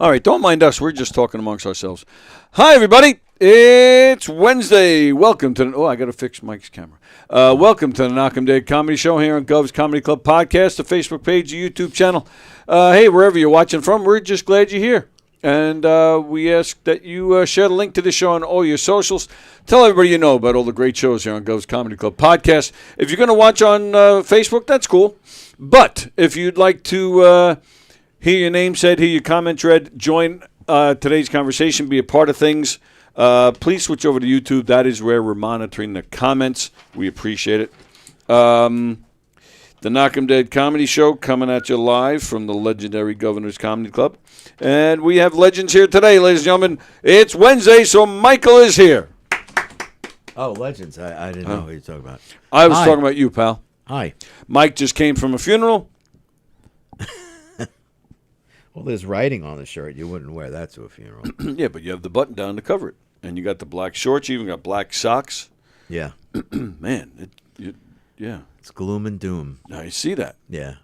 All right, don't mind us. We're just talking amongst ourselves. Hi, everybody. It's Wednesday. Welcome to I got to fix Mike's camera. Welcome to the Knock'em Dead Comedy Show here on Gov's Comedy Club Podcast, the Facebook page, the YouTube channel. Hey, wherever you're watching from, we're just glad you're here. And we ask that you share the link to the show on all your socials. Tell everybody you know about all the great shows here on Gov's Comedy Club Podcast. If you're going to watch on Facebook, that's cool. But if you'd like to hear your name said, hear your comments read, join today's conversation, be a part of things, please switch over to YouTube. That is where we're monitoring the comments. We appreciate it. The Knock'em Dead Comedy Show coming at you live from the legendary Governor's Comedy Club. And we have legends here today, ladies and gentlemen. It's Wednesday, so Michael is here. Oh, legends. I didn't know who you're talking about. I was talking about you, pal. Hi. Mike just came from a funeral. Well, there's writing on the shirt. You wouldn't wear that to a funeral. Yeah, but you have the button down to cover it. And you got the black shorts. You even got black socks. Yeah. Man, yeah. It's gloom and doom. Now you see that. Yeah.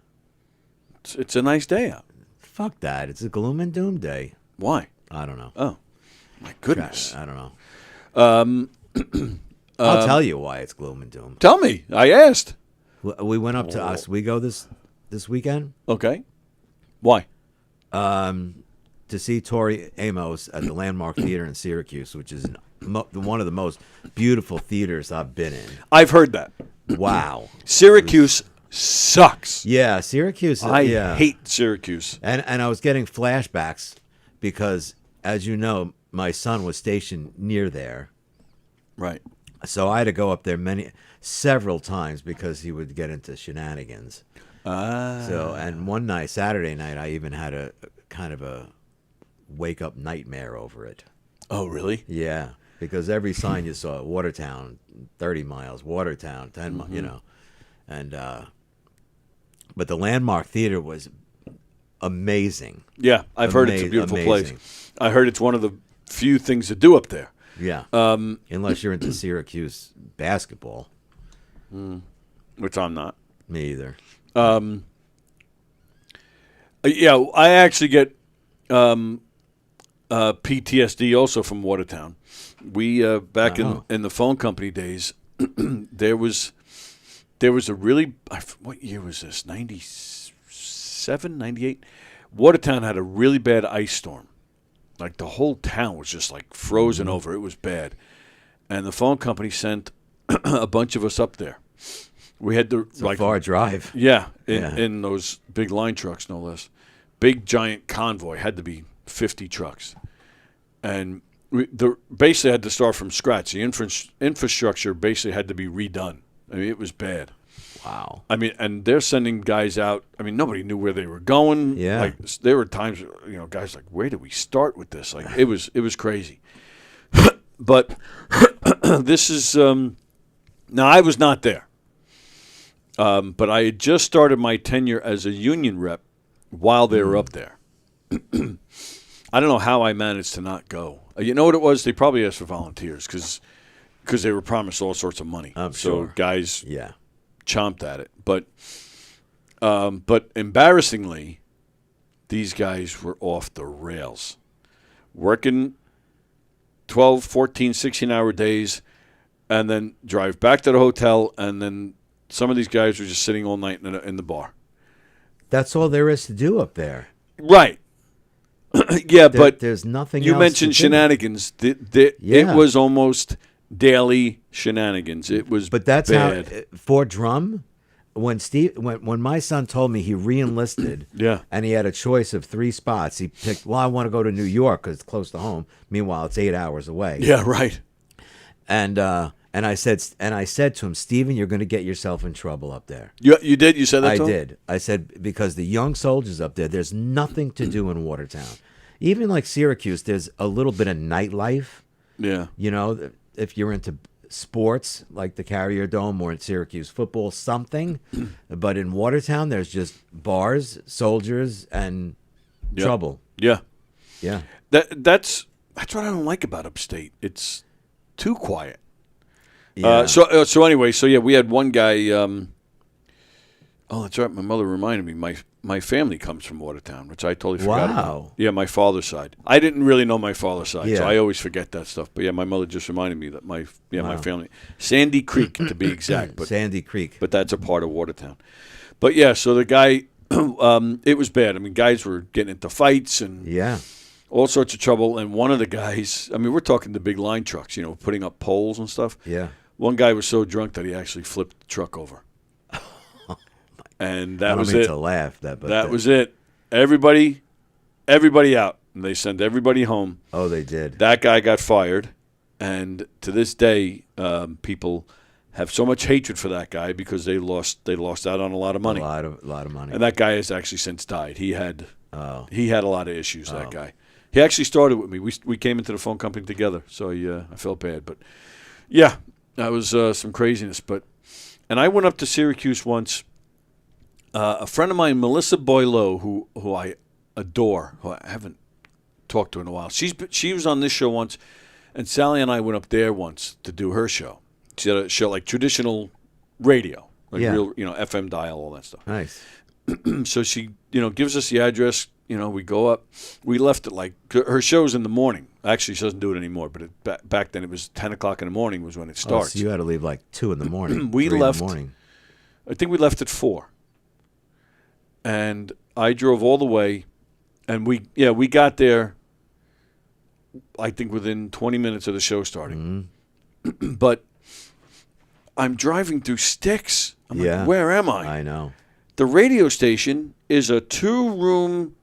It's a nice day out. Fuck that. It's a gloom and doom day. Why? I don't know. Oh, my goodness. I don't know. I'll tell you why it's gloom and doom. Tell me. I asked. We went up to Oswego this weekend. Okay. Why? To see Tori Amos at the Landmark Theater in Syracuse, which is one of the most beautiful theaters I've been in. I've heard that. Wow. Syracuse sucks. Yeah, Syracuse. I hate Syracuse. And I was getting flashbacks because, as you know, my son was stationed near there. Right. So I had to go up there several times because he would get into shenanigans. So, and one night, Saturday night, I even had a kind of a wake-up nightmare over it. Oh, really? Yeah, because every sign you saw, Watertown, 30 miles, Watertown, 10 miles, you know. And, but the Landmark Theater was amazing. Yeah, I've heard it's a beautiful place. I heard it's one of the few things to do up there. Yeah, unless you're into Syracuse basketball. Which I'm not. Me either. Yeah, I actually get PTSD also from Watertown. We back in the phone company days, there was a really, what year was this? 97, 98? Watertown had a really bad ice storm. Like the whole town was just like frozen over. It was bad. And the phone company sent a bunch of us up there. We had to a far drive. Yeah, in those big line trucks, no less. Big giant convoy, had to be 50 trucks, and we basically had to start from scratch. The infrastructure basically had to be redone. I mean, it was bad. Wow. I mean, and they're sending guys out. I mean, nobody knew where they were going. Yeah. Like there were times, guys like, where do we start with this? Like it was crazy. But this is now I was not there. But I had just started my tenure as a union rep while they were up there. I don't know how I managed to not go. You know what it was? They probably asked for volunteers because they were promised all sorts of money. I'm so sure. Guys chomped at it. But embarrassingly, these guys were off the rails. Working 12, 14, 16-hour days and then drive back to the hotel, and then some of these guys were just sitting all night in the bar. That's all there is to do up there. Right. Yeah, but there's nothing you else mentioned to do. Shenanigans. It was almost daily shenanigans. It was But that's bad. how for drum, when my son told me he re-enlisted and he had a choice of 3 spots, he picked, I want to go to New York because it's close to home. Meanwhile, it's 8 hours away. Yeah, right. And I said to him, Stephen, you're going to get yourself in trouble up there. You did? You said that to him? I did. I said, because the young soldiers up there, there's nothing to do in Watertown. Even like Syracuse, there's a little bit of nightlife. Yeah. You know, if you're into sports like the Carrier Dome or in Syracuse football, something. But in Watertown, there's just bars, soldiers, and trouble. Yeah. Yeah. That's what I don't like about upstate. It's too quiet. Yeah. So anyway, we had one guy. Oh, that's right. My mother reminded me. my family comes from Watertown, which I totally forgot about. Wow. Yeah, my father's side. I didn't really know my father's side, Yeah. so I always forget that stuff. But yeah, my mother just reminded me that my Wow. family, Sandy Creek to be exact, but Sandy Creek. but that's a part of Watertown. But yeah, so the guy, it was bad. I mean, guys were getting into fights and Yeah. all sorts of trouble. And one of the guys, I mean, we're talking the big line trucks, putting up poles and stuff. Yeah. One guy was so drunk that he actually flipped the truck over. And that was I don't mean it. to laugh. But That was it. Everybody out. And they sent everybody home. Oh, they did. That guy got fired. And to this day, people have so much hatred for that guy because they lost out on a lot of money. A lot of money. And that guy has actually since died. He had Oh. a lot of issues, that guy. He actually started with me. We came into the phone company together. So I felt bad. But yeah, that was some craziness. And I went up to Syracuse once. A friend of mine, Melissa Boileau, who I adore, who I haven't talked to in a while. She was on this show once, and Sally and I went up there once to do her show. She had a show like traditional radio, like real, FM dial, all that stuff. Nice. So she, gives us the address. We go up. We left at her show's in the morning. Actually, she doesn't do it anymore, but back then it was 10 o'clock in the morning was when it starts. So you had to leave like 2 in the morning. We 3 left. in the morning. I think we left at 4. And I drove all the way, and we got there, I think within 20 minutes of the show starting. Mm-hmm. But I'm driving through sticks. I'm like, where am I? I know. The radio station is a 2-room,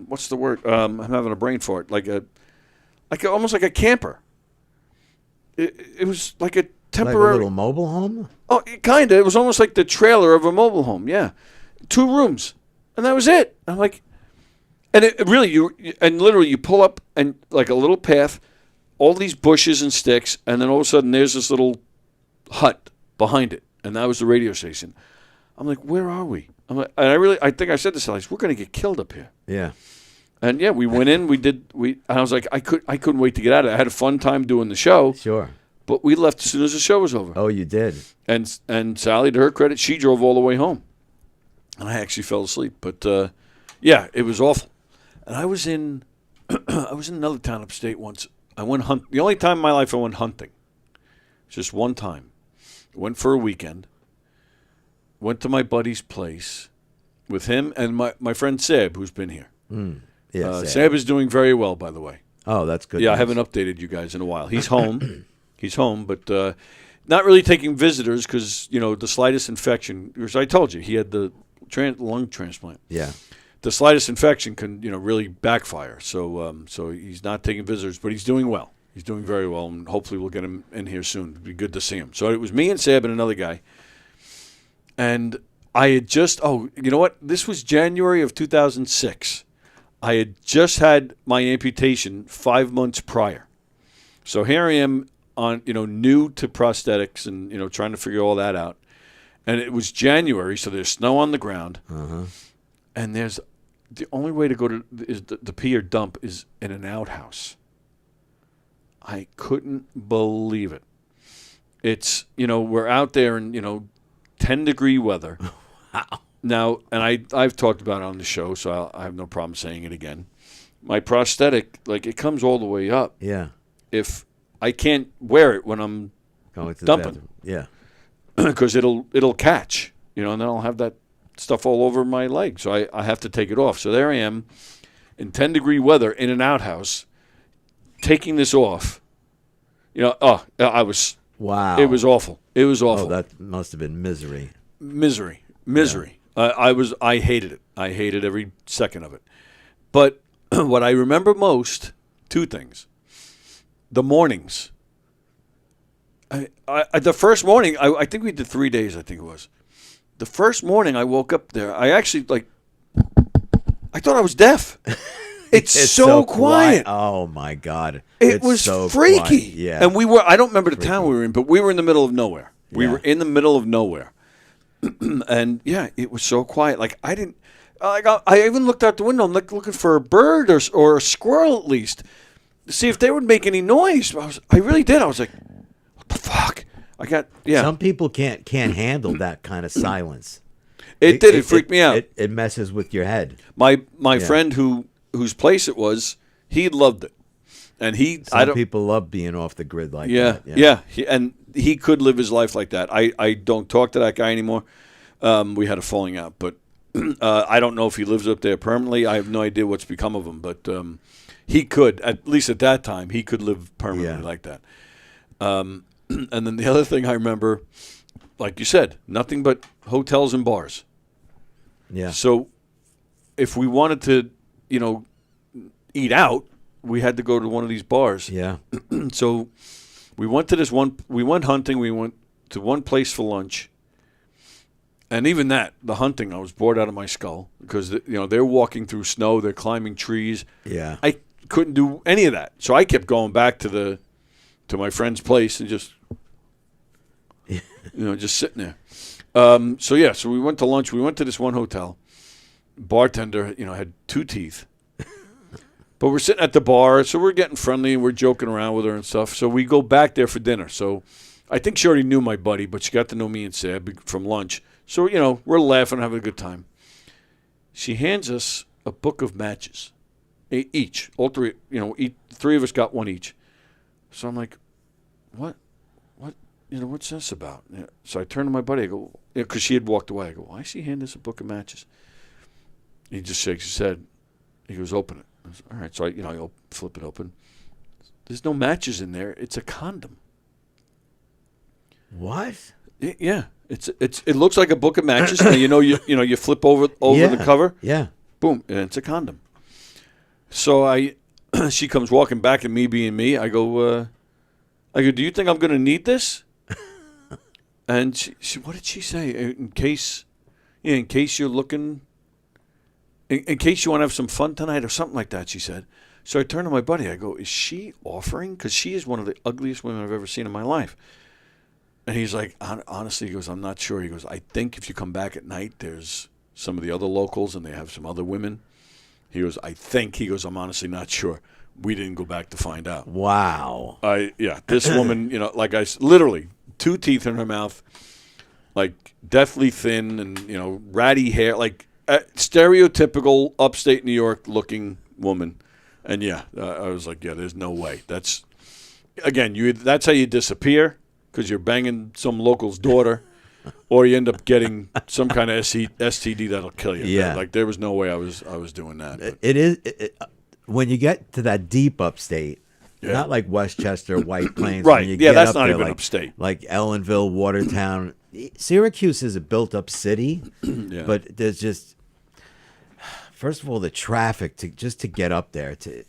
what's the word? I'm having a brain fart. Almost like a camper. It was like a temporary. Like a little mobile home? Oh, kind of. It was almost like the trailer of a mobile home. Yeah, 2 rooms, and that was it. I'm like, and it really literally you pull up and like a little path, all these bushes and sticks, and then all of a sudden there's this little hut behind it, and that was the radio station. I'm like, where are we? And I think I said to Sally, we're going to get killed up here. Yeah. And yeah, we went in. And I was like, I couldn't wait to get out of it. I had a fun time doing the show. Sure. But we left as soon as the show was over. Oh, you did. And Sally, to her credit, she drove all the way home. And I actually fell asleep. But yeah, it was awful. And I was in another town upstate once. I went hunt. The only time in my life I went hunting. Just one time. Went for a weekend. Went to my buddy's place with him and my friend Seb, who's been here. Yeah, Seb is doing very well, by the way. Oh, that's good. Yeah, news. I haven't updated you guys in a while. He's home. He's home, but not really taking visitors because, the slightest infection, as I told you, he had the lung transplant. Yeah. The slightest infection can, really backfire. So he's not taking visitors, but he's doing well. He's doing very well, and hopefully we'll get him in here soon. It'd be good to see him. So it was me and Seb and another guy. And I had just, you know what? This was January of 2006. I had just had my amputation 5 months prior. So here I am on, new to prosthetics and, trying to figure all that out. And it was January, so there's snow on the ground. Uh-huh. And there's the only way to go to is the pee or dump is in an outhouse. I couldn't believe it. It's, we're out there in, 10-degree weather. Wow. Now, and I've talked about it on the show, so I have no problem saying it again. My prosthetic, it comes all the way up. Yeah. If I can't wear it when I'm Going to the dumping. bathroom. Yeah. Because it'll catch, and then I'll have that stuff all over my leg. So I have to take it off. So there I am in 10-degree weather in an outhouse taking this off. I was... Wow. It was awful. It was awful. Oh, that must have been misery. Misery. I hated it. I hated every second of it. But what I remember most, 2 things. The mornings. The first morning, I think we did 3 days, I think it was. The first morning I woke up there, I actually, I thought I was deaf. It's so quiet. Oh, my God. It was so freaky. Quiet. Yeah. And I don't remember the town we were in, but we were in the middle of nowhere. We Yeah. were in the middle of nowhere. And, yeah, it was so quiet. I even looked out the window. I'm looking for a bird or a squirrel at least to see if they would make any noise. I really did. I was like, what the fuck? I got Some people can't handle that kind of silence. It did. It freaked me out. It messes with your head. My friend whose place it was, he loved it, and Some people love being off the grid like that. Yeah. He could live his life like that. I don't talk to that guy anymore. We had a falling out, but I don't know if he lives up there permanently. I have no idea what's become of him, but he could, at least at that time, he could live permanently like that. And then the other thing I remember, like you said, nothing but hotels and bars. Yeah. So if we wanted to, eat out, we had to go to one of these bars. Yeah. So we went to this one. We went hunting. We went to one place for lunch. And even that, the hunting, I was bored out of my skull because they're walking through snow, they're climbing trees. Yeah. I couldn't do any of that, so I kept going back to my friend's place and just just sitting there. So we went to lunch. We went to this one hotel. Bartender, had 2 teeth. But we're sitting at the bar, so we're getting friendly and we're joking around with her and stuff. So we go back there for dinner. So I think she already knew my buddy, but she got to know me and Sad from lunch. So, we're laughing and having a good time. She hands us a book of matches, each. All three, 3 of us got one each. So I'm like, what, what's this about? So I turn to my buddy. I go, because she had walked away. I go, why is she handing us a book of matches? He just shakes his head. He goes, open it. I was, all right. So I flip it open. There's no matches in there. It's a condom. What? Yeah. It looks like a book of matches. And you flip over the cover. Yeah. Boom, and it's a condom. So she comes walking back, and me being me, I go, do you think I'm going to need this? And she, what did she say? In case you're looking, in case you want to have some fun tonight or something like that, she said. So I turned to my buddy. I go, is she offering? Because she is one of the ugliest women I've ever seen in my life. And he's like, honestly, he goes, I'm not sure. He goes, I think if you come back at night, there's some of the other locals and they have some other women. He goes, I think. He goes, I'm honestly not sure. We didn't go back to find out. Wow. This woman, literally 2 teeth in her mouth, like deathly thin and, ratty hair, like stereotypical upstate New York looking woman. And I was like, there's no way. That's, again, that's how you disappear. Because you're banging some local's daughter, or you end up getting some kind of STD that'll kill you. Yeah. Like there was no way I was doing that. But. It is when you get to that deep upstate, not like Westchester, White Plains. Right. When you Yeah, get that's up not there, even upstate. Like Ellenville, Watertown. Syracuse is a built-up city, but there's just, first of all, the traffic to get up there to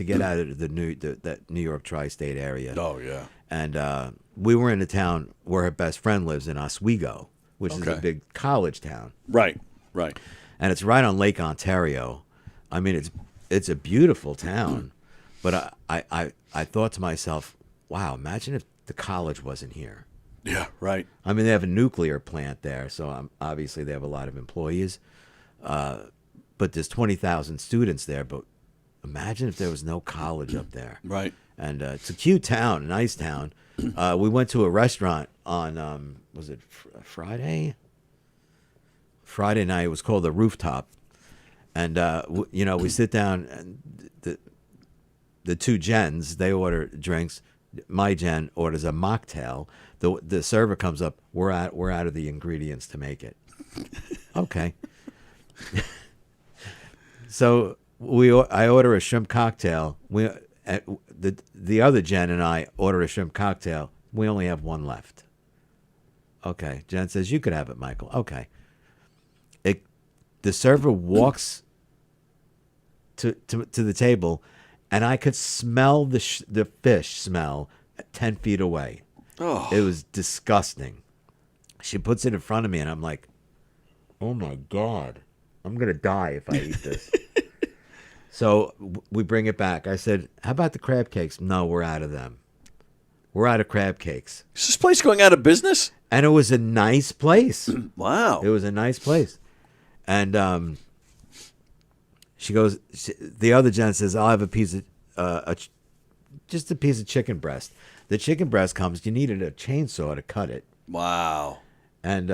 get out of that New York tri-state area. Oh yeah. And we were in a town where her best friend lives in Oswego, which is a big college town. Right. And it's right on Lake Ontario. I mean, it's a beautiful town. But I thought to myself, wow, imagine if the college wasn't here. Yeah, right. I mean, they have a nuclear plant there, so obviously they have a lot of employees. But there's 20,000 students there. But imagine if there was no college up there. Right. And it's a cute town, a nice town. We went to a restaurant on, was it Friday? Friday night. It was called The Rooftop. And, we sit down, and the 2 Jens, they order drinks. My Jen orders a mocktail. The server comes up, we're out of the ingredients to make it. Okay. So I order a shrimp cocktail. The other Jen and I order a shrimp cocktail. We only have one left. Okay. Jen says, you could have it, Michael. Okay. The server walks to the table, and I could smell the fish smell 10 feet away. Oh. It was disgusting. She puts it in front of me, and I'm like, oh, my God. I'm going to die if I eat this. So we bring it back. I said, how about the crab cakes? No, we're out of them. We're out of crab cakes. Is this place going out of business? And it was a nice place. Wow. It was a nice place. And she goes, the other Jen says, I'll have a piece of, just a piece of chicken breast. the chicken breast comes. You needed a chainsaw to cut it, Wow. and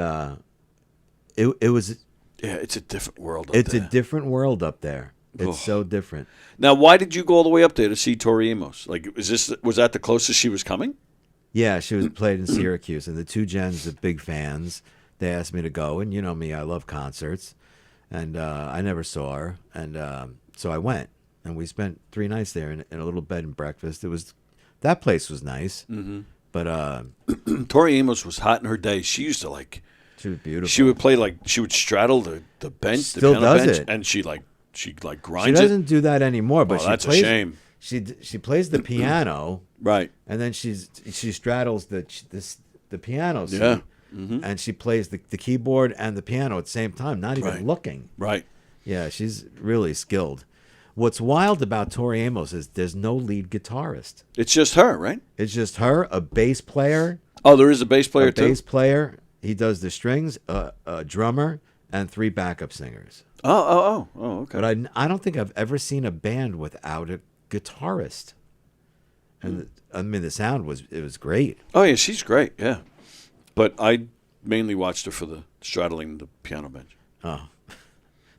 it was. Yeah, it's a different world up It's there. a different world up there. It's so different. Now, why did you go all the way up there to see Tori Amos? Like, was that the closest she was coming? Yeah, she was played in Syracuse, and the two Jens are big fans. They asked me to go, and you know me, I love concerts, and I never saw her, and so I went, and we spent 3 nights there in a little bed and breakfast. That place was nice, but Tori Amos was hot in her day. She used to she was beautiful. She would play she would straddle the bench, Still the piano does bench, it. and she grinds She it. doesn't do that anymore, but Oh, she that's plays, a shame. She plays the piano, Right. and then she straddles the piano seat, Yeah. and she plays the keyboard and the piano at the same time, not even Right. looking. Right. Yeah, she's really skilled. What's wild about Tori Amos is there's no lead guitarist. It's just her, right? It's just her, a bass player, Oh, there is a bass player too. He does the strings, a drummer, and 3 backup singers. Oh, okay. But I don't think I've ever seen a band without a guitarist. And I mean, the sound was great. Oh yeah, she's great. Yeah, but I mainly watched her for the straddling the piano bench. Oh,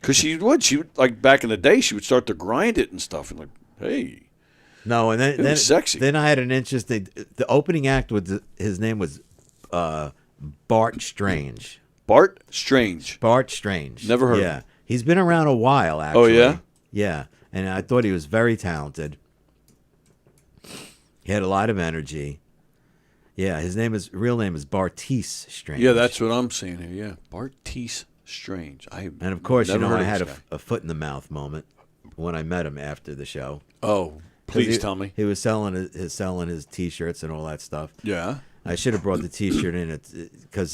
Because she would like back in the day, she would start to grind it and stuff, and like, hey, no, and then was sexy. Then I had an interesting. The opening act his name was Bart Strange. Bart Strange. Bart Strange. Never heard of Yeah, him. he's been around a while actually. Oh, yeah? Yeah, and I thought he was very talented. He had a lot of energy. Yeah, his real name is Bartice Strange. Yeah, that's what I'm seeing here. Yeah, Bartice Strange. And of course, never heard I of had this guy. a foot in the mouth moment when I met him after the show. Oh, 'Cause please tell me. He was selling his T-shirts and all that stuff. Yeah. I should have brought the T-shirt in because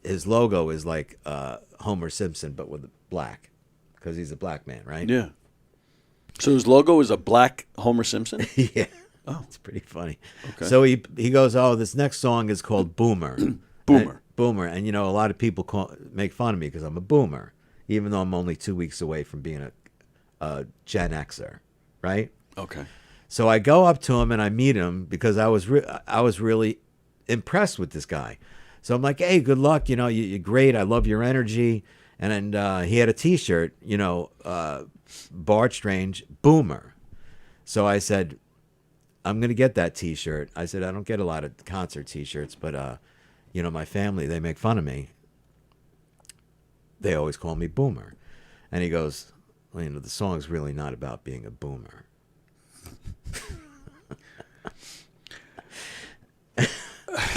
his logo is like Homer Simpson, but with black, because he's a black man, right? Yeah. So his logo is a black Homer Simpson? Yeah. Oh. It's pretty funny. Okay. So he goes, oh, this next song is called Boomer. Boomer. Boomer. And, a lot of people make fun of me because I'm a boomer, even though I'm only 2 weeks away from being a Gen Xer, right? Okay. So I go up to him and I meet him because I was really impressed with this guy. So I'm like, hey, good luck. You're great. I love your energy. And he had a T-shirt, Bart Strange, Boomer. So I said, I'm going to get that T-shirt. I said, I don't get a lot of concert T-shirts, but, my family, they make fun of me. They always call me Boomer. And he goes, well, the song's really not about being a boomer.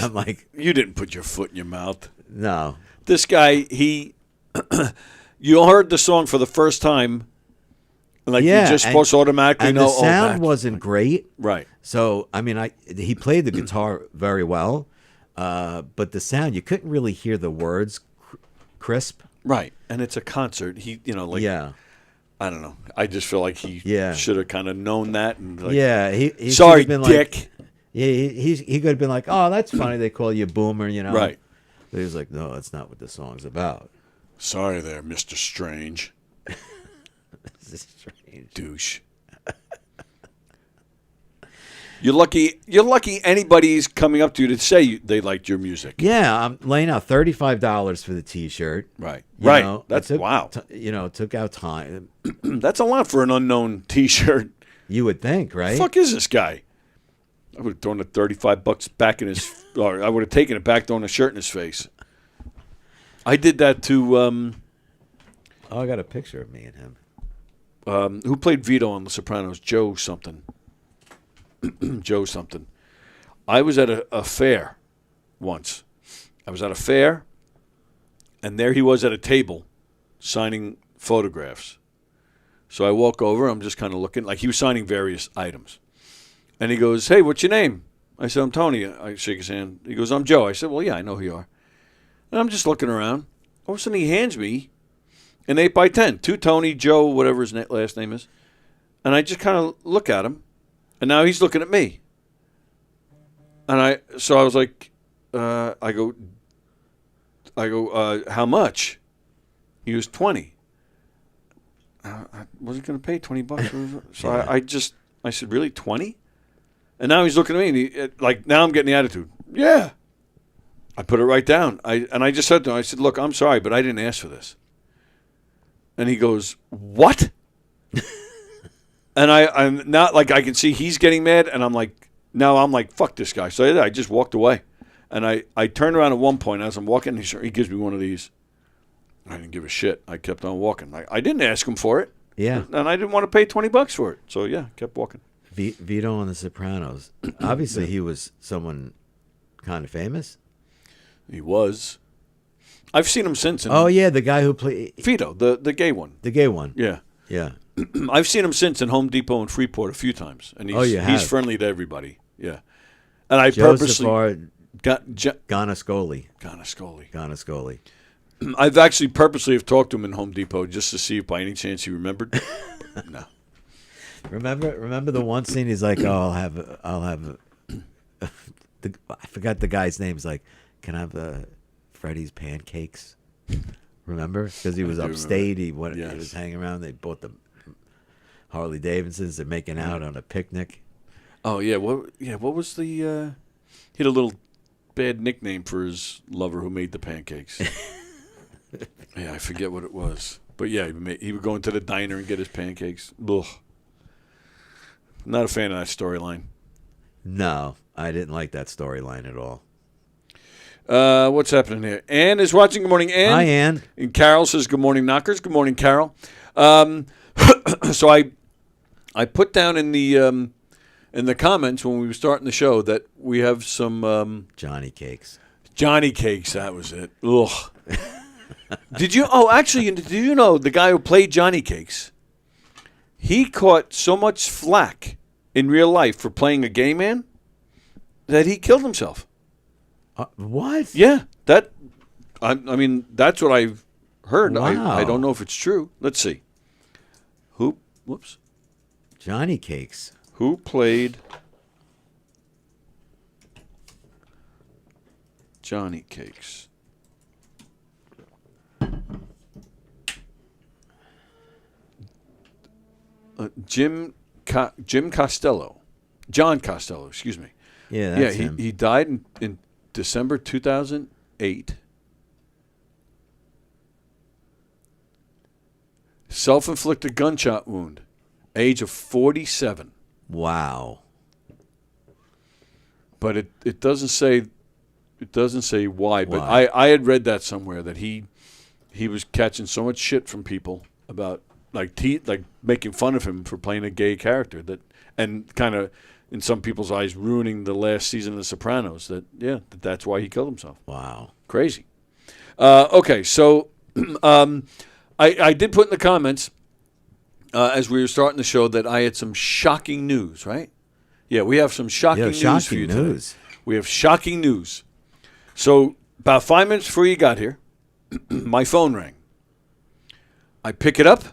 I'm like, You didn't put your foot in your mouth. no. This guy, you heard the song for the first time, like Yeah, you're just supposed to automatically and know. the sound that- wasn't great. right. So, I mean, he played the guitar very well, but the sound, you couldn't really hear the words crisp. Right, and it's a concert. He, Yeah. I don't know. I just feel like he Yeah. should have kind of known that. And Yeah. He sorry, should have been Dick. Like, yeah, he could have been like, oh, that's funny. They call you Boomer, Right. But he was like, no, that's not what the song's about. Sorry there, Mr. Strange. This is strange. Douche. You're lucky anybody's coming up to you to say they liked your music. Yeah, I'm laying out $35 for the T-shirt. Right. You Right. know, That's it took, wow. Took out time. That's a lot for an unknown T-shirt. You would think, right? The fuck is this guy? I would have thrown the $35 back in his, or I would have taken it back, thrown a shirt in his face. I did that to Oh, I got a picture of me and him. who played Vito on The Sopranos? Joe something. Joe something. I was at a fair once. I was at a fair, and there he was at a table signing photographs. So I walk over. I'm just kind of looking. Like he was signing various items. And he goes, hey, what's your name? I said, I'm Tony. I shake his hand. He goes, I'm Joe. I said, well, yeah, I know who you are. And I'm just looking around. All of a sudden, he hands me an 8x10 to Tony, Joe, whatever his last name is. And I just kind of look at him. And now he's looking at me. And I was like, I go, how much? He was 20. I wasn't going to pay $20. So Yeah. I said, really, 20? And now he's looking at me, and now I'm getting the attitude. Yeah. I put it right down. I just said to him, I said, look, I'm sorry, but I didn't ask for this. And he goes, what? And I'm not like, I can see he's getting mad, and I'm like, fuck this guy. So I just walked away. And I turned around at one point as I'm walking, he gives me one of these. I didn't give a shit. I kept on walking. I didn't ask him for it. Yeah. And I didn't want to pay $20 for it. So, yeah, kept walking. Vito on The Sopranos. Obviously, he was someone kind of famous. He was. I've seen him since. The guy who played Vito, the gay one. The gay one. Yeah. Yeah. I've seen him since in Home Depot and Freeport a few times. And he's friendly to everybody. Yeah. And I purposely... Ganascoli. I've actually purposely have talked to him in Home Depot just to see if by any chance he remembered. No. Remember the one scene? He's like, "Oh, I'll have." I forgot the guy's name. He's like, "Can I have Freddy's pancakes?" Remember? Because he was upstate. He was hanging around. They bought the Harley Davidsons. They're making out on a picnic. Oh yeah. What was the? He had a little bad nickname for his lover who made the pancakes. Yeah, I forget what it was. But yeah, he would go into the diner and get his pancakes. Ugh. Not a fan of that storyline. No, I didn't like that storyline at all. What's happening here? Ann is watching. Good morning, Ann. Hi, Ann. And Carol says, good morning, Knockers. Good morning, Carol. So I put down in the comments when we were starting the show that we have some... Johnny Cakes. Johnny Cakes, that was it. Ugh. Did you know the guy who played Johnny Cakes, he caught so much flack in real life for playing a gay man that he killed himself. What? Yeah, I mean, that's what I've heard. Wow. I don't know if it's true. Let's see. Whoops. Johnny Cakes. Who played Johnny Cakes? Jim Costello. John Costello, excuse me. Yeah, that's him. He died in December 2008. Self-inflicted gunshot wound. Age of 47. Wow. But it doesn't say why. But Why? I had read that somewhere that he was catching so much shit from people about like making fun of him for playing a gay character and kind of in some people's eyes ruining the last season of The Sopranos. That's why he killed himself. Wow. Crazy. Okay, so I did put in the comments as we were starting the show that I had some shocking news, right? Yeah, we have some shocking news for you today. We have shocking news. So about 5 minutes before you got here, my phone rang. I pick it up,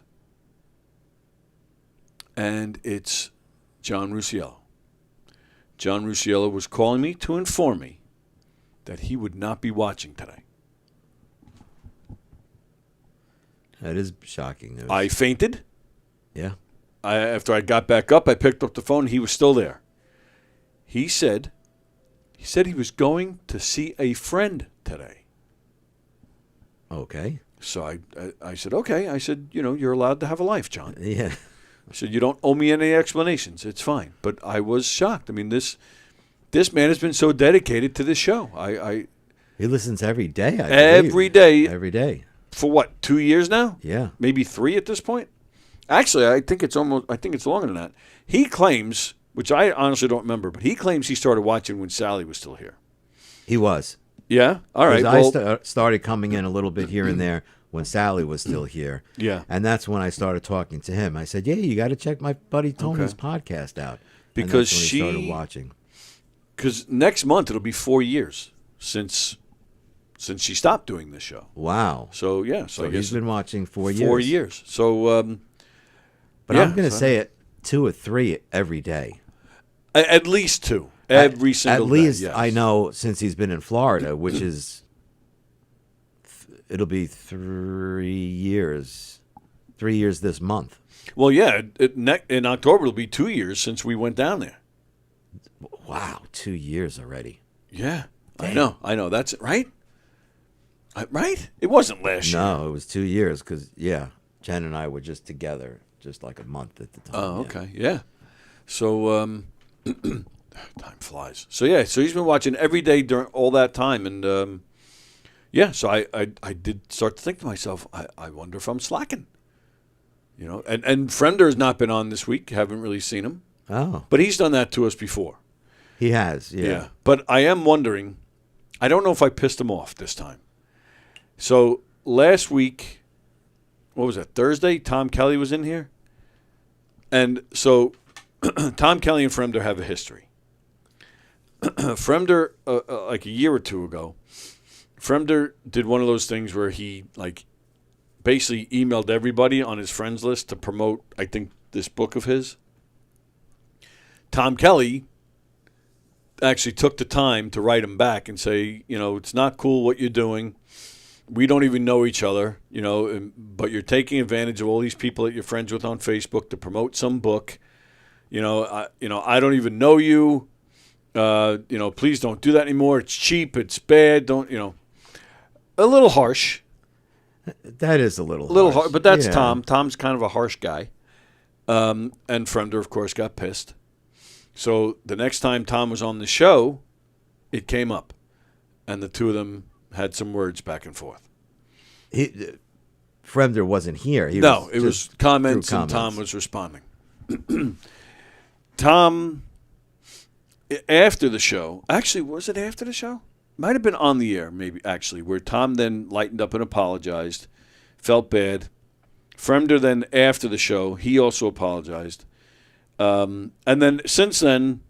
and it's John Rusciello. John Rusciello was calling me to inform me that he would not be watching today. That is shocking news. I fainted. Yeah. After I got back up, I picked up the phone. He was still there. He said he was going to see a friend today. Okay. So I said, okay. I said, you're allowed to have a life, John. Yeah. I said, you don't owe me any explanations. It's fine. But I was shocked. I mean, this man has been so dedicated to this show. He listens every day, I Every believe. day. Every day. For what, 2 years now? Yeah. Maybe 3 at this point? Actually, I think it's longer than that. He claims, which I honestly don't remember, but he claims he started watching when Sally was still here. He was. Yeah? All right. I started coming in a little bit here and there when Sally was still here. Yeah. And that's when I started talking to him. I said, yeah, you got to check my buddy Tony's podcast out. Because and that's when he started watching. Because next month it'll be 4 years since she stopped doing this show. Wow. So, yeah. So I guess he's been watching 4 years. 4 years. So, but I'm going to say it 2 or 3 every day. At least 2. Every single day. At least yes. I know since he's been in Florida, which is, it'll be 3 years. 3 years this month. Well, yeah. In October it'll be 2 years since we went down there. Wow, 2 years already. Yeah, Damn. I know. That's right. Right? It wasn't last year. No, it was 2 years because, Jen and I were just together just like a month at the time. Oh, okay. Yeah. So, time flies. So, yeah. So he's been watching every day during all that time. And, so I did start to think to myself, I wonder if I'm slacking. You know, and Fremder has not been on this week. Haven't really seen him. Oh. But he's done that to us before. He has, yeah. But I am wondering, I don't know if I pissed him off this time. So last week, what was that, Thursday? Tom Kelly was in here. And so Tom Kelly and Fremder have a history. Fremder, like a year or two ago, Fremder did one of those things where he basically emailed everybody on his friends list to promote, I think, this book of his. Tom Kelly actually took the time to write him back and say, it's not cool what you're doing. We don't even know each other, but you're taking advantage of all these people that you're friends with on Facebook to promote some book. I don't even know you. Please don't do that anymore. It's cheap. It's bad. Don't, a little harsh. That is a little harsh. But that's Tom. Tom's kind of a harsh guy. And Fremder, of course, got pissed. So the next time Tom was on the show, it came up. And the two of them had some words back and forth. Fremder wasn't here. It was comments, and Tom was responding. Tom, after the show, actually, was it after the show? Might have been on the air, maybe, actually, where Tom then lightened up and apologized, felt bad. Fremder then, after the show, he also apologized. And then, since then,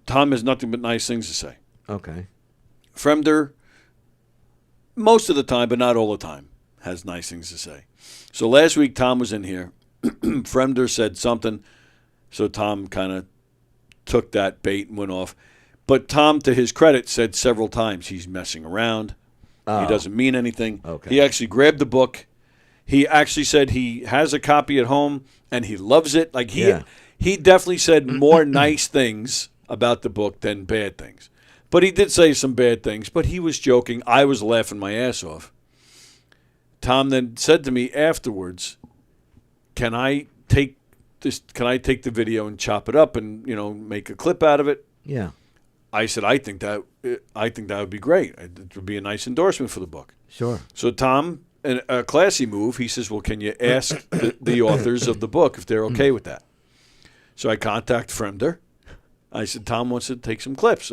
Tom has nothing but nice things to say. Okay. Fremder, most of the time, but not all the time, has nice things to say. So last week, Tom was in here. Fremder said something, so Tom kind of took that bait and went off. But Tom, to his credit, said several times he's messing around. He doesn't mean anything. Okay. He actually grabbed the book. He actually said he has a copy at home, and he loves it. He definitely said more nice things about the book than bad things. But he did say some bad things, but he was joking. I was laughing my ass off. Tom then said to me afterwards, can I take the video and chop it up and, make a clip out of it? Yeah. I said, I think that would be great. It would be a nice endorsement for the book. Sure. So Tom, in a classy move, he says, well, can you ask the authors of the book if they're okay with that? So I contact Fremder. I said, Tom wants to take some clips.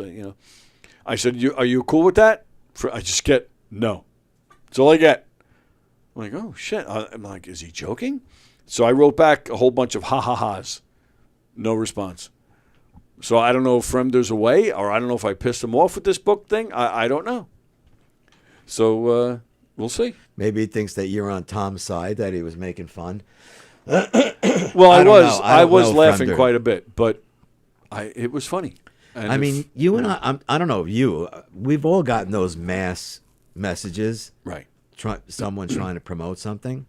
I said, are you cool with that? I just get no. That's all I get. I'm like, oh, shit. I'm like, is he joking? So I wrote back a whole bunch of ha-ha-has. No response. So I don't know if Fremder's away, or I don't know if I pissed him off with this book thing. I don't know. So we'll see. Maybe he thinks that you're on Tom's side, that he was making fun. Well, I was laughing Fremder. Quite a bit, but it was funny. And you and I don't know if you, we've all gotten those mass messages. Right. Someone trying to promote something.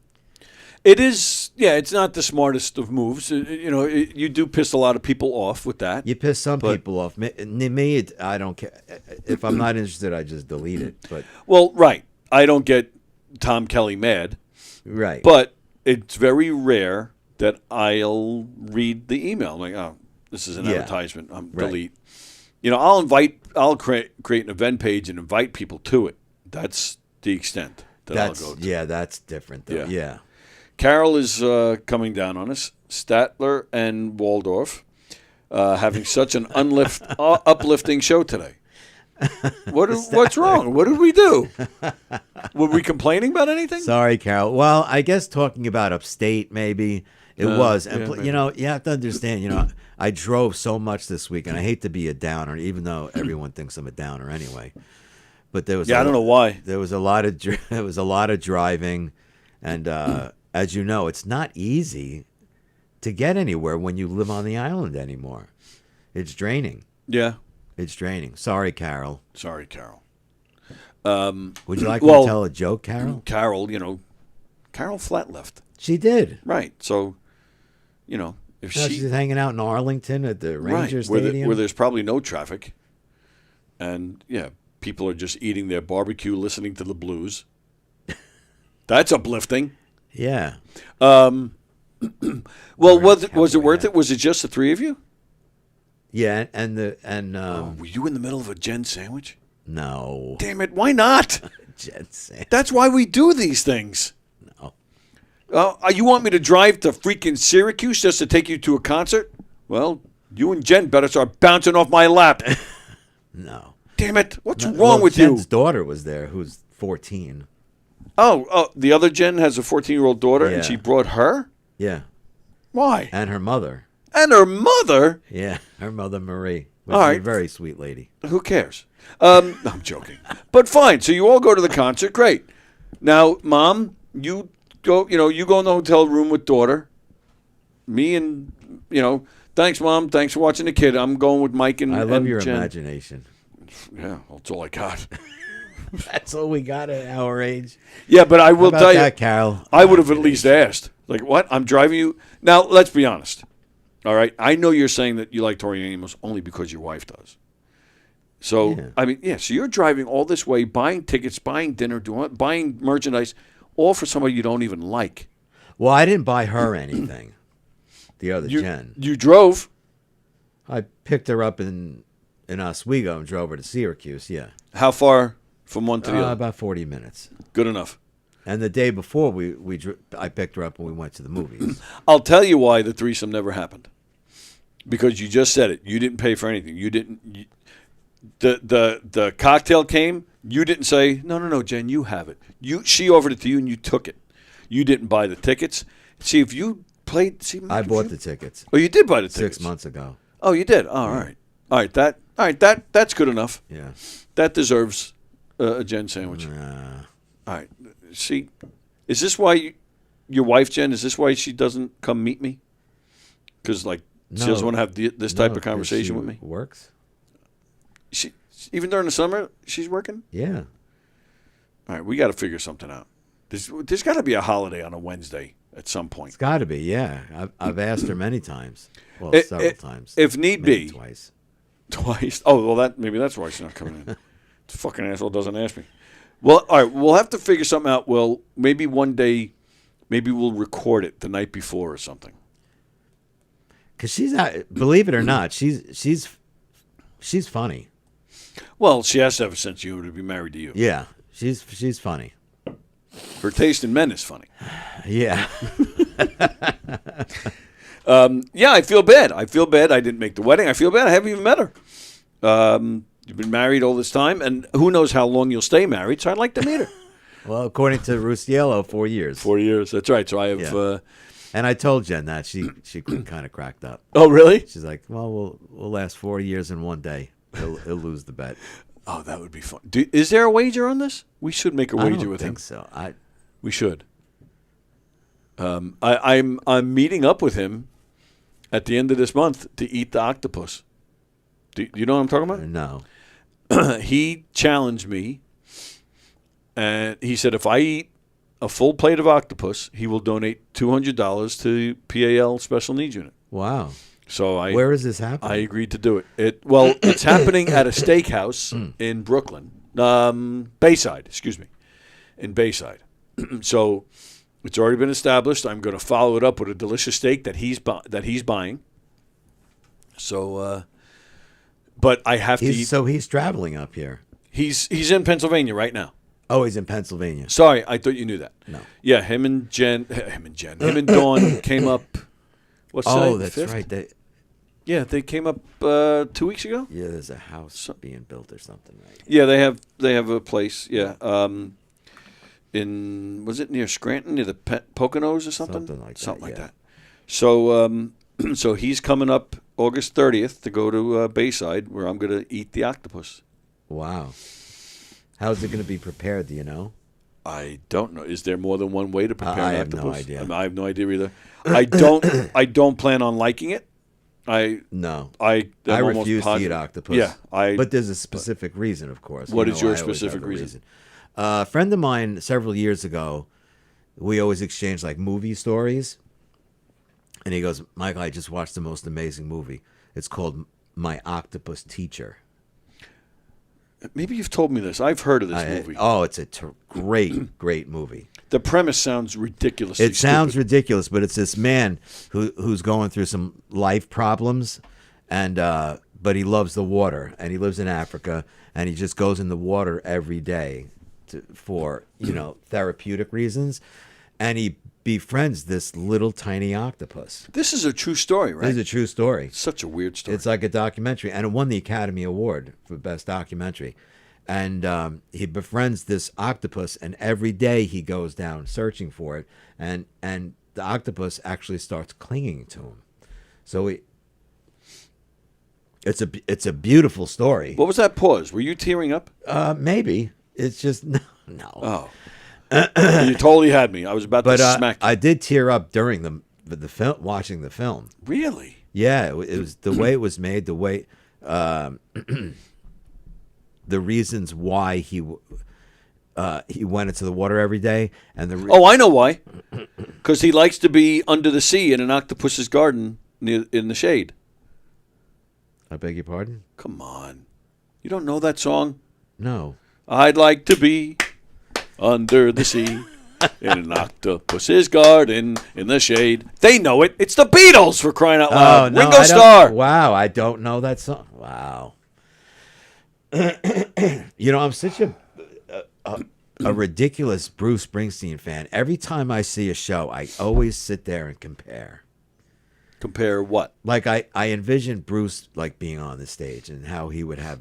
It is, it's not the smartest of moves. You do piss a lot of people off with that. You piss some people off. Me, I don't care. If I'm not interested, I just delete it. But well, right. I don't get Tom Kelly mad. Right. But it's very rare that I'll read the email. I'm like, oh, this is an advertisement. Delete. I'll create an event page and invite people to it. That's the extent that I'll go to. Yeah, that's different, though. Yeah. Carol is coming down on us. Statler and Waldorf having such an uplifting show today. What's wrong? What did we do? Were we complaining about anything? Sorry, Carol. Well, I guess talking about upstate, maybe it was. And you have to understand. I drove so much this week, and I hate to be a downer, even though everyone thinks I'm a downer anyway. But there was I don't know why. There was a lot of driving, and as you know, it's not easy to get anywhere when you live on the island anymore. It's draining. Yeah. It's draining. Sorry, Carol. Sorry, Carol. Would you like me to tell a joke, Carol? Carol, Carol flat left. She did. Right. So, If No, she's hanging out in Arlington at the Ranger Stadium. Where there's probably no traffic. And, yeah, people are just eating their barbecue, listening to the blues. That's uplifting. Yeah. Well, was it worth it? Was it just the three of you? Yeah, and were you in the middle of a Jen sandwich? No. Damn it, why not? Jen sandwich. That's why we do these things. No. You want me to drive to freaking Syracuse just to take you to a concert? Well, you and Jen better start bouncing off my lap. No. Damn it, what's wrong with Jen's you? daughter was there, who's 14. Oh, the other Jen has a 14-year-old daughter, and she brought her? Yeah. Why? And her mother. And her mother? Yeah, her mother, Marie. All right. A very sweet lady. Who cares? I'm joking. But fine, so you all go to the concert. Great. Now, Mom, you go in the hotel room with daughter. Me and, thanks, Mom. Thanks for watching the kid. I'm going with Mike and I love your Jen. imagination. Yeah, that's all I got. That's all we got at our age. Yeah, but I will tell you, Carol? I would have at least asked. Like, what? I'm driving you? Now, let's be honest. All right? I know you're saying that you like touring animals only because your wife does. So, so you're driving all this way, buying tickets, buying dinner, buying merchandise, all for somebody you don't even like. Well, I didn't buy her anything. The other Jen. You drove? I picked her up in Oswego and drove her to Syracuse, yeah. How far from one to the other? About 40 minutes. Good enough. And the day before, I picked her up and we went to the movies. I'll tell you why the threesome never happened. Because you just said it. You didn't pay for anything. You didn't. The cocktail came. You didn't say, no, Jen, you have it. She offered it to you and you took it. You didn't buy the tickets. See, if you played. See, I bought the tickets. Oh, you did buy the tickets 6 months ago. Oh, you did. All right. All right. That's good enough. Yeah. That deserves a Jen sandwich. Nah. All right. See, is this why your wife, Jen, is this why she doesn't come meet me? Because, she doesn't want to have this type of conversation with me? Works. She even during the summer, she's working? Yeah. All right. We got to figure something out. There's got to be a holiday on a Wednesday at some point. It's got to be, yeah. I've asked her many times. Well, several times. If need be. Twice. Twice? Oh, well, maybe that's why she's not coming in. The fucking asshole doesn't ask me. Well, all right, we'll have to figure something out. Well, maybe one day, we'll record it the night before or something. Because she's not, believe it or not, she's funny. Well, she has to have a sense of humor to be married to you. Yeah, she's funny. Her taste in men is funny. Yeah. Yeah, I feel bad. I didn't make the wedding. I feel bad. I haven't even met her. You've been married all this time, and who knows how long you'll stay married, so I'd like to meet her. Well, according to Rustiello, 4 years. 4 years. That's right. So I have... Yeah. And I told Jen that. She kind of cracked up. Oh, really? She's like, well, we'll last 4 years in one day. He'll lose the bet. Oh, that would be fun. Is there a wager on this? We should make a wager with him. I don't think so. We should. I'm meeting up with him at the end of this month to eat the octopus. Do you know what I'm talking about? No. He challenged me, and he said if I eat a full plate of octopus, he will donate $200 to PAL Special Needs Unit. Wow. So where is this happening? I agreed to do it. It's happening at a steakhouse in Brooklyn, Bayside. Excuse me, in Bayside. So it's already been established. I'm going to follow it up with a delicious steak that he's buying. So, but I have to eat. So he's traveling up here. He's in Pennsylvania right now. Oh, he's in Pennsylvania. Sorry, I thought you knew that. No. Yeah, him and Dawn came up. What's Oh, that? that's 5th? right. They came up 2 weeks ago. Yeah, there's a house being built or something, right? Yeah, they have a place. Yeah, was it near Scranton, near the Poconos or something? Something like that. So, so he's coming up August 30th to go to Bayside, where I'm going to eat the octopus. Wow. How's it going to be prepared? Do you know? I don't know. Is there more than one way to prepare I an have octopus? no idea. I have no idea either. I don't plan on liking it. I refuse to eat octopus. Yeah, but there's a specific reason, of course. What is your specific reason? A friend of mine several years ago, we always exchanged like movie stories, And he goes, Michael, I just watched the most amazing movie. It's called My Octopus Teacher. Maybe you've told me this. I've heard of this movie. Oh, it's a great movie. The premise sounds ridiculous. It sounds ridiculous, but it's this man who's going through some life problems, and but he loves the water, and he lives in Africa, and he just goes in the water every day for therapeutic reasons, and he befriends this little tiny octopus. This is a true story, right? This is a true story. Such a weird story. It's like a documentary, and it won the Academy Award for Best Documentary. And he befriends this octopus, and every day he goes down searching for it, and the octopus actually starts clinging to him. So it's a beautiful story. What was that pause? Were you tearing up? Maybe it's just no. Oh, you totally had me. I was about to smack you. I did tear up during the film, watching the film. Really? Yeah, it was the way it was made, the way. The reasons why he went into the water every day, and I know why. Because he likes to be under the sea in an octopus's garden in the shade. I beg your pardon? Come on, you don't know that song? No. I'd like to be under the sea in an octopus's garden in the shade. They know it. It's the Beatles, for crying out loud. No, Ringo Starr. Wow, I don't know that song. Wow. I'm such a ridiculous Bruce Springsteen fan. Every time I see a show, I always sit there and compare. Compare what? Like I envision Bruce like being on the stage and how he would have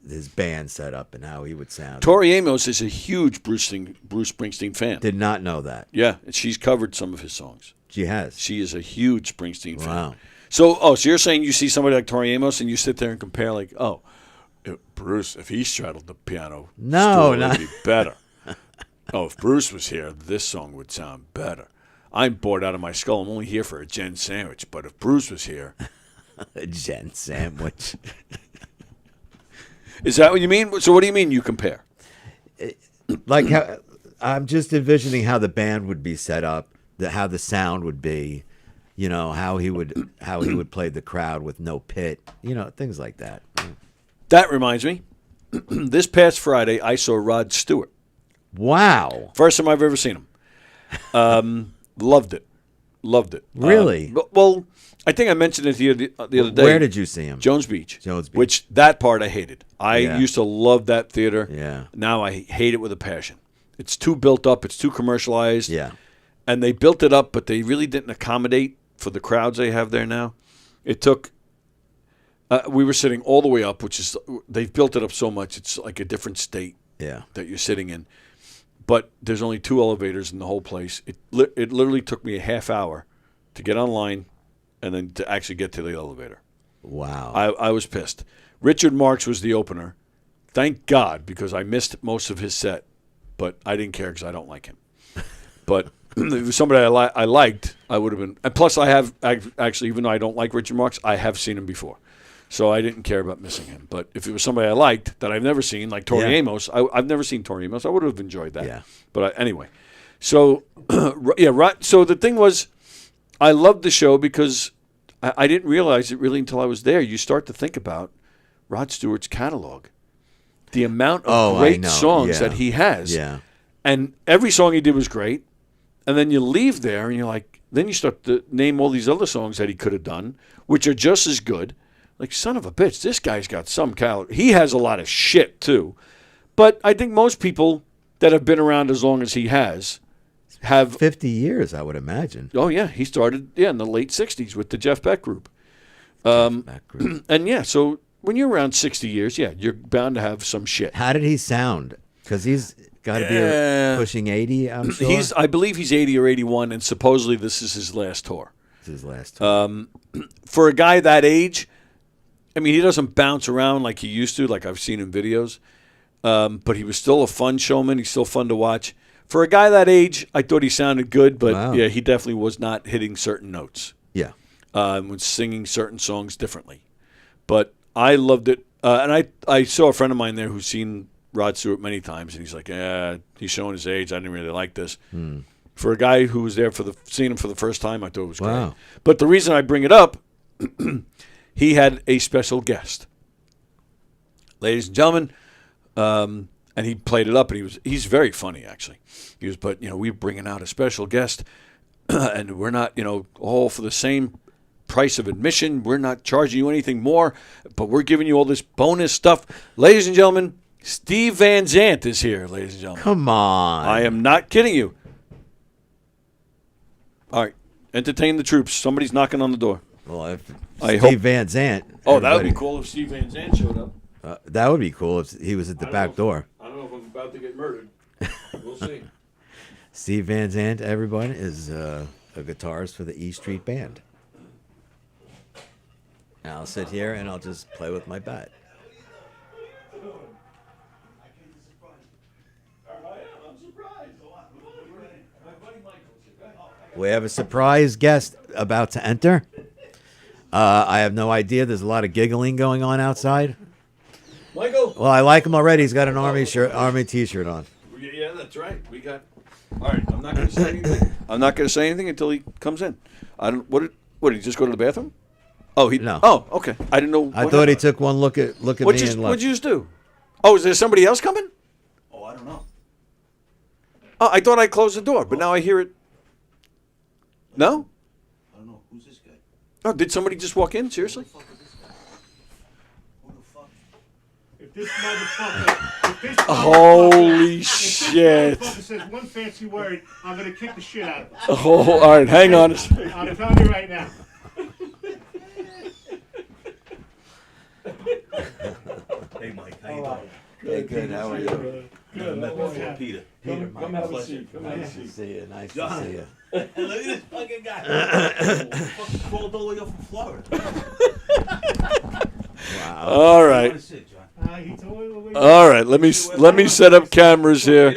his band set up and how he would sound. Tori Amos is a huge Bruce Springsteen fan. Did not know that. Yeah, and she's covered some of his songs. She has. She is a huge Springsteen fan. Wow. So you're saying you see somebody like Tori Amos and you sit there and compare like, Bruce, if he straddled the piano, no, would be better. If Bruce was here, this song would sound better. I'm bored out of my skull. I'm only here for a Jen sandwich. But if Bruce was here, a Jen sandwich. Is that what you mean? So what do you mean you compare? Like I'm just envisioning how the band would be set up, how the sound would be, how he would play the crowd with no pit, things like that. That reminds me, this past Friday, I saw Rod Stewart. Wow. First time I've ever seen him. Loved it. Really? Well, I think I mentioned it the other day. Where did you see him? Jones Beach. Jones Beach. Which, that part I hated. I used to love that theater. Yeah. Now I hate it with a passion. It's too built up. It's too commercialized. Yeah. And they built it up, but they really didn't accommodate for the crowds they have there now. It took... we were sitting all the way up, which is, they've built it up so much, it's like a different state that you're sitting in. But there's only 2 elevators in the whole place. It literally took me a half hour to get online and then to actually get to the elevator. Wow. I was pissed. Richard Marx was the opener. Thank God, because I missed most of his set. But I didn't care because I don't like him. But if it was somebody I liked, I would have been. And plus, actually, even though I don't like Richard Marx, I have seen him before. So I didn't care about missing him. But if it was somebody I liked that I've never seen, like Tori Amos, I've never seen Tori Amos. I would have enjoyed that. Yeah. But anyway, so right. So the thing was, I loved the show because I didn't realize it really until I was there. You start to think about Rod Stewart's catalog, the amount of great songs that he has. Yeah. And every song he did was great. And then you leave there and you're like, then you start to name all these other songs that he could have done, which are just as good. Like, son of a bitch, this guy's got some caliber. He has a lot of shit, too. But I think most people that have been around as long as he has have... 50 years, I would imagine. Oh, yeah. He started in the late 60s with the Jeff Beck Group. And, so when you're around 60 years, you're bound to have some shit. How did he sound? Because he's got to be pushing 80, I'm sure. I believe he's 80 or 81, and supposedly this is his last tour. It's his last tour. For a guy that age... I mean, he doesn't bounce around like he used to, like I've seen in videos. But he was still a fun showman. He's still fun to watch. For a guy that age, I thought he sounded good, but he definitely was not hitting certain notes. Yeah. Was singing certain songs differently. But I loved it. And I saw a friend of mine there who's seen Rod Stewart many times, and he's like, he's showing his age. I didn't really like this. For a guy who was there seeing him for the first time, I thought it was great. Wow. But the reason I bring it up, he had a special guest. Ladies and gentlemen, and he played it up, and he's very funny, actually. But we're bringing out a special guest, and we're not, all for the same price of admission. We're not charging you anything more, but we're giving you all this bonus stuff. Ladies and gentlemen, Steve Van Zandt is here, ladies and gentlemen. Come on. I am not kidding you. All right, entertain the troops. Somebody's knocking on the door. Well, if I Steve hope- Van Zandt. Oh, that would be cool if Steve Van Zandt showed up. That would be cool if he was at the back door. I don't know if I'm about to get murdered. We'll see. Steve Van Zandt, everyone, is a guitarist for the E Street Band. And I'll sit here and I'll just play with my bat. We have a surprise guest about to enter. I have no idea. There's a lot of giggling going on outside. Michael. Well, I like him already. He's got an Army T-shirt on. Yeah, that's right. We got. All right, I'm not going to say anything. I'm not going to say anything until he comes in. I don't. What did he just go to the bathroom? Oh, he. No. Oh, okay. I didn't know. I thought he took one look at me and left. What'd you just do? Oh, is there somebody else coming? Oh, I don't know. Oh, I thought I closed the door, but now I hear it. No? I don't know. Who's this guy? Oh, did somebody just walk in? Seriously? Who the fuck is this guy? Who the fuck? If this motherfucker, Holy if shit. this motherfucker says one fancy word, I'm gonna kick the shit out of him. Oh, all right. Hang on a second. I'm telling you right now. Hey, Mike. How you doing? Hey, good. How are you? Never met before, Peter. Come have a pleasure. seat. Come have a Nice to seat. see you. Nice John. to see you. Look at this fucking guy. Fucking crawled all the way up from Florida. Wow. All What do you right. want to sit, John? He told me what we All right. Let me set up cameras here.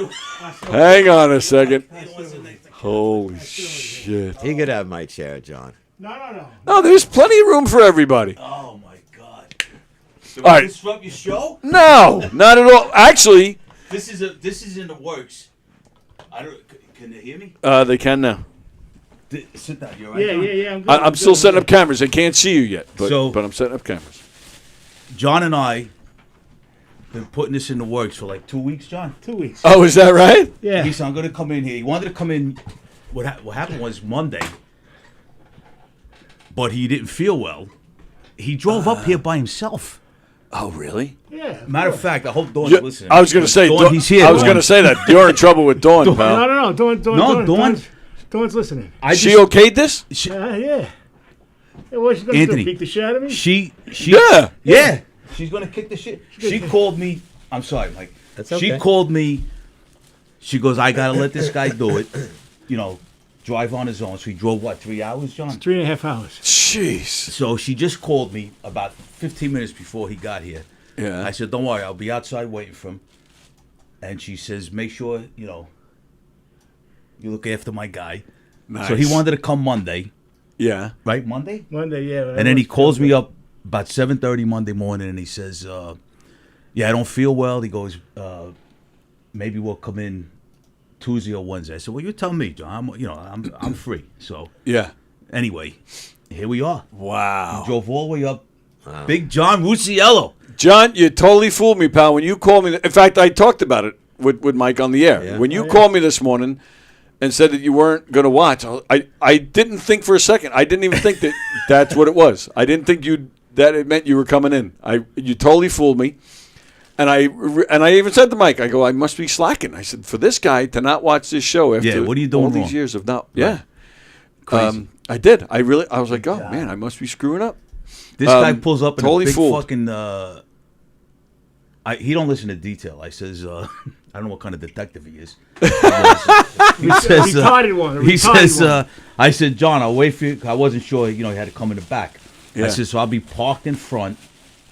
Hang on a second. You don't want to sit next to Holy shit. He could have my chair, John. No. Oh, there's plenty of room for everybody. Oh, my God. Did All we right. disrupt your show? No, not at all. Actually, This is in the works. I don't. Can they hear me? they can now. Sit down. You all right, John? Yeah. I'm good. I'm still setting up cameras. They can't see you yet, but So- I'm setting up cameras. John and I been putting this in the works for like 2 weeks, John. 2 weeks. Oh, is that right? Yeah. He said, I'm going to come in here. He wanted to come in. What happened was Monday, but he didn't feel well. He drove up here by himself. Oh, really? Yeah. Matter of fact, I hope Dawn's Yeah, listening. I was going to say, Dawn, he's here. I was Dawn. going to say that you're in trouble with Dawn, pal. No. Dawn. Dawn's listening. I She just- okayed this? Yeah. What's she gonna Anthony. do? Beat the shit out of me? She. Yeah. She's going to kick the shit. She called me. I'm sorry, Mike. That's She okay. called me. She goes, I got to let this guy do it. Drive on his own. So he drove, 3 hours, John? 3.5 hours. Jeez. So she just called me about 15 minutes before he got here. Yeah. I said, don't worry, I'll be outside waiting for him. And she says, make sure, you look after my guy. Nice. So he wanted to come Monday, Yeah. right? Monday? Monday, yeah. And then he calls me up about 7:30 Monday morning and he says, yeah, I don't feel well. He goes, maybe we'll come in Tuesday or Wednesday. I said, well, you tell me, John. I'm free. So Yeah. anyway, here we are. Wow. Drove all the way up. Big John Rucciello. John, you totally fooled me, pal. When you called me, in fact, I talked about it with Mike on the air. Yeah. When you called me this morning and said that you weren't going to watch, I didn't think for a second. I didn't even think that that's what it was. I didn't think that it meant you were coming in. You totally fooled me. And I even said to Mike, I go, I must be slacking. I said, for this guy to not watch this show after what are you doing all these wrong? years of not, yeah. Crazy. I did. I was like, oh, man, I must be screwing up. This guy pulls up in totally a big fooled. fucking. He don't listen to detail. I says, I don't know what kind of detective he is. He says, retarded one. A he retarded says, one. I said, John, I'll wait for you. I wasn't sure, he had to come in the back. Yeah. I said, so I'll be parked in front,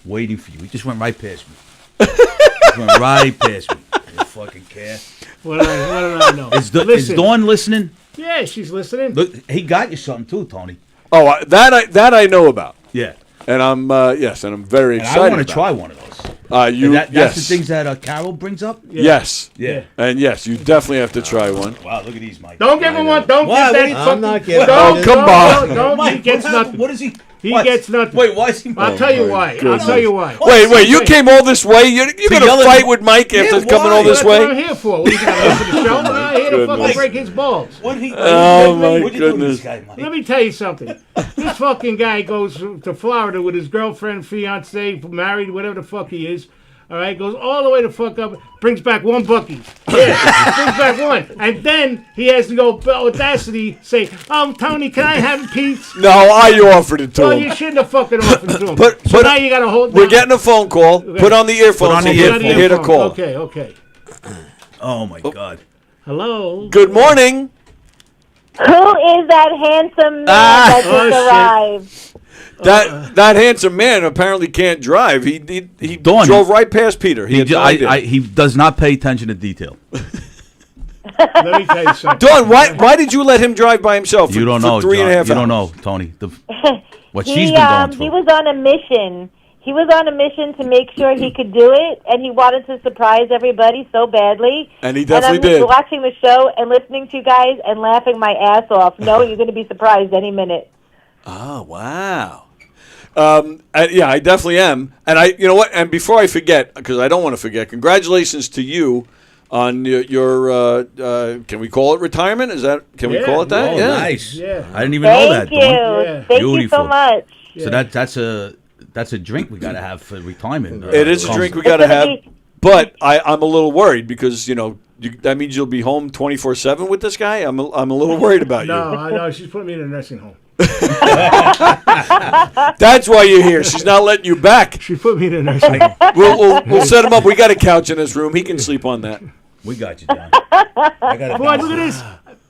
waiting for you. He just went right past me. Just went right past me. I don't fucking care. What did I know? Is Listen. Dawn listening? Yeah, she's listening. Look, he got you something too, Tony. Oh, that I know about. Yeah. And I'm and I'm very And excited. I want to about try it. one of those. That's yes. the things that Carol brings up. Yes. Yeah. And yes, you definitely have to try one. Wow, look at these, Mike. Don't give him one. Don't Why? give What? that I'm fucking. not giving Don't, it. Come on. Don't, Mike, he gets what happened? nothing. What is he? He What? gets nothing. Wait, why is he? I'll tell you why. I'll tell you why. Wait, you came all this way? You're going to yell at fight me. with Mike after Yeah, coming why? all this That's what I'm way? here for. What are you going to listen to the show? I'm not here to fucking Goodness. break his balls. What he? Oh, my what you doing to goodness. this guy, Mike? Let me tell you something. This fucking guy goes to Florida with his girlfriend, fiance, married, whatever the fuck he is. All right, goes all the way to fuck up, brings back one Bucky. Yeah, brings back one. And then he has to go audacity say, "Oh, Tony, can I have a piece?" No, I offered it to Well, him. you shouldn't have fucking offered to him. But- So but- now you got to hold. We're down. getting a phone call. Put on the earphones on the and hear earphones. hear the call. Okay. Oh my God. Hello. Good morning. Who is that handsome man that just Oh, shit. arrived? That handsome man apparently can't drive. He Dawn, drove right past Peter. He had no idea. He does not pay attention to detail. Let me tell you something. Dawn, why did you let him drive by himself for, You don't for know, 3.5 John. hours? You don't know, Tony. What she's He been going through. he was on a mission. He was on a mission to make sure he could do it, and he wanted to surprise everybody so badly. And he definitely and I'm did. watching the show and listening to you guys and laughing my ass off, knowing you're going to be surprised any minute. Oh, wow. Yeah, I definitely am. And you know what? And before I forget, because I don't want to forget, congratulations to you on your can we call it retirement? Can we Yeah. call it that? Oh, yeah. nice. Yeah. I didn't even know that. Thank you. Dawn. Yeah. Thank you Beautiful. so much. So that's a drink we gotta have for retirement. It is a drink we It's got to gonna have. be- But I'm a little worried because that means you'll be home 24/7 with this guy. I'm a little worried about you. No, I know. She's putting me in a nursing home. That's why you're here. She's not letting you back. She put me in a nursing home. We'll set him up. We got a couch in his room. He can sleep on that. We got you, John. I got Boy, look at this.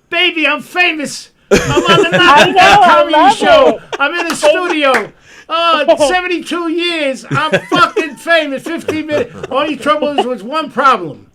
Baby, I'm famous. I'm on the I know, I comedy love show. it. I'm in the studio. Oh, 72 years. I'm fucking famous. 15 minutes. Only trouble was one problem.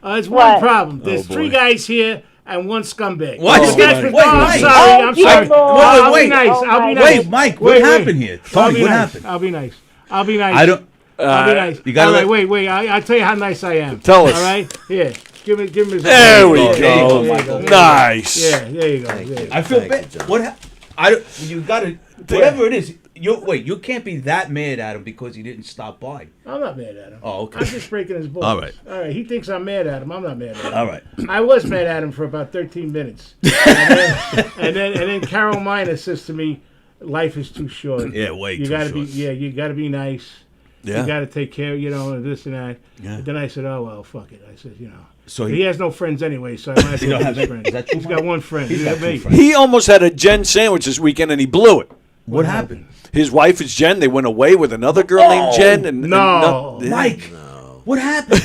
It's one What? problem. There's boy. 3 guys here and 1 scumbag. What? Oh, that's Wait, what- oh, I'm wait. sorry. Oh, I'm dear sorry. Lord. I'll Wait, be nice. oh I'll be my nice. Wait, Mike, what happened here? I'll Tony, be what nice. happened? I'll be nice. I'll be nice. I don't. I'll be nice. you gotta All right, let- wait. I'll tell you how nice I am. Tell us. All right? Here. Give me his There we There you go. go, Michael. Nice. Yeah, there you go. There you go. I feel Thank bad. you, John. What? I don't. You gotta. Whatever it is. You can't be that mad at him because he didn't stop by. I'm not mad at him. Oh, okay. I'm just breaking his balls. All right. All right. He thinks I'm mad at him. I'm not mad at him. All right. I was mad at him for about 13 minutes. and then Carol Miner says to me, "Life is too short. Yeah, way you too gotta short. be you gotta be nice. Yeah. You gotta take care, and this and that." Yeah. And then I said, "Oh well, fuck it." I said, So he has no friends anyway, so I might as You well don't be have his any- friend. is that true, He's got Mike? one friend. He's He's got got two me. friends. He almost had a Jen sandwich this weekend and he blew it. What happened? His wife is Jen. They went away with another girl named Jen. And No. yeah. Mike, what happened?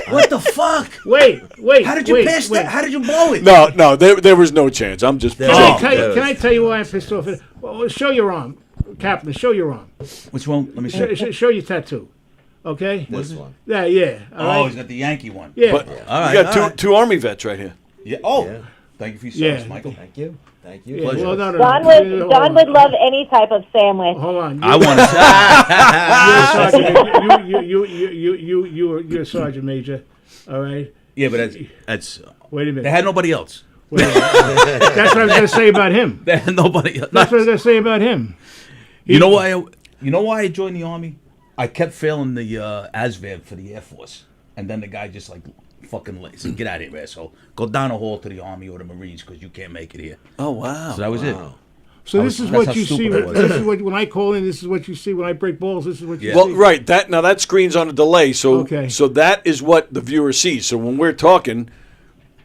What the fuck? Wait. How did you pass that? How did you blow it? No, there was no chance. I'm just. Can Oh. can I tell you why I'm pissed off? Well, show your arm, Kaplan. Show your arm. Which one? Let me see. Show your tattoo. Okay. This one. Yeah. All Oh, right. he's got the Yankee one. Yeah. But All right. you got all right. two Army vets right here. Yeah. Oh, Yeah. thank you for your service, Yeah. Michael. Thank you. Thank you. Yeah, Pleasure. well, no, John hold would on. John would love any type of sandwich. Hold on. I want to. You're a sergeant major. All right. Yeah, but that's. Wait a minute. They had nobody else. Wait a minute. That's what I was going to say about him. They had nobody else. That's what I was going to say about him. You know why? You know why I joined the Army? I kept failing the ASVAB for the Air Force, and then the guy just like fucking said, "Get out of here, asshole! Go down the hall to the Army or the Marines because you can't make it here." Oh wow. So that was it. So this is that's what how you see. stupid I was. This is what when I call in. This is what you see when I break balls. This is what you Yeah. Well, see. right. That screen's on a delay, so Okay. so that is what the viewer sees. So when we're talking,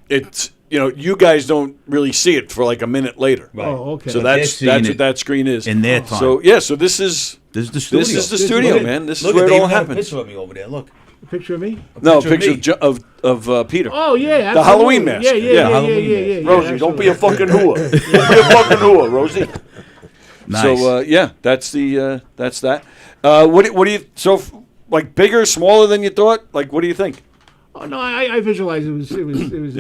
it's you guys don't really see it for like a minute later. Right. Oh, okay. So But they're that's seeing what it that screen is in their time. So yeah, so this is This is the studio. this is the This is studio, it. man. This is Look, where it they all even got a happens. picture of me over there. Look. A picture of me. No, a picture picture of Peter. Oh yeah, The Halloween absolutely. mask. Yeah, Yeah, Halloween mask. Rosie, don't be a fucking whore. Don't be a fucking whore, Rosie. Nice. So yeah, that's that. What do you like bigger, smaller than you thought? Like what do you think? Oh no, I visualized it was Yeah.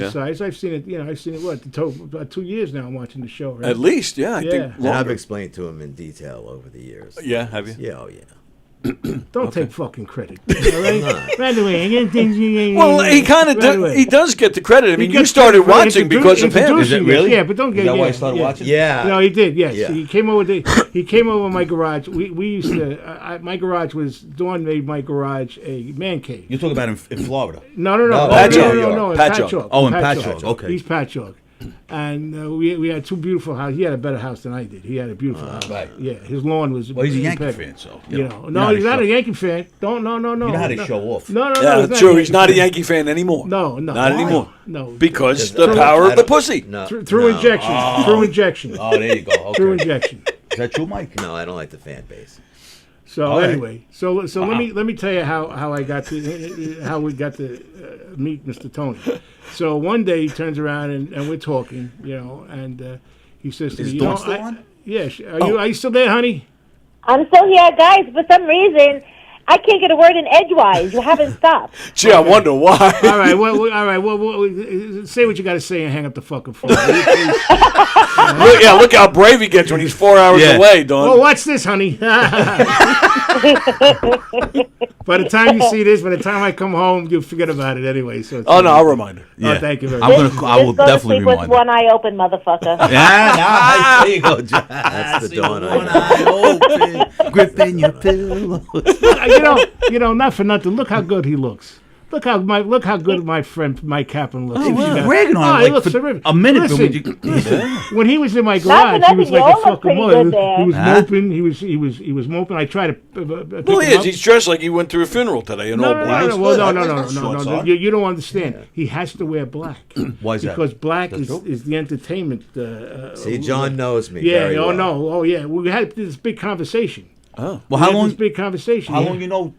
the size. I've seen it. I've seen it. About 2 years now. I'm watching the show. Right? At least, yeah, I Yeah. think And I've longer. explained to him in detail over the years. Yeah, have you? Yeah, oh yeah. Don't take fucking credit. All right? By the way, Well, he kind of he does get the credit. I mean, you started watching because of him. Is it really? Yeah, but don't get. Is that why I started watching? Yeah. No, he did. Yes, Yeah. he came over. He came over my garage. We used to. My garage was Dawn made my garage a man cave. You're talking about in Florida. No. Patchogue. No. In Patchogue. Patchogue. Oh, in Patchogue. Okay. He's Patchogue. And we had two beautiful houses. He had a better house than I did. He had a beautiful house. Right. Yeah, his lawn was. Well, he's a Yankee impeccable. fan, so You know, he's not a Yankee fan. No. You know how they show off. No. Yeah, that's true. He's not a Yankee fan anymore. No. Not anymore. No. Because the power of the pussy. No. Through injection. Through injection. Oh, there you go. Okay. Through injection. Is that true, Mike? No, I don't like the fan base. So All right. anyway, so let me tell you how I got to how we got to meet Mr. Tony. So one day he turns around and we're talking, and he says to Is me, Dawn still on? Yes. Are you still there, honey? I'm still here, guys. For some reason, I can't get a word in edgewise. You haven't stopped. Gee, I wonder why. All right. Well, say what you got to say and hang up the fucking phone. Look how brave he gets when he's 4 hours away, Dawn. Well, watch this, honey. By the time you see this, by the time I come home, you'll forget about it anyway. So Oh, no, I'll remind her. Oh, thank you very much. I will Just go to definitely sleep with remind one eye open, motherfucker. there you go, John. That's the Dawn One I eye open, gripping your pillow. Not for nothing. Look how good he looks. Look how good my friend Mike Kaplan looks. Ragging on he him looks like for terrific. a minute. Listen, when he was in my Not for garage, he was nothing, you like a all look fucking pretty mother. good there. He was Huh? moping. He was moping. I tried to pick Well, he him is. up. He's dressed like he went through a funeral today in all black. No. You don't understand. He has to wear black. Why is that? Because black That's true? is the entertainment. See, John knows me. Yeah. very Oh well. no. Oh yeah. We had this big conversation. Well, We how had long? This big conversation. How yeah. long you know,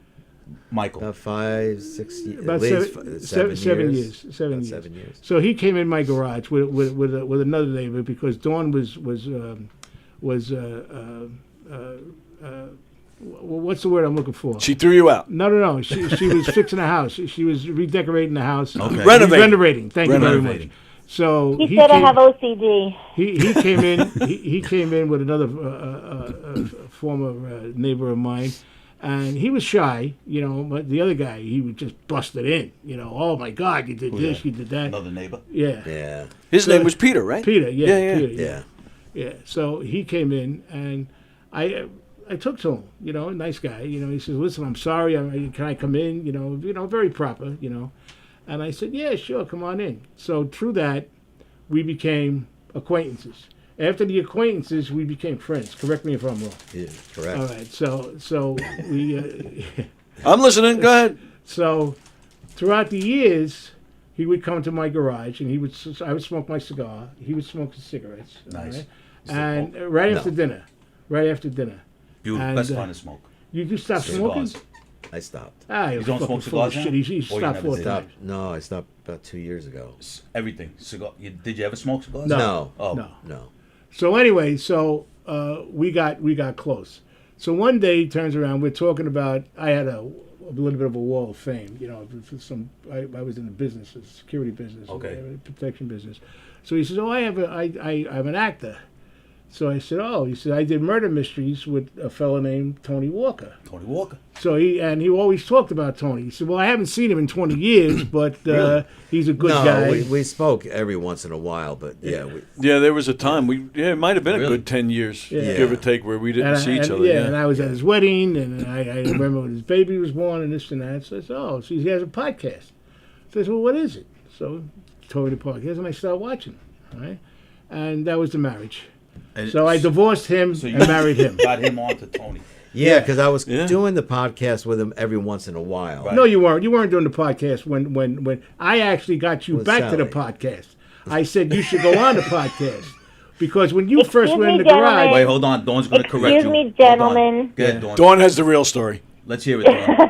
Michael? About 5, 6 years. About at least seven years. About 7 years. 7 years. So he came in my garage with another neighbor because Dawn was what's the word I'm looking for? She threw you out. No. She was fixing the house. She was redecorating the house. Okay. Renovating. Thank you very much. Renovating. So He said I have OCD. he came in. He came in with another former neighbor of mine, and he was shy, But the other guy, he was just busted in, Oh my God, you did this, you did that. Another neighbor. Yeah. Yeah. His name was Peter, right? Peter. Yeah. Yeah. Peter, yeah. So he came in, and I took to him, nice guy. He says, "Listen, I'm sorry. Can I come in?" Very proper. And I said, "Yeah, sure, come on in." So through that, we became acquaintances. After the acquaintances, we became friends. Correct me if I'm wrong. Yeah, correct. All right. So we. I'm listening. Go ahead. So throughout the years, he would come to my garage, and I would smoke my cigar. He would smoke his cigarettes. all Nice. right? And right after dinner. You And, best find a smoke. You stop smoking? Cigars. I stopped. You don't fucking smoke full of cigars shit. now? He Or you stopped never 4 did? times. No, I stopped about 2 years ago. Everything. Cigar. Did you ever smoke cigars? No. Oh. No. So anyway, we got close. So one day he turns around. We're talking about. I had a little bit of a wall of fame. I was in the business, the security business, protection business. So he says, "Oh, I'm an actor." So I said, "Oh," he said, "I did murder mysteries with a fellow named Tony Walker." Tony Walker. So he always talked about Tony. He said, "Well, I haven't seen him in 20 years, but he's a good guy." No, we spoke every once in a while, but Yeah, there was a time it might have been a Really? good 10 years, Yeah. give or take, where we didn't see each other. And I was at his wedding, and I remember when his baby was born, and this and that. So I said, "Oh, so he has a podcast." So I said, "Well, what is it?" So he told me the podcast, and I started watching. All right, and that was the marriage. And So I divorced him and married him. Got him on to Tony. Yeah, because I was Yeah. doing the podcast with him every once in a while. Right. No, you weren't. You weren't doing the podcast when I actually got you With back to the Sally. podcast. I said you should go on the podcast because when you first Excuse were in me, the garage. gentlemen. Wait, hold on. Dawn's going to correct you. Excuse me, Hold on. gentlemen. Go ahead, Dawn. Dawn has the real story. Let's hear it, Dawn.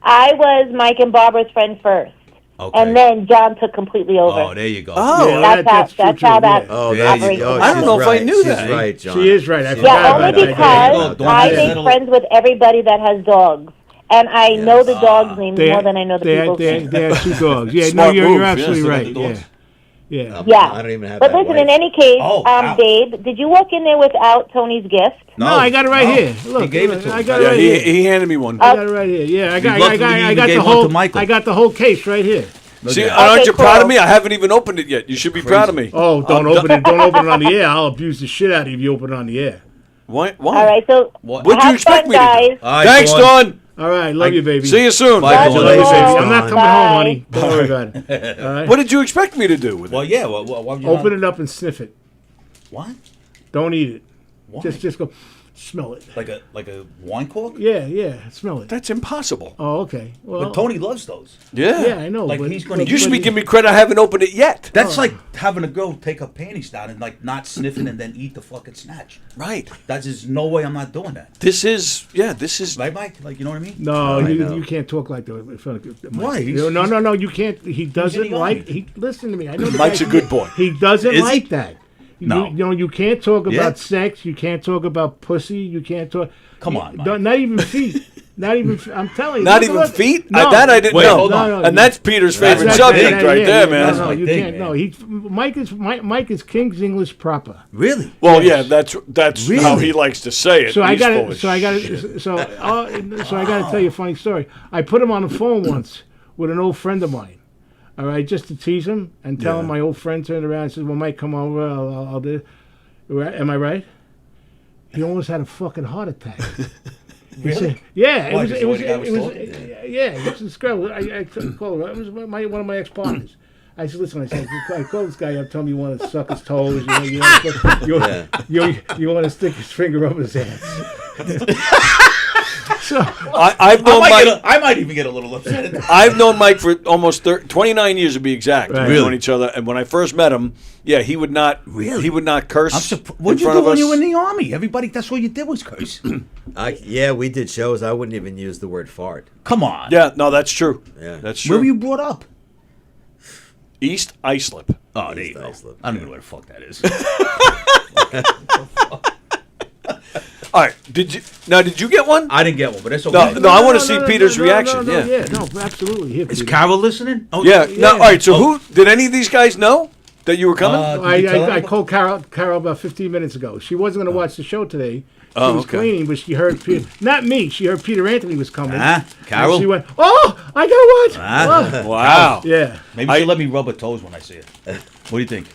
I was Mike and Barbara's friend first, Okay. and then John took completely over. Oh, there you go. Oh, Yeah, that's true, how too, that. yeah. Oh, There there you you go. go. I don't know if I knew She's that. right, John. She is right. I She's forgot Yeah, about only that. because Don't I say make that. friends with everybody that has dogs, and I know the dogs' names They more than I know the people's names. They had 2 dogs. Yeah, Smart no, you're move, yeah. absolutely Still got right. the Yeah, dogs? Yeah. Yeah. I don't even have But that listen, wife. in any case, Oh, wow. Babe, did you walk in there without Tony's gift? No, I got it right here. Look, He gave it to I him. got it Yeah, right here. he handed me one. I got it right here. Yeah, I got lucky you even the gave one whole to Michael. I got the whole case right here. See, Okay, aren't you proud of cool. me? I haven't even opened it yet. You should be proud of me. Oh, don't open it! Don't open it on the air. I'll abuse the shit out of you if you open it on the air. Why? All right, so What'd you have expect fun, me to do? guys. All right, Thanks, Dawn. Dawn. All right, love you, baby. See you soon. Bye, Love Dawn. you Love you, baby. all. I'm not coming Bye. home, honey. Don't worry about it. All right. What did you expect me to do with it? Well, yeah. Why would you Open not- it up and sniff it. What? Don't eat it. Why? Just go smell it. like a wine cork? Yeah, smell it. That's impossible. Oh, okay. Well, But Tony loves those. Yeah. yeah, I know. Like, but, he's gonna- You should be but- giving me credit. I haven't opened it yet. That's like having a girl take her panties down and like not sniffing and then eat the fucking snatch. Right. That's just no way I'm not doing that. This is. Right, Mike? Like, you know what I mean? No, I know. you can't talk like that in front of Mike. Why? No, you can't. He doesn't in the like. army. He listen to me. I know the Mike's guy- a good boy. He doesn't Is he? like that. No. You know, you can't talk Yeah. about sex. You can't talk about pussy. You can't talk. Come on, Mike. Not even feet. Not even. I'm telling you. Not Look, even look. feet? No. That I didn't Wait, know. hold on. And that's Peter's favorite That's- subject right yeah, there, yeah, man. That's No, my you thing, can't. man. No, Mike is King's English proper. Really? Well, Yes. yeah, that's Really? how he likes to say it. So I He's got full to. of So I got shit. to. So I got to tell you a funny story. I put him on the phone once with an old friend of mine. All right, just to tease him and tell him my old friend turned around and says, "Well, Mike, come over. I'll do." Am I right? He almost had a fucking heart attack. He said, yeah, Why, it was. 'cause It was. the guy It was was. talking? Yeah, it was this girl. I called her. It was one of my ex-partners. I said, listen, I called this guy up, tell him you want to suck his toes, you want to stick his finger up his ass. So I've known Mike. I might even get a little upset at that. I've known Mike for almost 29 years to be exact. Right. We've known each other, and when I first met him, yeah, he would not. Really? He would not curse. What'd in you front do of when us. you were in the army? Everybody, that's all you did was curse. Yeah, we did shows. I wouldn't even use the word fart. Come on. Yeah, no, that's true. Yeah. That's Where true. were you brought up? East Islip. Oh, there you East go. Islip. I don't know where the fuck that is. All right, did you get one? I didn't get one, but that's okay. No, I want to see Peter's reaction. Yeah. No, absolutely. Here, Is Peter. Carol listening? Oh, Yeah. Yeah. No, all right. So who did any of these guys know that you were coming? Did you tell I her? called Carol about 15 minutes ago. She wasn't going to watch the show today. She was okay. cleaning, but she heard Peter. Not me. She heard Peter Anthony was coming. Carol? And she went, "Oh, I got one." Oh. Wow. Yeah. Maybe she'll let me rub her toes when I see it. What do you think?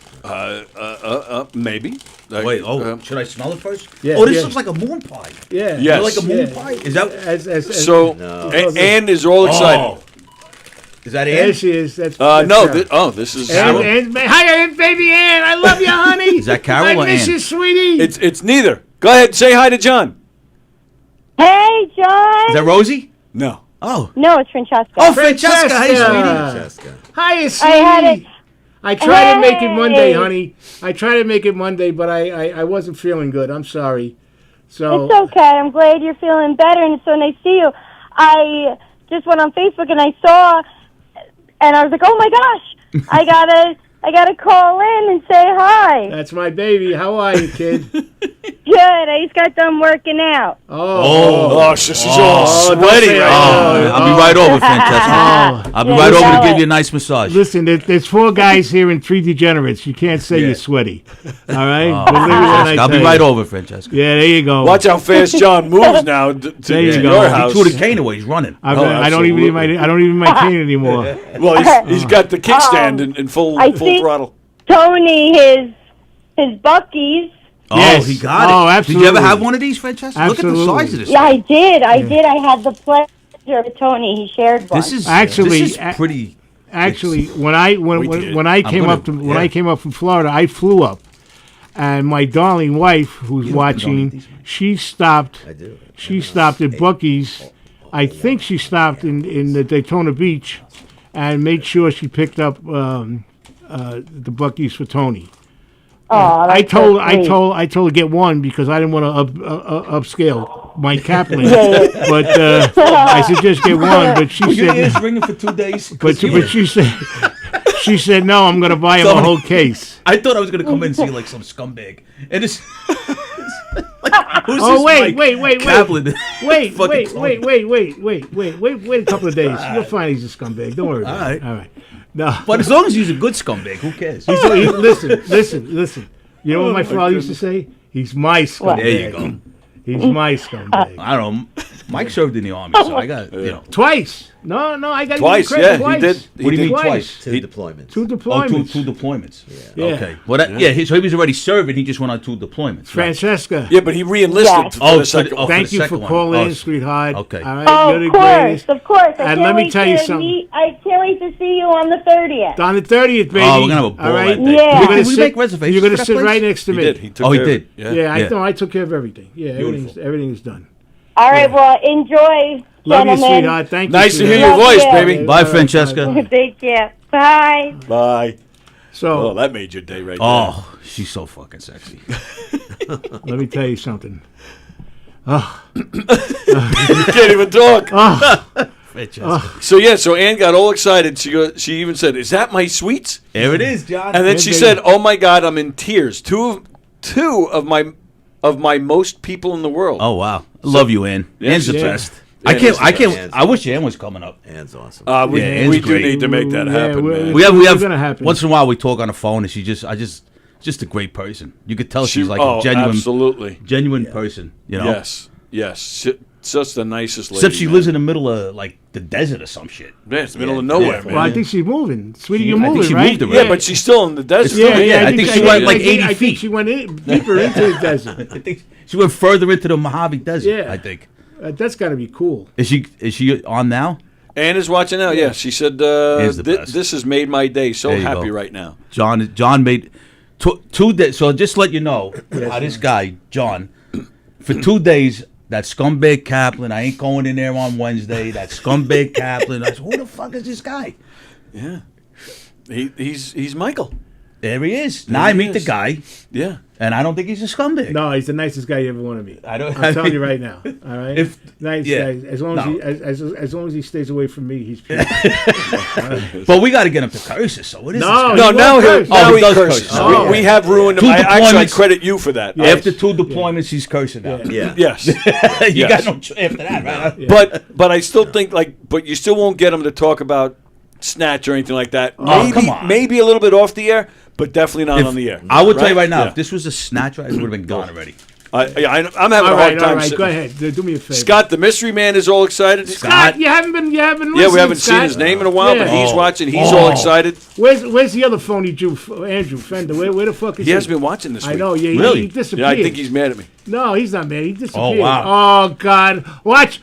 Maybe. Wait, should I smell it first? Yeah, Oh, this yeah. looks like a moon pie. Yeah. Yes. Like a moon Yeah. pie? Is that So Ann is all excited. Oh. Is that There it? she is. That's No. Carol. This is. Hi, Aunt Baby Ann. I love you, honey. Is that Carol I or miss Ann? you, sweetie. It's neither. Go ahead. Say hi to John. Hey, John. Is that Rosie? No. Oh. No, it's Francesca. Oh, Francesca. Hey, sweetie. Francesca. Hi, sweetie. I had it. I tried to make it Monday, Hey. honey. I tried to make it Monday, but I wasn't feeling good. I'm sorry. So It's okay. I'm glad you're feeling better, and it's so nice to see you. I just went on Facebook and I saw, and I was like, oh my gosh, I gotta call in and say hi. that's my baby. How are you, kid? Good. I just got done working out. Oh, she's all don't sweaty say right that. now. I'll be right over, Francesca. I'll be Yeah, right you over to got give it. you a nice massage. Listen, there's 4 guys here and 3 degenerates. You can't say you're sweaty. All right? Oh, Believe me when I Francesca, I'll be tell right you. over, Francesca. Yeah, there you go. Watch how fast John moves now to There you your go. He house. He threw the cane away. He's running. I don't even need my cane anymore. Well, he's got the kickstand in full I see- throttle. Tony, his Buckies. Oh, Yes. he got it. Oh, Did you ever absolutely. have one of these, Francesca? Look at the Absolutely. size of this. Yeah, I did. I did. I had the pleasure of Tony. He shared one. This is Actually, this is pretty. Actually, when I came gonna- up to, when yeah. I came up from Florida, I flew up, and my darling wife, who's don't eat watching, these, she stopped. I do. She stopped at Buc-ee's. I think she stopped in the Daytona Beach, and made sure she picked up the Buc-ee's for Tony. Oh, I that's so sweet. told her to get one because I didn't want to upscale my Kaplan. Yeah. But I said just get one. But she Were your said, ears ringing for 2 days? but she said no. I'm going to buy him a whole case. I thought I was gonna come in and see like some scumbag, and it's. Who's Oh this wait, Mike? Kaplan. wait, Fucking wait a couple of days. You'll find he's a scumbag. Don't worry about All right. it. All right. No. But as long as he's a good scumbag, who cares? Listen. You know what my father used to say? He's my scumbag. There you go. He's my scumbag. I don't know. Mike served in the army, so I got, Twice. No, I got Twice, credit. yeah, Twice. he did. What do you mean twice? Two deployments. Two Oh, deployments. two deployments. Yeah. Okay. Well, so he was already serving. He just went on 2 deployments. Francesca. Yeah, but he re-enlisted Yes. for the for second one. Thank you for second one. calling Oh, in, sweetheart. okay. All right, Oh, you're the of course, greatest. of course. I And can't let me wait tell you to something. I can't wait to see you on the 30th. On the 30th, baby. Oh, we're gonna have a ball All right. that day. Yeah. You're gonna Did we sit- make reservations You're going for to that sit place? right next to He me. did. He took Oh, he care of did. it. Yeah, Yeah. I took care of everything. Yeah, Beautiful. everything's done. All right, well, enjoy, Love you, gentlemen. sweetheart. Thank you. Nice to hear sweetheart. your Love voice, you. baby. Bye, Francesca. Take care. Bye. Bye. So, Oh, that made your day right Oh, she's so fucking sexy. let me tell you something. there. You can't even talk. So Ann got all excited. She even said, "Is that my sweets?" There it is, John. And then Yeah, she baby. said, "Oh my God, I'm in tears. Two of my most people in the world." Oh wow, love you, Ann. Yeah, Ann's the yeah. best. Ann is the I can't. best. I wish Ann was coming up. Ann's awesome. We, Yeah, Ann's we do great. need to make that Yeah, happen, we're- man. We have. It's gonna happen. Once in a while we talk on the phone, and just a great person. You could tell she's like a absolutely. genuine person. You know. Yes. Just the nicest lady. Except she man. lives in the middle of like the desert or some shit. Yeah, it's the middle of nowhere, Yeah. man. Well, I think she's moving. Sweetie, you're I think moving, she right? moved already. yeah, but she's still in the desert. Yeah, I think she went like 80 I think feet. she went deeper into the desert. I think she went further into the Mojave Desert. Yeah. I think. That's got to be cool. Is she on now? Ann is watching now. Yeah, she said, Ann's the best. "This has made my day. So There you happy go. right now." John made 2 days. So just let you know how this guy John for 2 days. That scumbag Kaplan. I ain't going in there on Wednesday. That scumbag Kaplan. I said, who the fuck is this guy? Yeah, he's Michael. There he is. There Now I he meet the is. guy, Yeah. and I don't think he's a scumbag. No, he's the nicest guy you ever want to meet. I I'm telling you right now. All right. Nice yeah. guy. As long as No. he as long as he stays away from me, he's pure. But we got to get him to curses. So what is No, this? No, he now won't he curse. now Oh, he he does curses. curse. Oh. We have ruined him. 2 I actually deployments. credit you for that. After 2 deployments, he's cursing now. Yeah. Yes. you Yes. got no after that, right? But I still think but you still won't get him to talk about snatch or anything like that. Oh, come on. Maybe a little bit off the air, but definitely not on the air. I would tell you Right? right now, Yeah. if this was a snatch, it would have been gone already. I'm having a All hard right, time. all right. sitting- Go ahead. Do me a favor. Scott, the mystery man, is all excited. Scott, you haven't been Yeah, listening, we haven't seen Scott. his name in a while, but Yeah. he's watching. He's all excited. Where's the other phony Jew, Andrew Fender? Where the fuck is He hasn't been watching this week. I know. Yeah, Really? he disappeared. Yeah, I think he's mad at me. No, he's not mad. He disappeared. wow. Oh God! Watch!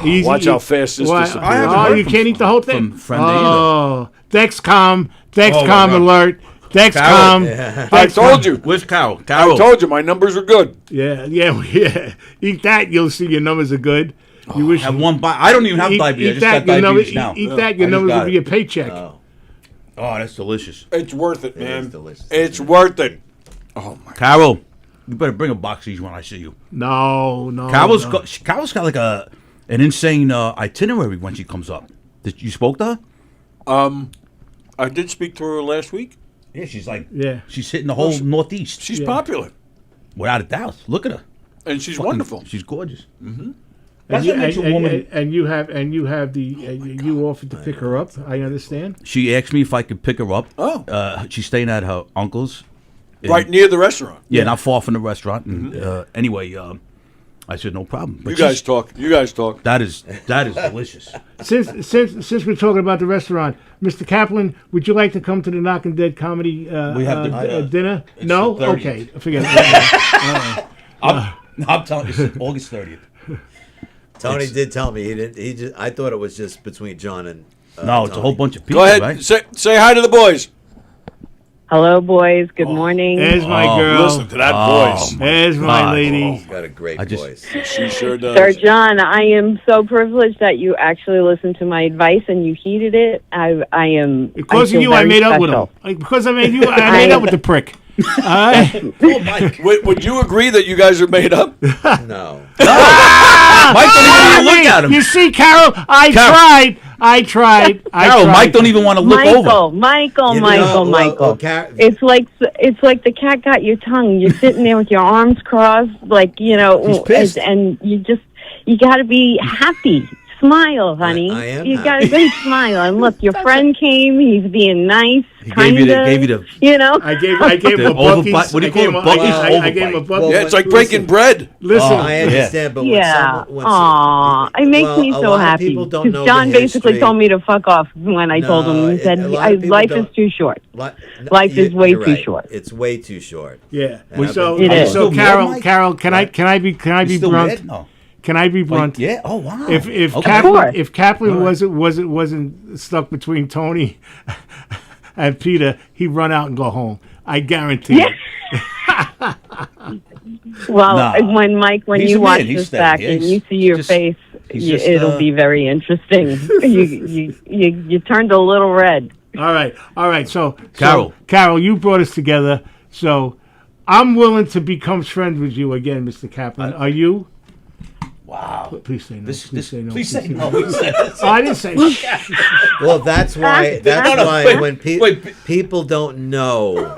Easy. Watch how fast this disappears. I haven't Oh, heard you from- can't eat the whole thing. from Friend either. Oh, Dexcom Oh, my God. alert. Dexcom. Carol. I told you. Where's Carol? I Carol. told you my numbers are good. Yeah. Eat that, you'll see your numbers are good. You wish Have one bite. I don't even have diabetes. I just got your diabetes numbers, now. Eat that, your I just numbers got will be it. a paycheck. Oh, Oh, that's delicious. It's worth it, it man. is delicious. It's worth it. Oh my. Carol, you better bring a box of these when I see you. No. Carol's no. Carol's got like an insane itinerary when she comes up. You spoke to her? I did speak to her last week. Yeah, she's like she's hitting the Well, whole Northeast. She's popular Without a doubt. Look at her. and she's Fucking- wonderful. She's gorgeous. And That's you, what makes a woman. and you have you offered to pick her up. I understand. She asked me if I could pick her up. Oh. She's staying at her uncle's. Right near the restaurant. Yeah, not far from the restaurant. And anyway, I said no problem. But You guys talk. You guys talk. That is delicious. Since we're talking about the restaurant, Mr. Kaplan, would you like to come to the Knock and Dead comedy We have the- dinner? it's No. the 30th. Okay, forget it. I'm telling you, it's August 30th. Tony did tell me he didn't. He just. I thought it was just between John and. No, it's a whole Tony. bunch of people. Go ahead. Right? Say hi to the boys. Hello, boys. Good morning. There's my Oh, girl. Listen to that Oh, voice. There's my God. lady. He's got a great I just- voice. She sure does. Sir John, I am so privileged that you actually listened to my advice and you heeded it. I am. Because feel of you, I very made up with him. special. Because I made you, I made up with the prick. Oh, Mike. Would you agree that you guys are made up? No. Mike don't even look at him. You see, Carol, I tried. Carol, Mike don't even want to look over. Michael. You know, well, well, Car- It's like the cat got your tongue. You're sitting there with your arms crossed, like He's pissed. and you got to be happy. Smile, honey. I am You got happy. a great smile. And look, your friend came. He's being nice. He Kind gave of. you the You know. I gave him a overbite- Buc-ee's. what do you I gave call him it? a- Buc-ee's I gave him a overbite. Buc-ee's. Yeah, it's like breaking bread. Listen, I understand, but when Yeah. someone, Aw, it makes well, me a so lot of happy. people don't 'Cause know John the basically history. told me to fuck off when I told him. He No, said, a lot of people life is don't- too short. Life Life is way too short. It's way too short. yeah. And I've So, been- It is. so Carol, Mike? Carol, can I be You blunt? still mad? No. Can I be Oh, blunt? yeah. Oh, wow. If Okay. Kaplan wasn't stuck between Tony and Peter, he'd run out and go home. I guarantee it. Well, Nah. when He's you a man. watch He's this steady. back Yeah, and he's you see your just- face, he's just, it'll be very interesting. you turned a little red. All right. So, Carol. Carol, you brought us together. So, I'm willing to become friends with you again, Mr. Kaplan. Are you? Wow. Please say no. Please say no. Please say no. Please say no. Oh, I didn't say. Well, that's why. That's No, no, why wait, when people don't know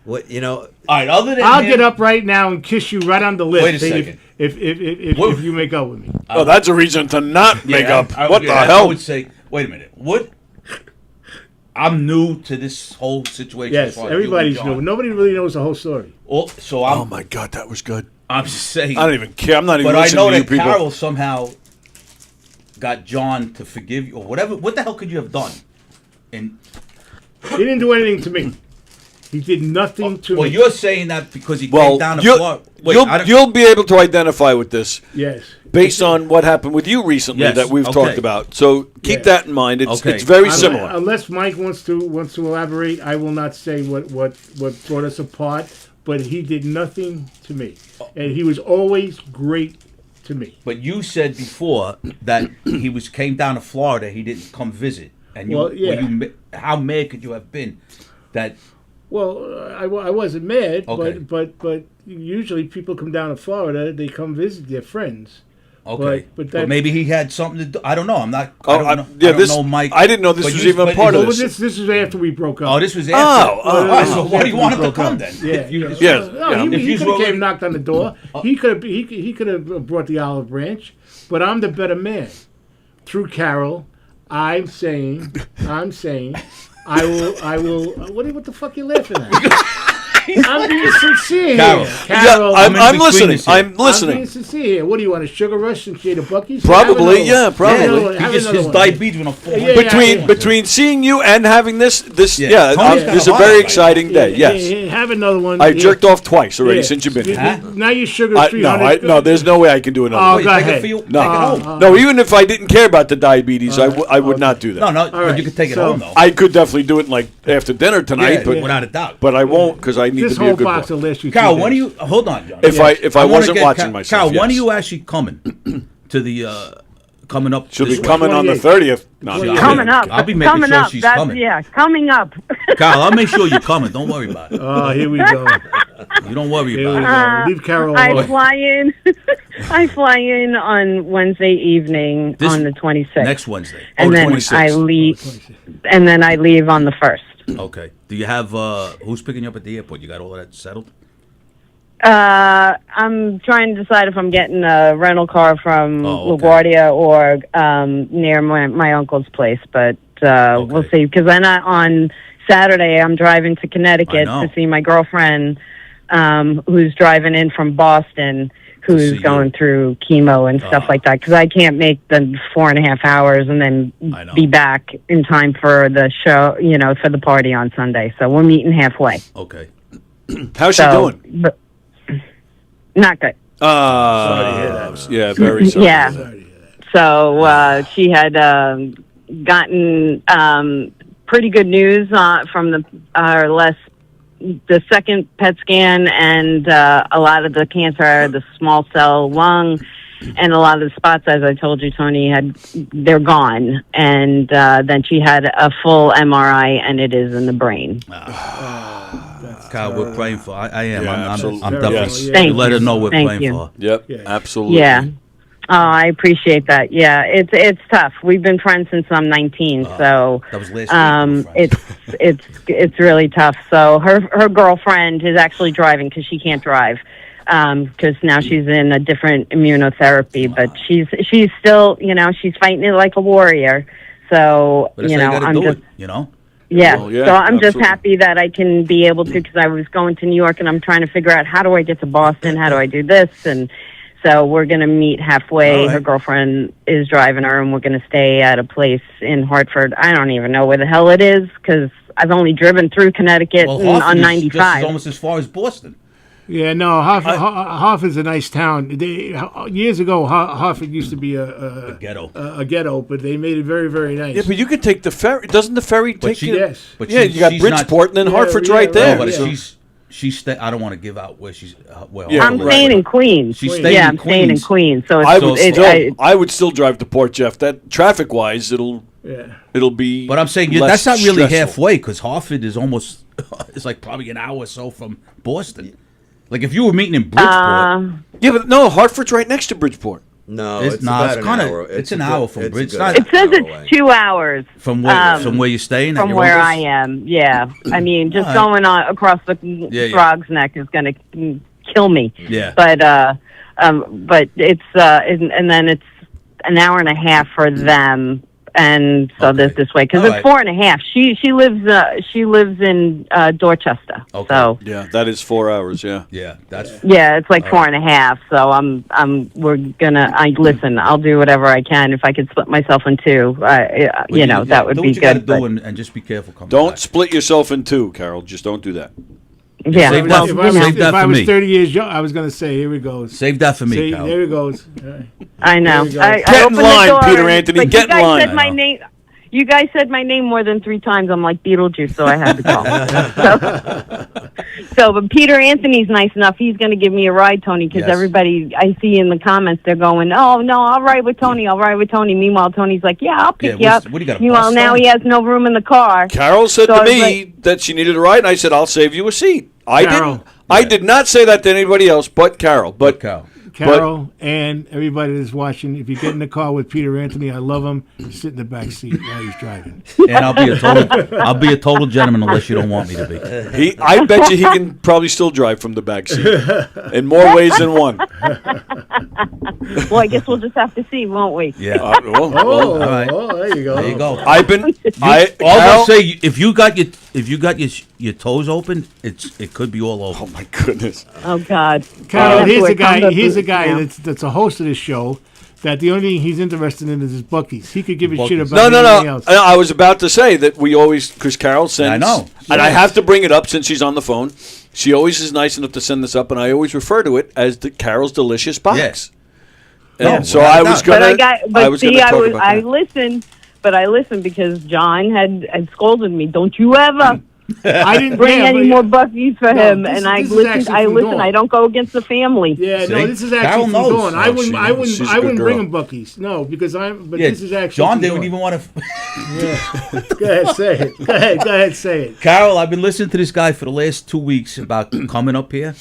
what All right, other than I'll him, get up right now and kiss you right on the lips. Wait a second. If you make up with me. Oh, that's a reason to not make up. What the I hell? would say, wait a minute. What? I'm new to this whole situation. as Yes, far as you everybody's and John. new. Nobody really knows the whole story. So Oh I'm, my God, that was good. I'm just saying. I don't even care. I'm not even But I listening know to you that people. Carol somehow got John to forgive you or whatever. What the hell could you have done? And He didn't do anything to me. He did nothing to well, me. you're saying that because he Well, came down to you'll, Florida. Wait, I don't- you'll be able to identify with this Yes. based on what happened with you recently Yes, that we've okay. talked about. So keep Yeah. that in mind. It's Okay. it's very I'm- similar. Unless Mike wants to elaborate, I will not say what brought us apart. But he did nothing to me, and he was always great to me. But you said before that he came down to Florida. He didn't come visit. And you, Well, yeah. how mad could you have been that? Well, I wasn't mad, Okay. but usually people come down to Florida, they come visit their friends. Okay, But but that- maybe he had something to do. I don't know. I'm not. Oh, I don't know. yeah, I don't this- know, Mike. I didn't know this But was you- even a but part of Well, this. this is after we broke up. Oh, this was after. Oh, All right, so this what was do you after want we him to broke come up. then? Yeah, If you- yeah. Yes, No, yeah. If he you could have wrote- came knocked on the door. He could have brought the olive branch, but I'm the better man. Through Carol, I'm saying, I will. What the fuck you laughing at? I'm being sincere Carol. here. Carol, Yeah, I'm in between listening. us here. I'm I'm listening. being sincere here. What do you want, a sugar rush and shade of Buc-ee's? Probably, Have another yeah, one. probably. Have another- have He just another his one. diabetes went on 400. Yeah, yeah. Between seeing you and having this Yeah. yeah, Tony's got this is a a lot very of it. exciting day. Yes, Have another one. I Yeah. jerked off twice already Yeah. since you've been here. Huh? Now your sugar's No, 300. there's no way I can do another. Oh, one. go Take it ahead. for you. Take it No, home. no. Even if I didn't care about the diabetes, I would not do that. No, All but right, you could take it so- home though. I could definitely do it like after dinner tonight, Yeah, but without a doubt. but I won't because I need This to be a whole good box boy. will last you. Carl, 3 when are days. you? Hold on, John. If I wanna wasn't get watching myself, Carl, when are yes. you actually coming to the coming up? She'll this be week? coming on the 28th. 30th. No, I'm I'll kidding. Coming up. I'll be making coming sure up. she's That's, coming. Yeah, coming up. Carl, I'll make sure you're coming. Don't worry about it. Oh, here we go. You don't worry Here we about go. it. Leave Carol I alone. fly in. I fly in on Wednesday evening This- on the 26th, Next Wednesday. and then 26th. I leave. And then I leave on the 1st. Okay. Do you have who's picking you up at the airport? You got all of that settled? I'm trying to decide if I'm getting a rental car from Oh, okay. LaGuardia or near my uncle's place, but we'll Okay. see. Because then on Saturday I'm driving to Connecticut I know. to see my girlfriend, who's driving in from Boston, see who's you. going through chemo and stuff like that. Because I can't make the 4.5 hours and then I know. be back in time for the show, for the party on Sunday. So we're meeting halfway. Okay. How's she So, doing? but not good. Sorry to hear that. Yeah, very sorry. Yeah. to hear that. So she had gotten pretty good news from the second PET scan, and a lot of the cancer, the small cell lung, and a lot of the spots, as I told you, Tony, they're gone. And then she had a full MRI, and it is in the brain. Carl, we're praying for. I am. Yeah, I'm absolutely. definitely. Yes. Thank Let you. her know we're Thank praying you. for her. Yep, Yeah. absolutely. Yeah. Oh, I appreciate that. Yeah, it's tough. We've been friends since I'm 19, so That was last week. it's really tough. So her girlfriend is actually driving because she can't drive. because now she's in a different immunotherapy. But she's still, she's fighting it like a warrior. So, But that's how you gotta I'm do just, it. yeah. Well, yeah, So I'm just absolutely. happy that I can be able to, because I was going to New York and I'm trying to figure out how do I get to Boston? How do I do this? And so we're going to meet halfway. All right. Her girlfriend is driving her, and we're going to stay at a place in Hartford. I don't even know where the hell it is because I've only driven through Connecticut Well, on Hartford is 95. just almost as far as Boston. Yeah, no, Hartford's a nice town. Years ago, Hartford used to be A ghetto. a ghetto, but they made it very, very nice. Yeah, but you could take the ferry. Doesn't the ferry take she- you? Yes. But Yeah, you got she's not- Bridgeport, and then Yeah, Hartford's yeah, right right. there. No, but Yeah. I don't want to give out where she's. Where Yeah, Hartford I'm is. staying in Queens. She's staying yeah, in I'm staying in Queens. Queens. So I it's, would I would still drive to Port Jeff. That traffic wise, it'll be. But I'm saying less that's not really stressful. halfway because Hartford is almost. It's like probably an hour or so from Boston. Like if you were meeting in Bridgeport, Yeah, but no, Hartford's right next to Bridgeport. No, It's it's not. about It's an kinda- hour. it's an a hour good- from it's a Bridge. good It's not- it says hour away. it's 2 hours. from where you're staying, at From your where uncle's? I am, yeah. I mean, just All right. going on across the yeah. Frog's Neck is going to kill me. Yeah. But it's and then it's an hour and a half for them, and so Okay. this way because All it's right. 4.5. She lives in Dorchester, Okay. so Yeah, that is 4 hours. Yeah. Yeah, that's yeah, it's like 4.5. So I'll do whatever I can. If I could split myself in two, that would do be what you gotta good. do but- and just be careful coming Don't back. split yourself in two, Carol. Just don't do that. yeah, Save well, that If for- I was, save that if I for was me. 30 years young, I was going to say, here it goes. Save that for me, See, Cal. there it goes. I know. There you go. I Get in opened the line, door, Peter Anthony, but get you guys in line. Said my I know. name. You guys said my name more than 3 times. I'm like Beetlejuice, so I had to call. But Peter Anthony's nice enough. He's going to give me a ride, Tony, because Yes. everybody I see in the comments, they're going, "Oh no, I'll ride with Tony. I'll ride with Tony." Meanwhile, Tony's like, "Yeah, I'll pick you what's- up." what do you got, a Meanwhile, bus, now Tony? he has no room in the car. Carol said So to I was me that she needed a ride, and I said, I'll save you a seat. I Carol. didn't. I did not say that to anybody else but Carol. But Cal. Carol and everybody that's watching, if you get in the car with Peter Anthony, I love him. Sit in the back seat while he's driving. And I'll be a total gentleman unless you don't want me to be. I bet you he can probably still drive from the back seat in more ways than one. Well, I guess we'll just have to see, won't we? Yeah. Oh, all right. there you go. There you go. I've been. All I'll Carol, say, if you got your toes open, it could be all over. oh my goodness. Oh God, Carol, That's here's where a it comes guy. up Here's a with guy now. that's a host of this show. That the only thing he's interested in is his Buc-ee's. He could give a shit Buc-ee's. about No. anything else. I was about to say that we always, because Carol sends. I know. And I have to bring it up since she's on the phone. She always is nice enough to send this up, and I always refer to it as the Carol's Delicious Box. Yes. And No, so without I a was doubt. gonna. But I was see, gonna talk about I that. listened, but I listened because John had scolded me. Don't you ever I didn't bring yeah, any but- more Buc-ee's for No, him? this- And I this is listened. actually from Dawn. I don't go against the family. Yeah, See? no, this is Carol actually from knows. Dawn. I Oh, wouldn't, she I knows. wouldn't, She's a I good wouldn't bring girl. him Buc-ee's. No, because But Yeah, this is actually John from didn't Dawn. even want to. Go ahead, say it. Go ahead, say it. Carol, I've been listening to this guy for the last 2 weeks about coming up here.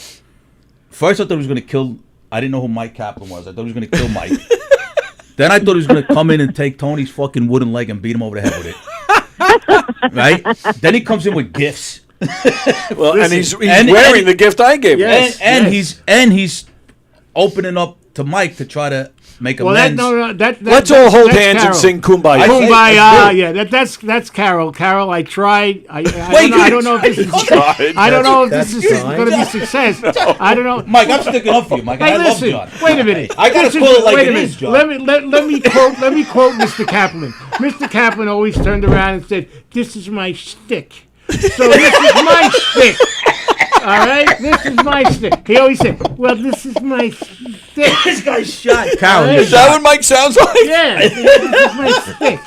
First, I thought he was going to kill. I didn't know who Mike Kaplan was. I thought he was going to kill Mike. Then I thought he was going to come in and take Tony's fucking wooden leg and beat him over the head with it. Right? Then he comes in with gifts. Well, and he's and- wearing and- the gift I gave him. Yes. And he's opening up to Mike to try to make Well, amends. Let's all hold that's hands and Carol. sing Kumbaya. Kumbaya, yeah, that's Carol. Carol, I tried. I don't know if this is. tried. I don't know if this That's is fine. going to be success. I don't know. Mike, I'm sticking up for you, Mike. Hey, I love listen. John. Wait a minute. I gotta Listen, call it like wait a it minute. is, John. Let me quote Mr. Kaplan. Mr. Kaplan always turned around and said, "This is my stick." So this is my stick. All right, this is my stick. He always said, "Well, this is my stick." This guy's shot. Carol, Hey. you're Is that what Mike sounds like? Yeah, this is my stick.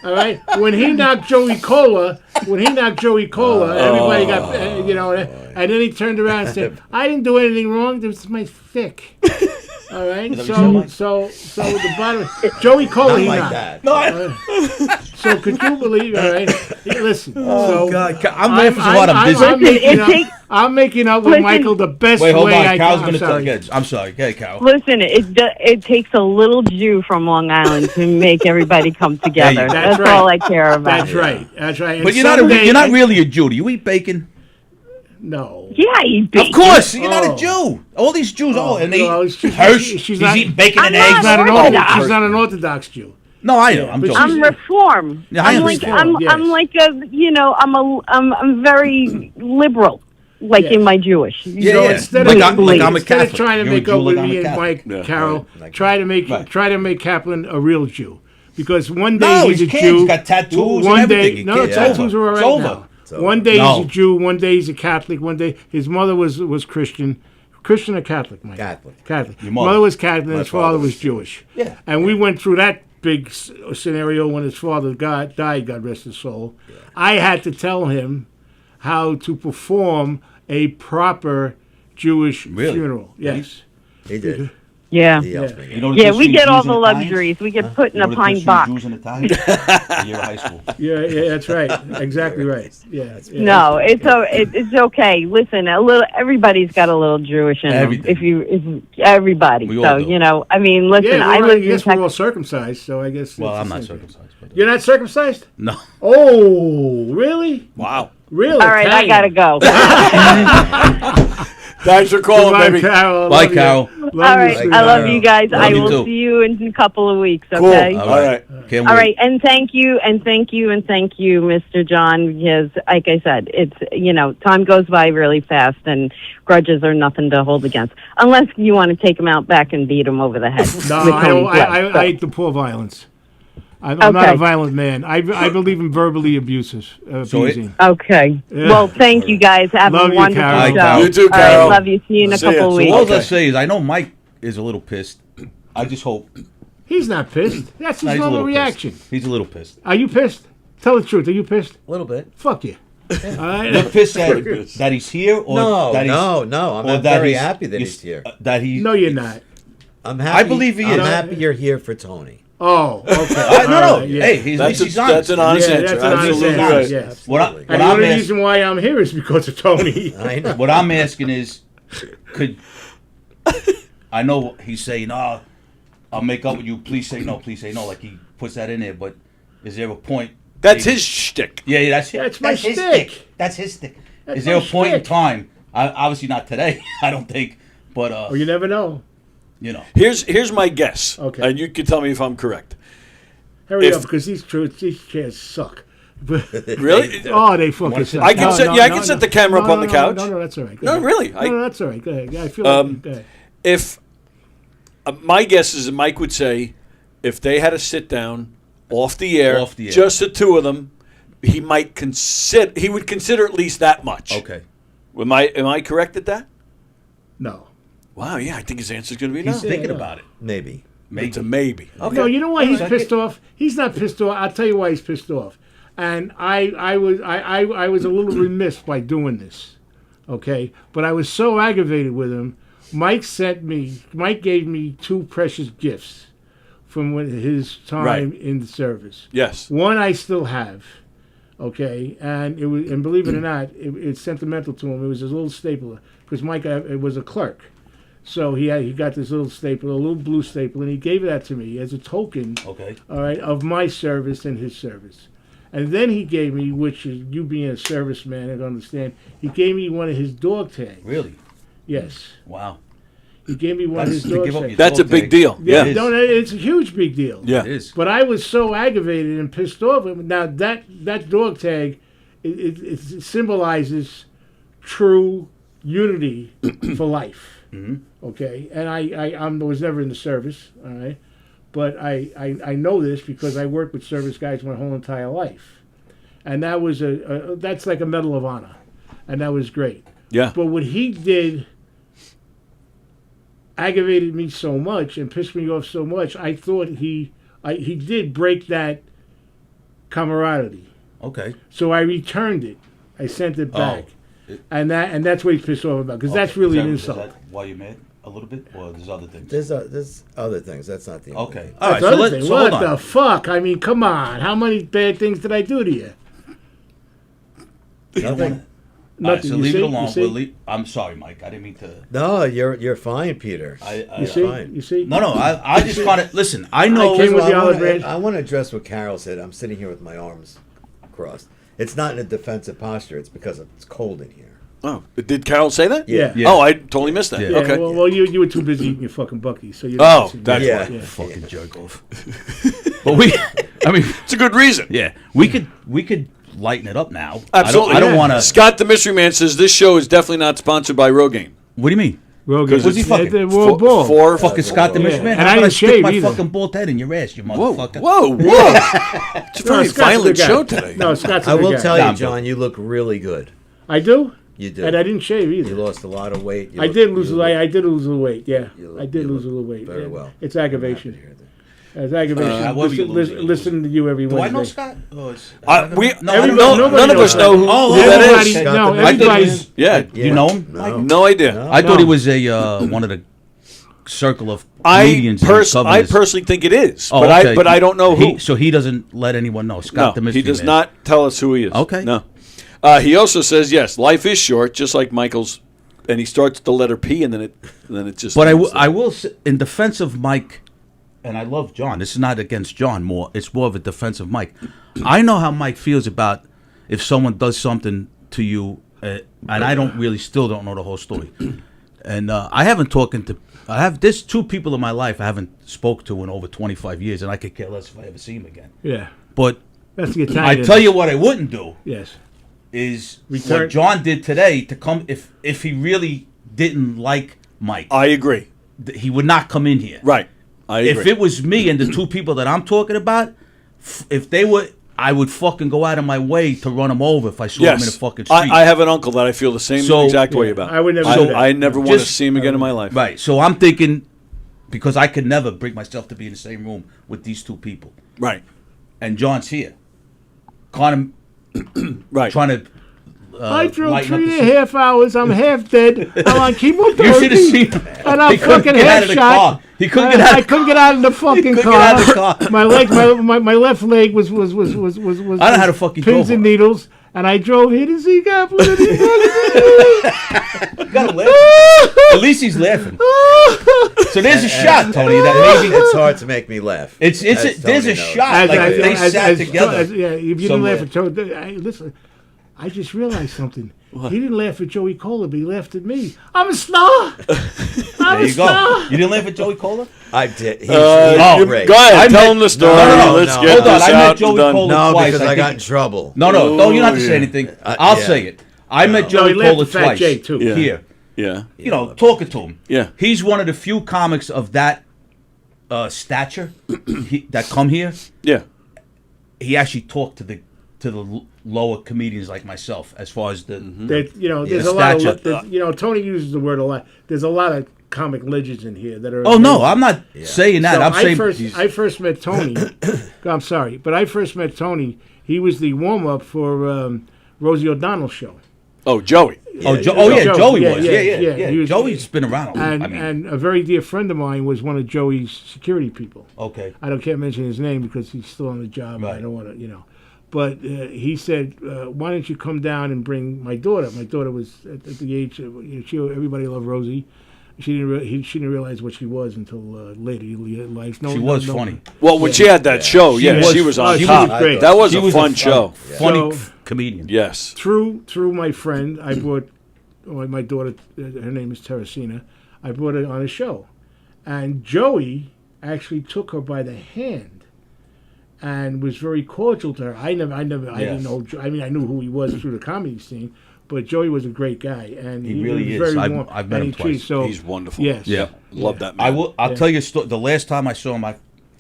All right. When he knocked Joey Cola, everybody got, and then he turned around and said, "I didn't do anything wrong. This is my stick." All right. So the bottom, Joey Cola, he like knocked. that. No, I, So could you believe? All right. Listen. oh so God, I'm laughing so hard. I'm I'm dizzy. making up, It takes- I'm making up with Listen. Michael the best Wait, hold way on. I Carol's can. gonna I'm sorry. talk. I'm sorry. Okay, Carol. Listen, it takes a little Jew from Long Island to make everybody come together. That's That's right. all I care about. That's right. That's right. But And you're not someday- you're not really a Jew. Do you eat bacon? Yeah, he'd be. Of course, you're not Oh. a Jew. All these Jews, and they well, eat Hirsch. she's not- He's eating bacon I'm and not eggs. Orthodox. She's not an Orthodox Jew. No, I know. I'm but joking. I'm Reform. Yeah, I I'm like understand. I'm like I'm very liberal, like Yes. in my Jewish. Yeah, So yeah. instead Like of, I'm a instead of Catholic. trying to You're a make Jew up with like I'm me a and Catholic. Mike, Carol, Right. try to make Kaplan a real Jew, because one day No, he's a he can't. Jew. He's got tattoos and One everything. day, He no, can't. It's tattoos over. are all It's right over. now. It's over. One day No. he's a Jew. One day he's a Catholic. One day his mother was Christian. Christian or Catholic, Mike? Catholic. Your Mother mother. was Catholic, and his father father was was Jewish. Yeah. And we went through that big scenario when his father died, God rest his soul. I had to tell him how to perform a proper Jewish Really? funeral. Yes. He did. Yeah. He helped me. You know the Yeah, difference we between get all Jews the and Italians? luxuries. We get put in You know a the pine difference box. between Jews and Italians? You're high school. Yeah, that's right. Exactly right. Yeah. No, it's okay. Listen, everybody's got a little Jewish in them. Everything. Everybody. We all So do. I mean, listen, Yeah, I I live in guess we're all Texas. circumcised, so I guess. Well, it's I'm the not same thing. circumcised. But You're not circumcised? no. Oh, really? Wow. Really? All right, I gotta go. Thanks for calling, Goodbye, baby. Carol. Bye, Love you. Carol. Love All you, right, sweetheart. I love you guys. Love I you will too. see you in a couple of weeks. Cool. Okay. All right. Can't All wait. right, and thank you, Mr. John, because, like I said, it's, time goes by really fast, and grudges are nothing to hold against, unless you want to take him out back and beat him over the head. No, with I, Tony's glove. I hate the poor violence. I'm not Okay. a violent man. I believe in verbally abusing. Okay. Yeah. Well, thank you guys. Have Love a you, wonderful Carol. show. Carol. You too, All right, Carol. love you. See you in a See ya. couple of So weeks. All Okay. I say is, I know Mike is a little pissed. I just hope. He's not pissed. That's his He's a normal little reaction. pissed. He's a little pissed. Are you pissed? Tell the truth. Are you pissed? A little bit. Fuck you. All right? You're pissed that he's here, or No, that he's, no. or I'm that very he's- happy that he's here. That he. No, you're not. I'm happy. I believe he I'm is. happy you're here for Tony. Oh, okay. No. All right, yeah. Hey, he's That's honest. an honest Yeah, answer. that's an honest Absolutely answer. right. Yes. What, Absolutely. what And the I'm only asking, reason why I'm here is because of Tony. I know. what I'm asking is, could I know he's saying, "Oh, I'll make up with you. Please say no. Please say no." Like he puts that in there, but is there a point? That's his shtick. Yeah, that's it. That's my his shtick. That's his stick. That's Is there a my point in shtick. time? Obviously not today. I don't think, but Oh, you never know. Here's my guess. Okay. And you can tell me if I'm correct. Hurry If- up, because these chairs suck. Really? Oh, they fucking suck. I can set the camera up on the couch. No, that's all right. Go No, ahead. really. No, that's all right. Go ahead. Yeah, I feel like, go ahead. If my guess is that Mike would say, if they had a sit down off the air, just the two of them, he might consider. He would consider at least that much. okay. Am I correct at that? No. Wow. Yeah, I think his answer is going to be He's no. thinking yeah. about it. Maybe. It's a maybe. Okay. No, you know why he's pissed off? He's not pissed off. I'll tell you why he's pissed off. And I was a little remiss by doing this, okay? But I was so aggravated with him. Mike gave me two precious gifts from his time in the service. Yes. One I still have, okay, and believe it or not, it's sentimental to him. It was his little stapler because Mike was a clerk. So he got this little stapler, a little blue stapler, and he gave that to me as a token, Okay. all right, of my service and his service. And then he gave me, which is you being a serviceman, I don't understand, he gave me one of his dog tags. Really? Yes. Wow. He gave me one of his To dog give up tags. your That's a dog big tag. deal. Yeah, Yeah. no, it's a huge big deal. Yeah. It is. But I was so aggravated and pissed off. Now that dog tag, it symbolizes true unity for life. Mm-hmm. Okay, and I was never in the service. All right, but I know this because I worked with service guys my whole entire life, and that was that's like a Medal of Honor, and that was great. Yeah. But what he did aggravated me so much and pissed me off so much. I thought he did break that camaraderie. Okay. So I returned it. I sent it back, It- and that's what he's pissed off about because that's really an Is insult. that why you mad a little bit, or there's other things? There's other things. That's not the only Okay. thing. All right. That's So the other let's. thing. So hold What on. the fuck? I mean, come on. How many bad things did I do to you? You don't Nothing. wanna- All right, Nothing. so You leave see? it You alone. see? I'm sorry, Mike. I didn't mean to. No, you're fine, Peter. You see? fine. You see? No. I just want to listen. I know. I came with the olive Well, branch. I want to address what Carol said. I'm sitting here with my arms crossed. It's not in a defensive posture. It's because it's cold in here. Oh, did Carol say that? Yeah. Yeah. Oh, I totally missed that. Yeah. Okay. Well, you were too busy eating your fucking Buc-ee's, so you. Oh, that's Yeah. why. Fucking jerk off. But I mean, It's a good reason. yeah, we could lighten it up now. Absolutely. I don't want to. Scott the Mystery Man says this show is definitely not sponsored by Rogaine. What do you mean? Rogan. What's he fucking? The World Ball. For Fucking Scott the Mystery Man. And How I about didn't stick shave my either. fucking bald head in your ass, you Whoa, motherfucker. whoa. It's a very Scott's a violent good guy. show today. No, Scott's a I good will guy. tell Nah, you, I'm John, you look really good. I do. You do. And I didn't shave either. You lost a lot of weight. I did lose. I did lose a little weight. Yeah, you I did look lose a little weight. very Yeah. well. It's I'm aggravation. happy to hear that. It's aggravation. what were you losing? Listening to you every Do I Wednesday. know Scott? Oh, it's, Nobody none of knows us know who that Everybody, is. Scott no, the I thought he everybody's. was, Yeah. you know him? No. No idea. No. I thought he was a one of the circle of comedians. in I Coverness. personally think it is, Oh, but okay. I don't know who. So he doesn't let anyone know. Scott the No, Mystery he does Man. not tell us who he is. Okay. No. He also says yes, life is short, just like Michael's, and he starts the letter P, and then it just. But ends I there. will say, in defense of Mike, and I love John. This is not against John. It's more of a defense of Mike. I know how Mike feels about if someone does something to you, and I still don't know the whole story. And I haven't there's two people in my life I haven't spoke to in over 25 years, and I could care less if I ever see him again. Yeah, But that's the Italian. I tell you what I wouldn't do Yes. is Return- what John did today to come if he really didn't like Mike, I agree. he would not come in here. Right. I agree. If it was me and the two people that I'm talking about, if they were, I would fucking go out of my way to run them over if I saw them in the fucking street. I have an uncle that I feel the same So- exact way Yeah, about. I would never do that. I never want to Just- see him again in my life. Right. So I'm thinking, because I could never bring myself to be in the same room with these two people, Right. and John's here, kind Right. of trying to. I drove lighten up the 3.5 hours. I'm half dead. I'm on chemotherapy. You should have seen him. And I'm He couldn't fucking get out half of the shot. car. He couldn't get out. I couldn't get out of the fucking couldn't car. get out of the car. My leg, my left leg was I don't know how to fucking pins drove and her. needles, and I drove here to see Kaplan. You gotta laugh. At least he's laughing. So there's a shot, Tony. That maybe It's hard to make me laugh. there's As a Tony knows. shot. Like they sat together. Yeah, if you didn't somewhere. laugh at Joey, listen. I just realized something. He didn't laugh at Joey Cola, but he laughed at me. I'm a star. I'm There a you go. star. You didn't laugh at Joey Cola? I did. He's great. Go ahead. I tell met- him the story. No. Let's No. get Hold on, this I met out and Joey done. Cola No, twice. because I I got think- in trouble. No, you don't have to yeah. say anything. I'll yeah. say it. I met No, Joey he laughed Cola at Fat twice. Jay, too. Yeah. Here. Yeah. You know, talking to him. Yeah. He's one of the few comics of that stature that come here. Yeah. He actually talked to the lower comedians like myself, as far as the. That there's Yeah. a lot Stature. of Tony uses the word a lot. There's a lot of comic legends in here that are. Oh no, amazing. I'm not saying that. So I'm saying he's- I first met Tony. I'm sorry, but I first met Tony. He was the warm up for Rosie O'Donnell's show, Oh, Joey. Joey Yeah, was. yeah, Yeah. yeah. He was- Joey's been around. and and a very dear friend of mine was one of Joey's security people. Okay. Can't mention his name because he's still on the job. And I Right. don't want to, But he said, "Why don't you come down and bring my daughter?" My daughter was at the age of, everybody loved Rosie. She didn't realize what she was until later in life. She was funny. Well, when she had that show, She she was- was on she top. was great. That was She a was fun show. Funny So- comedian. Yes. Through my friend, I brought my daughter. Her name is Teresina. I brought her on a show, and Joey actually took her by the hand and was very cordial to her. I didn't know. I mean, I knew who he was through the comedy scene, but Joey was a great guy, and He really was is. very I've- warm. I've met and him he twice. treated- So He's wonderful. yes, Yeah. Love that man. I'll tell you a story. The last time I saw him, I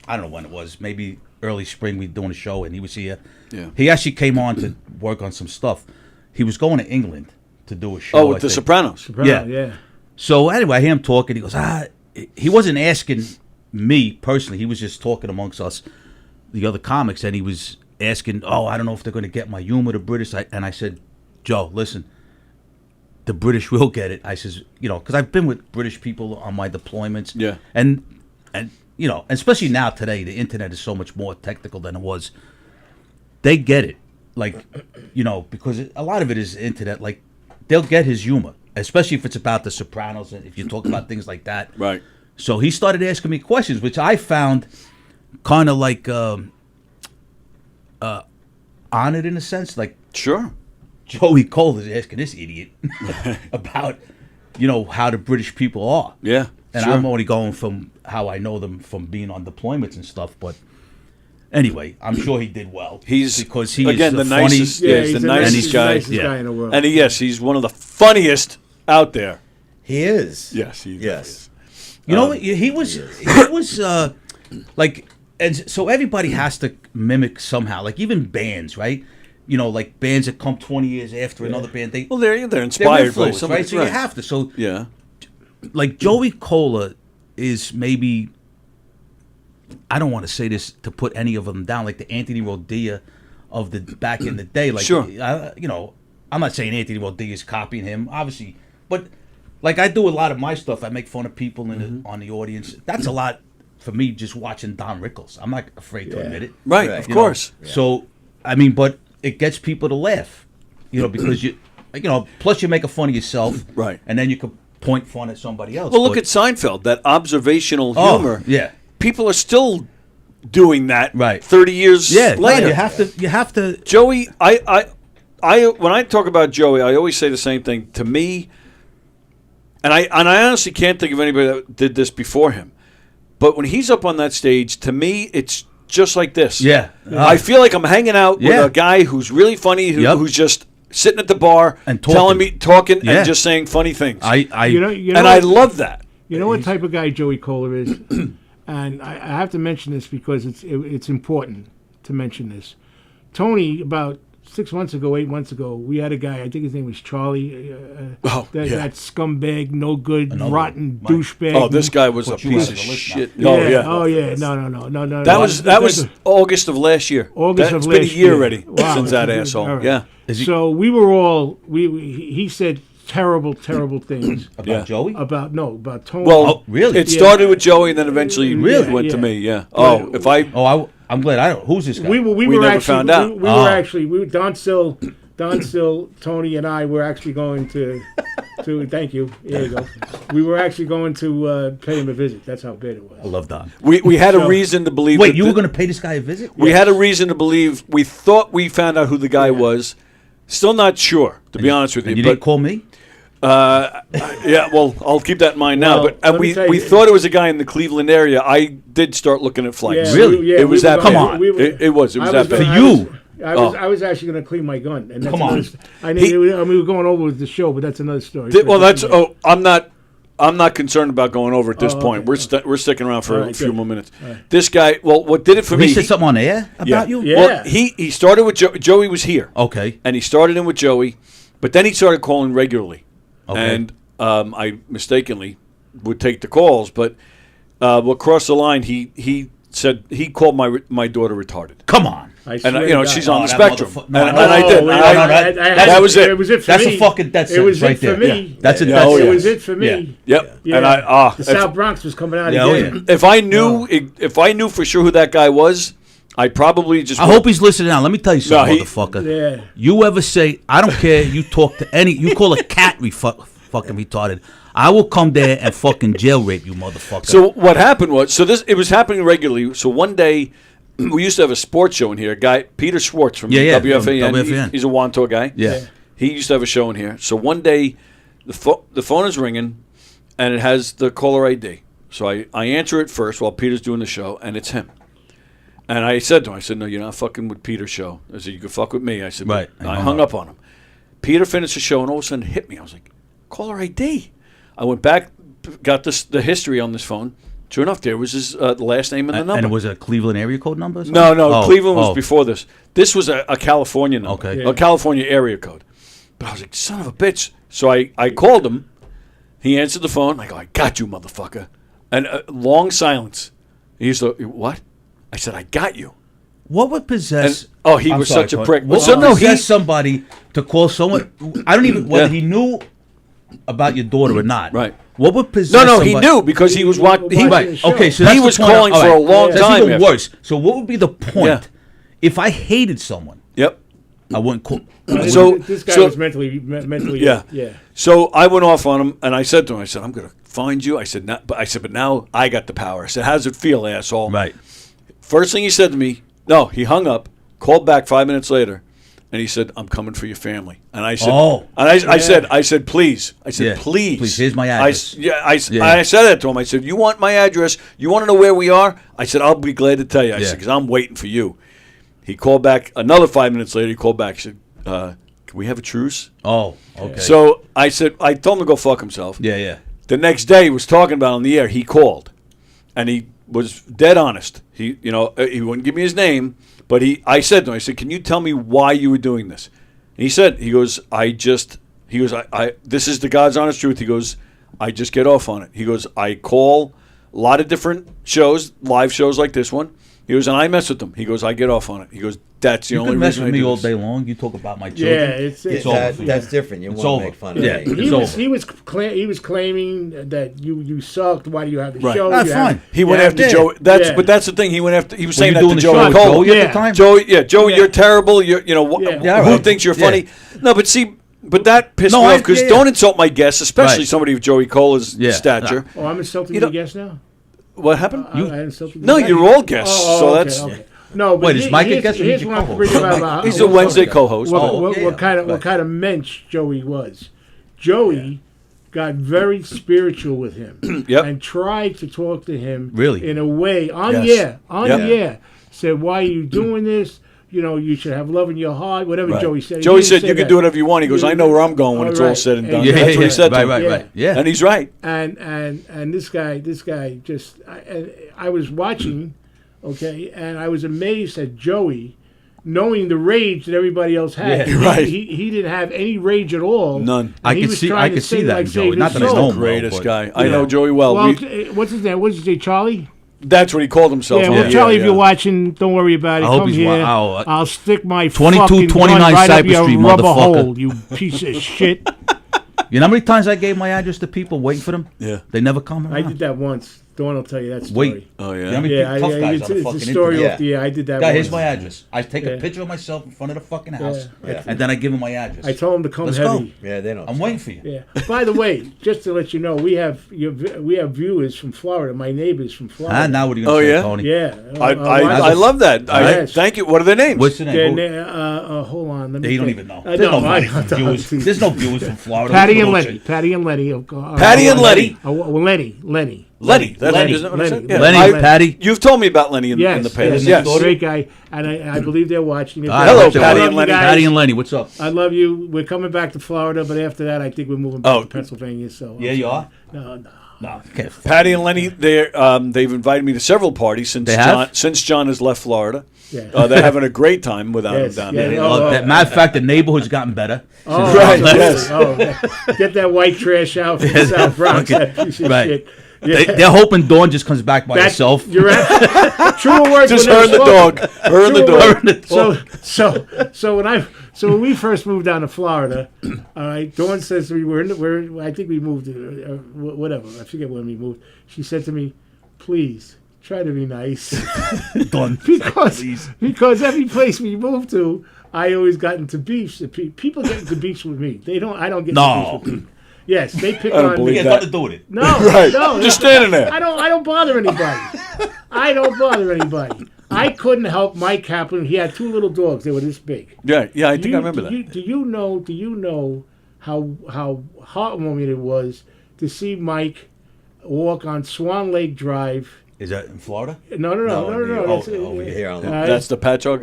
don't know when it was. Maybe early spring. We were doing a show, and he was here. Yeah. He actually came on to work on some stuff. He was going to England to do a show. Oh, with I The think. Sopranos. yeah. So anyway, I hear him talking. He goes, he wasn't asking me personally. He was just talking amongst us, the other comics, and he was asking, I don't know if they're going to get my humor, the British. And I said, Joe, listen, the British will get it. I says, because I've been with British people on my deployments. Yeah. And especially now today, the internet is so much more technical than it was. They get it. Like, because a lot of it is internet. Like, they'll get his humor, especially if it's about The Sopranos and if you talk about things like that. Right. So he started asking me questions, which I found kind of like honored in a sense. Like, Sure. Joey Cole is asking this idiot about, how the British people are. Yeah. And sure. I'm only going from how I know them from being on deployments and stuff. But anyway, I'm sure he did well. Because he again is the funny, nicest. Yeah, he's the nicest guy. Nicest guy in the world. And he's one of the funniest out there. He is. Yes, he Yes. You know, he was like, and so everybody has to mimic somehow. Like even bands, right? Like bands that come 20 years after another band. They're inspired influenced, by right? So you have to. So yeah, like Joey Cola is maybe. I don't want to say this to put any of them down, like the Anthony Rodia of the back in the day. Like, sure. I'm not saying Anthony Rodia is copying him, obviously, but like I do a lot of my stuff. I make fun of people on the audience. That's a lot for me. Just watching Don Rickles, I'm not afraid to admit it. Right, of course. Yeah. So I mean, but it gets people to laugh, because plus you make a fun of yourself, right, and then you can point fun at somebody else. Well, look at Seinfeld, that observational humor. Yeah. People are still doing that right 30 years later. You have to Joey, I when I talk about Joey, I always say the same thing. To me, and I honestly can't think of anybody that did this before him. But when he's up on that stage, to me it's just like this. Yeah. I feel like I'm hanging out with a guy who's really funny, who's just sitting at the bar and talking and just saying funny things. I love that. You know what type of guy Joey Kohler is? And I have to mention this because it's important to mention this. Tony, about 8 months ago, we had a guy, I think his name was Charlie, that scumbag, no good, rotten douchebag. Oh, this guy was a piece of shit. Yeah. Oh, yeah. No. That was August of last year. It's been a year already since that asshole. Right. Yeah. So we were all, he said terrible things. About Joey? About Tony. Well, really? It started with Joey and then eventually went to me, yeah. I'm glad I don't. Who's this guy? We never actually found out. We were Don Sill, Tony and I were actually going to thank you. There you go. We were actually going to pay him a visit. That's how bad it was. I love Don. We had a reason to believe. Wait, you were going to pay this guy a visit? We had a reason to believe. We thought we found out who the guy was. Still not sure, to be honest with you. You didn't call me? Yeah, well, I'll keep that in mind now. But we thought it was a guy in the Cleveland area. I did start looking at flights. Yeah, really? It was that bad. Come on. It was that bad. For you. I was actually going to clean my gun. And that's Come on. we were going over with the show, but that's another story. I'm not concerned about going over at this point. Okay. We're sticking around for a few more minutes. Right. This guy, what did it for me? He said something on air about you? Yeah. Well, he started with Joey was here. Okay. And he started in with Joey, but then he started calling regularly. Okay. And I mistakenly would take the calls, but what crossed the line, he said he called my daughter retarded. Come on. And she's on the spectrum. And I did. That was it. It was it for That's me. a fucking death It was sentence it right for there. me. Yeah. That's a Yeah. death Oh, It yeah. was it for me. Yep. Yeah. And the South Bronx was coming out Yeah, again. if I knew for sure who that guy was, I probably just. I hope he's listening now. Let me tell you something, No, motherfucker. Yeah. You ever say, I don't care, you talk to you call a cat fucking retarded. I will come there and fucking jail rape you, motherfucker. So what happened was, it was happening regularly. So one day, we used to have a sports show in here. A guy, Peter Schwartz from WFAN. From WFAN. He's a Wantor guy. Yeah. He used to have a show in here. So one day, the phone is ringing, and it has the caller ID. So I answer it first while Peter's doing the show, and it's him. And I said to him, no, you're not fucking with Peter's show. I said, you can fuck with me. I said, right. I hung up on him. Peter finished the show, and all of a sudden it hit me. I was like, caller ID. I went back, got the history on this phone. Sure enough, there was his last name and the number. And it was a Cleveland area code number? Or No, Cleveland was before this. This was a California number, okay. A California area code. But I was like, son of a bitch. So I called him. He answered the phone. I go, I got you, motherfucker. And long silence. He used to, what? I said, I got you. What would possess... he was such a prick. What would possess somebody to call someone... I don't even... Whether he knew about your daughter or not. Right. What would possess somebody... he knew because he was watching... Right. Okay, so that's he was the point. calling for a long That's time. even worse. So what would be the point if I hated someone? Yep. I wouldn't call... This guy was mentally yeah. So I went off on him, and I said to him, I'm going to find you. I said, but now I got the power. I said, how does it feel, asshole? Right. First thing he said to me, no, he hung up, called back 5 minutes later, And he said, "I'm coming for your family." And I said, I said, please. I said, Yeah. please. Please, here's my address. I said that to him. I said, you want my address? You want to know where we are? I said, I'll be glad to tell you. I said, because I'm waiting for you. He called back another 5 minutes later. He called back. He said, can we have a truce? Oh, okay. So I said, I told him to go fuck himself. Yeah. The next day, he was talking about it on the air. He called, and he was dead honest. He wouldn't give me his name, but I said to him, I said, can you tell me why you were doing this? And he said, this is the God's honest truth. He goes, I just get off on it. He goes, I call a lot of different shows, live shows like this one. He goes, and I mess with them. He goes, I get off on it. He goes, that's the You only can mess reason with I me do all this. day long. You talk about my Yeah, children. it's over. That's different. You It's want over. to make fun of Yeah. me. He was claiming that you sucked. Why do you have the Right. show? That's You have- fine. He went Yeah. after Yeah. Joe. Yeah. But that's the thing. He went after. He was Were saying you that doing to the Joey show with Cole. Joey at Yeah. the time? Joey, Yeah. you're terrible. Yeah. Who right. thinks you're Yeah. funny? No, but see, but that pissed No, me I- off because yeah. don't insult my guests, especially Right. somebody of Joey Cole's Yeah. stature. Oh, I'm insulting You you know- guests now. What happened? I insulted No, you you're guys? all guests, so okay, that's. okay. No, but Wait, is Mike a guest or here's he's your what I'm co-host? bringing about. He's a Wednesday co-host. What kind of mensch Joey was. Joey got very spiritual with him Yep. and tried to talk to him Really? in a way on Yes. the air. Yep. Said, why are you doing this? You should have love in your heart. Whatever Right. Joey said. Joey He didn't said say you that. can do whatever you want. He goes, I know where I'm going when it's all Right. said and done. Yeah, That's what he said to him. right. Yeah. And he's right. And this guy just I was watching, okay, and I was amazed at Joey, knowing the rage that everybody else had. Yeah, right. He didn't have any rage at all. None. And I he could was see trying to that save, in like, Joey. save Not his that I soul. know him well, Greatest but- guy. I know Joey well. Well, what's his name? What's his name? Charlie. That's what he called himself. Yeah, on well, the Charlie, air, if you're watching, don't worry about it. I hope Come he's here. I'll stick my 2229 fucking gun right up Cypress your Street, rubber motherfucker. hole, you piece of shit. You know how many times I gave my address to people waiting for them? Yeah. They never come I around. did that once. Dawn will tell you that story. Wait. Oh, You know yeah. how many Yeah, tough guys it's on the a fucking story internet? off the air. I did that Guy, once. here's my address. I take Yeah. a picture of myself in front of the fucking house, Yeah. and then I give him my address. I told him to come Let's heavy. go. Yeah, they don't. I'm waiting for you. Yeah. By the way, just to let you know, we have viewers from Florida. My neighbors from Florida. Ah, now what are you going Oh, to say, yeah? Tony? Yeah. I love that. Yes. Thank you. What are their names? What's your name? Hold on. Let me They don't think. even know. No, There's no I fucking don't. viewers. There's no viewers from Florida. Patty and Bullshit. Lenny. Patty and Lenny. Patty and Lenny. Lenny. Lenny. That's Lenny. isn't that what I said? Lenny. Yeah. Lenny, I- Patty. You've told me about Lenny in Yes, the past. yes, Yes. great guy, and I believe they're watching. If All they're right, Hello, watching, I Patty love and you Lenny. guys. Patty and Lenny, what's up? I love you. We're coming back to Florida, but after that, I think we're moving back Oh. to Pennsylvania. So Yeah, you are? No. No. Okay. Patty and Lenny, they've invited me to several parties since They have? John has left Florida. Yeah. They're having a great time without Yes, him down yeah, there. oh, Matter of fact, the neighborhood's gotten better. Oh, Right, absolutely. yes. Oh, get that white trash out from the South Bronx. Okay. That piece of Right. shit. Yeah. They're hoping Dawn just comes back by That- herself. You're right. True words. Just were her and the never dog. spoken. Her and the True dog. words. So when we first moved down to Florida, all right, Dawn says to me, I think we moved, whatever. I forget when we moved. She said to me, please try to be nice. Dawn. because every place we moved to, I always got into beefs. People get into beefs with me. I don't get into No. beefs with people. Yes, they pick I don't on believe me. It has nothing to do with it. No, Right. no, Just standing there. I don't bother anybody. I don't bother anybody. I couldn't help Mike Kaplan. He had two little dogs. They were this big. Yeah, I think I remember that. Do you know how heartwarming it was to see Mike walk on Swan Lake Drive? Is that in Florida? No. That's, over here on the That's the Patchogue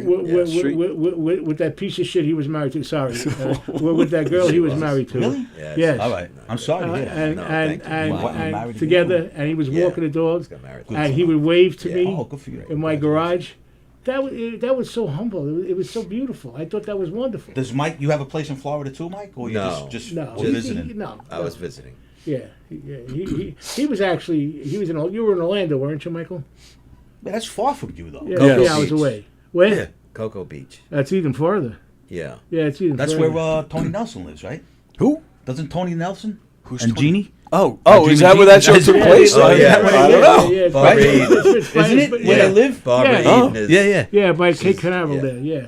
Street. with that piece of shit he was married to. Sorry, with that girl he was married to. Really? Yes. All right. I'm sorry to hear that. And No, thank you. Wow, and married together, and he was walking the dogs, got married. and he would wave to me Oh, good for you. in my garage. That was so humble. It was so beautiful. I thought that was wonderful. Does Mike, you have a place in Florida too, Mike? Or you No. just No, visiting? no. I was visiting. Yeah, he was actually you were in Orlando, weren't you, Michael? Man, that's far from you, though. Yeah, Cocoa 3 hours Beach. away. Where? Yeah. Cocoa Beach. That's even farther. Yeah. Yeah, it's even. That's further. where Tony Nelson lives, right? Who? Doesn't Tony Nelson? Who's and Tony? Jeannie? Oh, Jimmy is that where that show G? took Yeah, place? Oh, yeah. I don't know. Yeah, Barbara Eden. Isn't it? Where they live? Barbara Yeah. Eden is. Yeah. Yeah, by Cape Canaveral yeah. there. Yeah,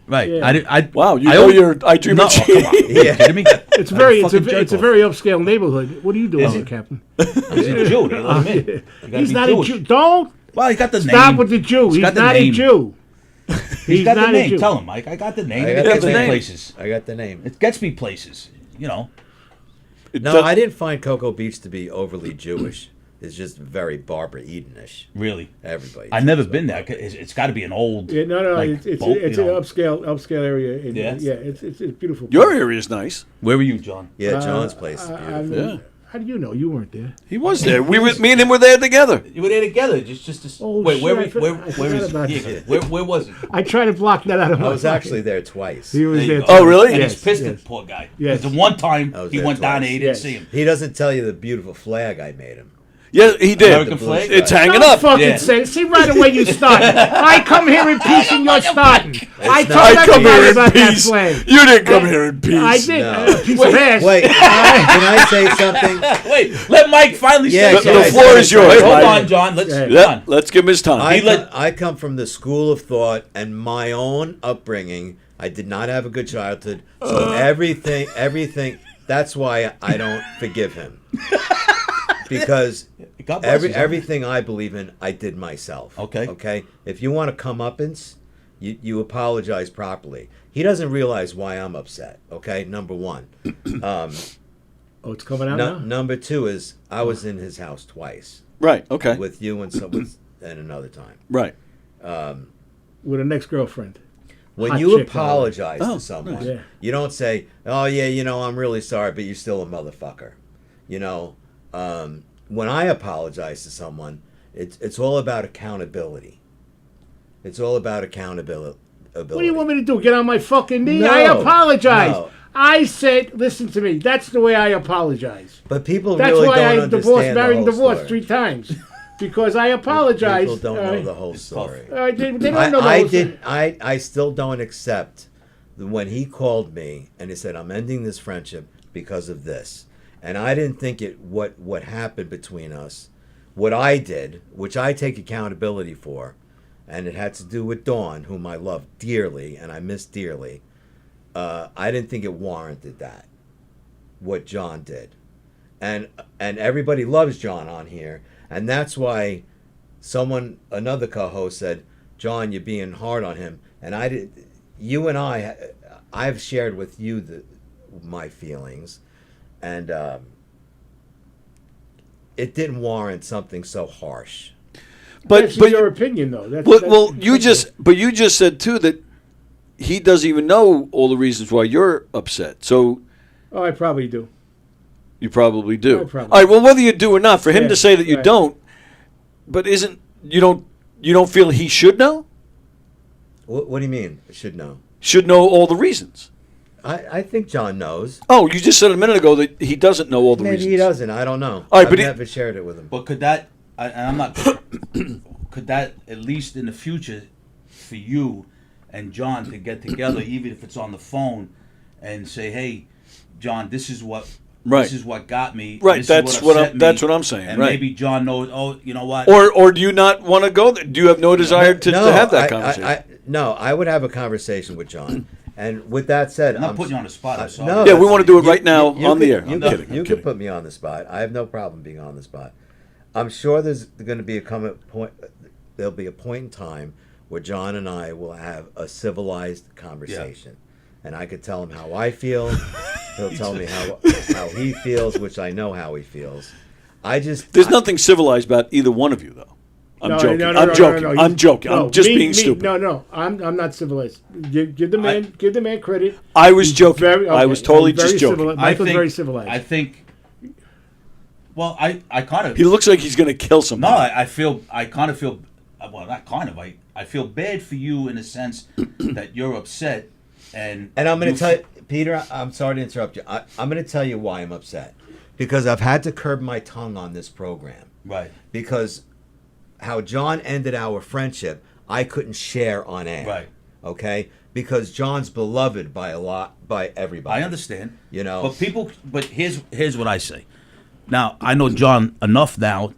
Right. Yeah. Wow, you I know always- your I Dream No, of oh, come on. Jeannie. Are you kidding me? it's very fucking it's a jerk-off. very upscale neighborhood. What are you doing, here, Captain? He's a Jew. They let him in. You gotta He's be not Jewish. a Jew. Don't Well, he got the stop name. with the Jew. He's got the not a name. Jew. He's got the not a name. Jew. Tell him, Mike. I got the name. I It got gets the me name. places. I got the name. It gets me places. You know. No, I didn't find Cocoa Beach to be overly Jewish. It's just very Barbara Eden-ish. Really. Everybody. I've never been there. It's got to be an old. Yeah, no, like, it's boat, an you know. upscale area. Yeah? Yeah, it's beautiful. Your area is nice. Where were you, John? Yeah, John's place is beautiful. Yeah. How do you know? You weren't there. He was there. Me and him were there together. You were there together. Just. Oh, wait, shit, where I is forgot about yeah, that. where was it? I try to block that out of my I was mind. actually there twice. He was There you there. go. Oh, too. really? And Yes, he's pissed yes. at the poor guy. Yes. Because the one time I was he there went down and twice. he didn't Yes. see him. He doesn't tell you the beautiful flag I made him. Yeah, he did. American flag? It's hanging Don't up. fucking Yeah. say it. See, right away you start. I come here in peace and you're starting. I told I come everybody here about in that peace. flag. You didn't come here in peace. I did. No. A piece of ass. Wait, can I say something? Wait, let Mike finally Yeah, say The something. floor is yours. Wait, hold Mike. on, John. Let's Yeah. come Yeah, on. let's give him his time. I come from the school of thought and my own upbringing. I did not have a good childhood, so everything. That's why I don't forgive him. Because God bless you, John. everything I believe in, I did myself. Okay. Okay. If you want to come uppance, you apologize properly. He doesn't realize why I'm upset. Okay. Number one. Oh, it's coming out now? Number two is I was in his house twice Right. Okay. with you and another time. Right. With an ex-girlfriend. When Hot you chick, apologize Oh, to someone, nice. Yeah. you don't say, "Oh yeah, I'm really sorry, but you're still a motherfucker." When I apologize to someone, it's all about accountability. It's all about accountability. What do you want me to do? Get on my fucking knee? No, I apologize. no. I said, listen to me. That's the way I apologize. But people That's really why don't I understand divorced, the married, and whole divorced story. 3 times. Because I apologize. People don't know the whole story. They don't know the whole story. I still don't accept when he called me and he said, "I'm ending this friendship because of this," and I didn't think what happened between us, what I did, which I take accountability for, and it had to do with Dawn, whom I love dearly and I miss dearly. I didn't think it warranted that, what John did, and everybody loves John on here. And that's why another co-host said, "John, you're being hard on him." And I've shared with you my feelings, and it didn't warrant something so harsh. That's your opinion, though. You just said too that he doesn't even know all the reasons why you're upset. So Oh, I probably do. you probably do. I probably All right. Well, whether you do or not, for him Yeah, to say that you right. don't, but you don't feel he should know? What do you mean? I should know. Should know all the reasons. I think John knows. Oh, you just said a minute ago that he doesn't know all the Maybe reasons. he doesn't. I don't know. All right, I've but never shared it with him. But could that, and I'm not, could that at least in the future for you and John to get together, even if it's on the phone, and say, "Hey, John, this is what got me. Right, This that's is what upset me," that's what I'm saying. And Right. maybe John knows. Oh, you know what? Or do you not want to go there? Do you have no desire to have that conversation? No, I would have a conversation with John. And with that said, I'm not putting you on the spot. I'm sorry. no, Yeah, we that's- want to do it right you- now you on could- the air. You I'm could- kidding. You I'm could kidding. put me on the spot. I have no problem being on the spot. I'm sure there's going to be there'll be a point in time where John and I will have a civilized conversation. And I could tell him how I feel. He'll tell me how he feels, which I know how he feels. There's nothing civilized about either one of you, though. I'm joking. No, I'm joking. no. I'm joking. No, I'm just me- being me- stupid. No, I'm not civilized. Give the man credit. I was He's joking. very- I okay, was totally very just joking. civilized. Michael's very civilized. I think. Well, I kind of. He looks like he's going to kill No, somebody. I kind of feel. Well, not kind of. I feel bad for you in the sense that you're upset, and I'm going to tell you, Peter, I'm sorry to interrupt you. I'm going to tell you why I'm upset. Because I've had to curb my tongue on this program. Right. Because how John ended our friendship, I couldn't share on air. Right. Okay? Because John's beloved by everybody. I understand. You know. But here's what I say. Now, I know John enough now.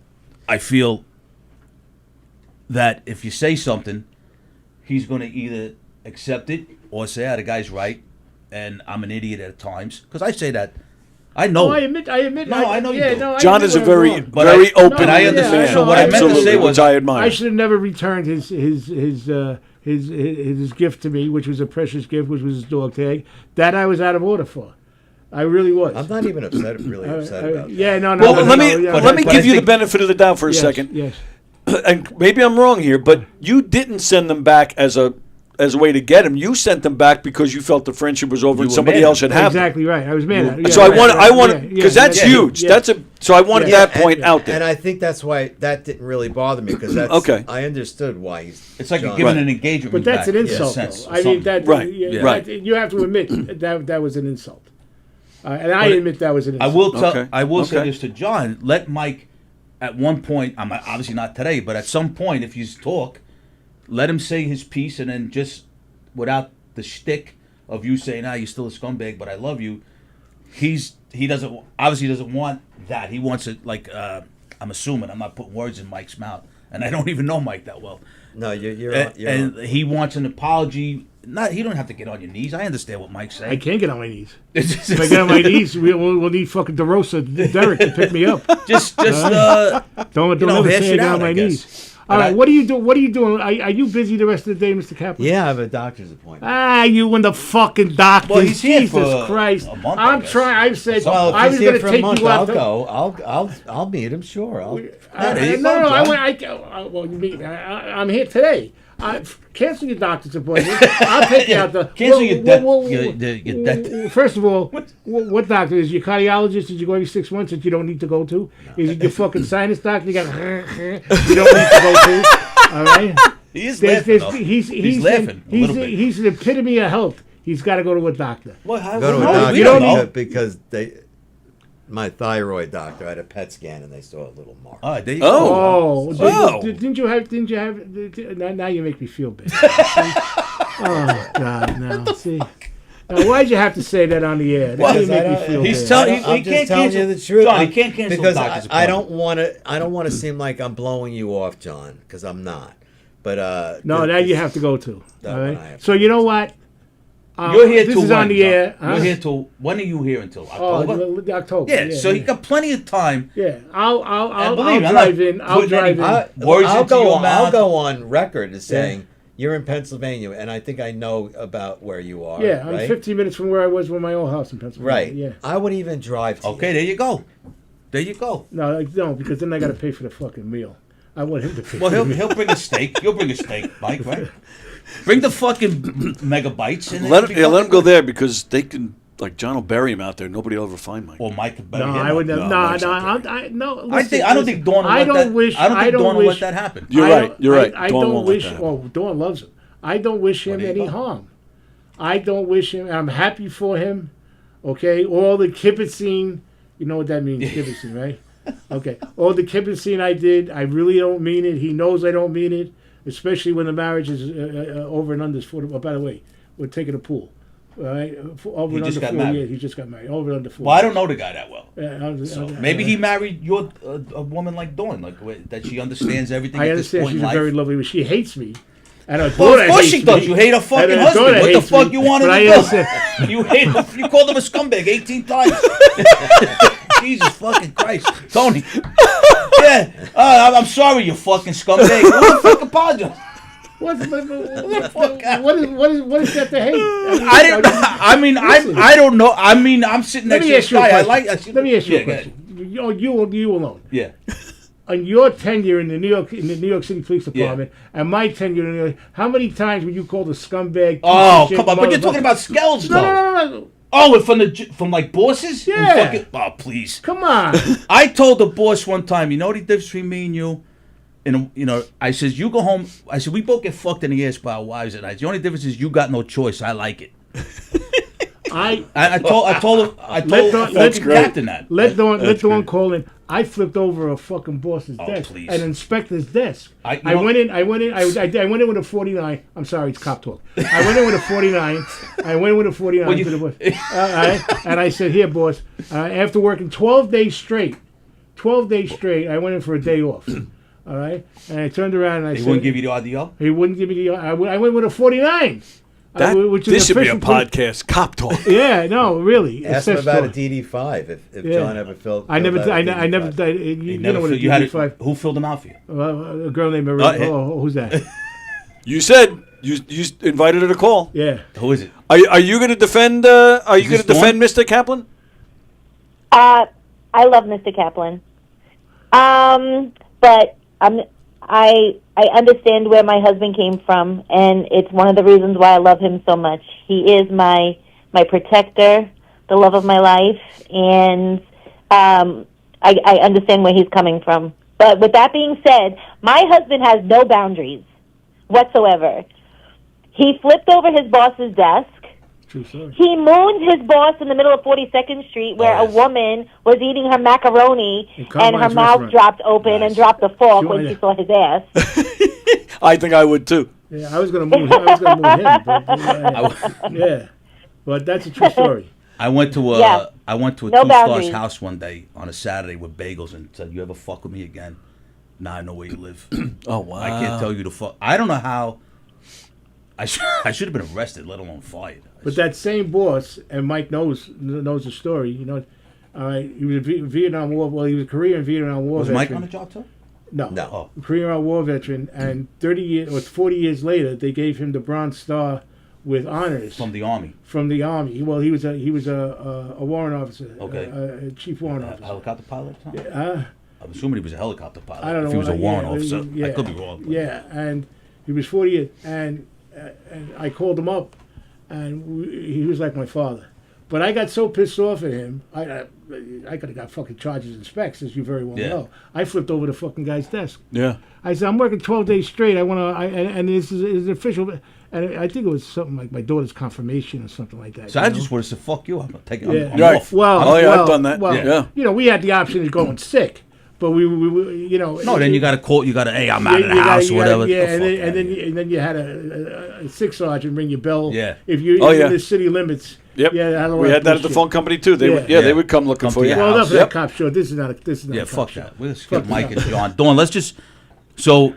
I feel that if you say something, he's going to either accept it or say, "Ah, the guy's right, and I'm an idiot at times." Because I say that. I know. I admit. No, I know you do. No, I John admit is a when I'm very, wrong. But very I- open no, I man. understand. So what I meant to Absolutely, say was- which I admire. I should have never returned his his gift to me, which was a precious gift, which was his dog tag. That I was out of order for. I really was. I'm not even upset about that. Yeah, no. Well, let me but give I you the think- benefit of the doubt for a second. Yes. And maybe I'm wrong here, but you didn't send them back as a way to get him. You sent them back because you felt the friendship was over You and were somebody mad. else had happened. Exactly right. I was mad at it. So Yeah, I want yeah, because that's yeah, huge. yeah. So I wanted that point out there. And I think that's why that didn't really bother me because that's Okay. I understood why he's. It's like John. you're giving Right. an engagement But that's back, an in a insult, sense, though. or I mean, something. that, Right, yeah, right. you have to admit that was an insult. And I But admit that was an I insult. will tell. Okay. I will say Okay. this to John. Let Mike, at one point, I'm obviously not today, but at some point, if you talk, let him say his piece, and then just without the shtick of you saying, "Ah, you're still a scumbag, but I love you." He doesn't want that. He wants it like I'm assuming. I'm not putting words in Mike's mouth, and I don't even know Mike that well. No, you're And he wants an apology. Not he don't have to get on your knees. I understand what Mike's saying. I can't get on my knees. If I get on my knees, we'll need fucking DeRosa, Derek, to pick me up. just Don't know, ever hash say it it out, on my I guess. knees. All right, what are you doing? What are you doing? Are you busy the rest of the day, Mr. Kaplan? Yeah, I have a doctor's appointment. You and the fucking doctor. Well, he's here Jesus for Christ! a month, I I'm guess. trying. I've said So, Well, I if was he's going here to for a take month, you out. I'll go. I'll meet him. Sure. there you No, go, no. John. Well, you mean I'm here today. Cancel your doctor's appointment. I'll take you out. Cancel your debt. First of all, what doctor is your cardiologist? Did you go every 6 months that you don't need to go to? Is it your fucking sinus doctor? You got you don't need to go to. All right. He is laughing. though. He's laughing a little bit. He's the epitome of health. He's got to go to a doctor. Well, how, Go to a no, doctor we don't know. because my thyroid doctor, I had a PET scan and they saw a little mark. All right, there you go. Didn't you have? Now you make me feel bad. Oh God, no. See, now, why'd you have to say that on the air? Now you make me feel He's bad. telling- I'm he just can't telling cancel- you the truth. John, he can't cancel because doctor's I appointment. don't want to seem like I'm blowing you off, John, because I'm not. But No, that you have to go to. That All one I right. have So you know what? You're here This till is when, on the John? air. Huh? You're here till when are you here until October? October. Yeah, so you got plenty of time. Yeah, I'll believe me, I'm drive not in. I'll putting drive in. any- Words I'll into go your on, mouth. I'll go on record as saying you're in Pennsylvania, and I think I know about where you are. Yeah, I'm right? 15 minutes from where I was with my old house in Pennsylvania. Right. Yeah. I would even drive to Okay, you. there you go. There you go. No, because then I got to pay for the fucking meal. I want him to pay. Well, for the meal. he'll bring a steak. You'll bring a steak, Mike, right? Bring the fucking megabytes and Let him go there because they can, like, John will bury him out there. Nobody will ever find Mike. Or Mike could bury No, him. I would never. No, No, Mike's not there. no. I Listen, don't think Dawn will I let don't that. wish. I don't think Dawn will wish, let that happen. You're right. You're right. I Dawn don't won't let wish. that happen. Oh, Dawn loves him. I don't wish him there you any go. harm. I don't wish him. I'm happy for him. Okay, all the kibitzing. You know what that means, kibitzing, right? Okay, all the kibitzing I did, I really don't mean it. He knows I don't mean it, especially when the marriage is over and under 4. Oh, by the way, we're taking a pool. All right, over and just under got 4 married. years. He just got married. Over and under 4. Well, I don't know the guy that well. So Maybe he married a woman like Dawn, like that she understands everything. I at this understand point she's in a life. very lovely, but she hates me. And her Well, daughter of course hates she does. me. You hate her And fucking her husband. daughter What the hates fuck me. you wanted But to I do? understand. You hate him. You called him a scumbag 18 times. Jesus fucking Christ, Tony. Yeah, I'm sorry, you fucking scumbag. Who the fuck apologize? What is that to hate? I don't know. I mean, I'm sitting Let next me to ask this you a guy. question. Let me ask you a Yeah, go ahead. question. You alone. Yeah. On your tenure in the New York City Police Department, and my tenure in New York, how many times were you called a scumbag? Oh, piece of come shit, on. But you're motherfucker? talking about scales, though. No. Oh, and from like bosses? Who Yeah. fucking- oh, please. Come on. I told the boss one time, you know the difference between me and you? And, I said, you go home. I said, we both get fucked in the ass by our wives at night. The only difference is you got no choice. I like it. I told the captain that. Let Dawn call in. I flipped over a fucking boss's desk, please. an inspector's desk. I went in with a 49. I'm sorry, it's cop talk. I went in with a 49. I went in with a 49 to the boss. And I said, here, boss. After working 12 days straight, I went in for a day off. All right, and I turned around and I said, He wouldn't give you the RDO? He wouldn't give me the. I went with a 49. This should be a podcast. Cop talk. Yeah, no, really. Ask him about a DD5 if John ever filled. I never. out a I DD5. never. You know what a you had DD5. Who filled them out for you? A girl named Maria. Who's that? You said You invited her to call. Yeah. Who is it? Are you going to defend? Are you going Is to this defend Mr. Kaplan? I love Mr. Kaplan. But I understand where my husband came from, and it's one of the reasons why I love him so much. He is my protector, the love of my life, and I understand where he's coming from. But with that being said, my husband has no boundaries whatsoever. He flipped over his boss's desk. True story. He mooned his boss in the middle of 42nd Street where a woman was eating her macaroni and her mouth dropped open and dropped the fork when she saw his ass. I think I would too. Yeah, I was going to move him. But, yeah, but that's a true story. I went to Yeah. I went to a No two-star's boundaries. house one day on a Saturday with bagels and said, "You ever fuck with me again? Now I know where you live." Oh wow! I can't tell you to fuck. I don't know how. I should have been arrested, let alone fired. But that same boss, and Mike knows the story. You know, all right. He was a Vietnam War. Well, he was a Korean Vietnam War Was veteran. Mike on the job too? No. No. Korean War veteran, and 30 years or 40 years later, they gave him the Bronze Star with honors From the army. from the army. Well, he was a warrant officer. Okay. A chief warrant A officer. helicopter pilot? Huh? Uh, I'm assuming he was a helicopter pilot. I don't know. If he was a what- warrant yeah, officer, yeah, I could be wrong. but- Yeah, and he was 40 years, and I called him up, and he was like my father. But I got so pissed off at him, I could have got fucking charges and specs, as you very well Yeah. know. I flipped over the fucking guy's desk. Yeah. I said, I'm working 12 days straight. I want to, and this is official. And I think it was something like my daughter's confirmation or something like that. So you I know? just would have said, "Fuck you." I'm taking. Yeah. I'm Right. off. Well, Oh, yeah, I've well, done that. Well, Yeah. you know, we had the option of going sick, but we you know. No, then you got to call. You got to. Hey, I'm out of the you house or whatever. Yeah, The and fuck then, outta here. and then you had a six sergeant ring your bell. Yeah. If you Oh, in yeah. the city limits. Yep. Yeah, We had that at the phone company too. They would, Yeah. they would come looking Come for to you. your Well, enough house. of Yep. that cop show. This is not a Yeah, cop fuck show. that. Let's Fuck get Mike that. and John. Dawn, let's just. So,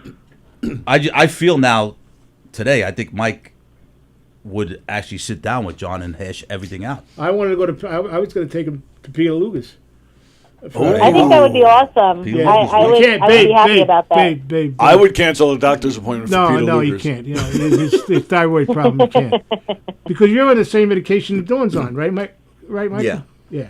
I feel now, today, I think Mike would actually sit down with John and hash everything out. I wanted to go to. I was going to take him to Peter Luger's. I think that would be awesome. Peter I Luger's would, great. You can't, I would babe, be happy babe, about that. babe. I would cancel a doctor's appointment for No, Peter no, Luger's. you can't. You know, his thyroid problem. You can't because you're on the same medication that Dawn's on, right, Mike? Right, Mike? Yeah. Yeah.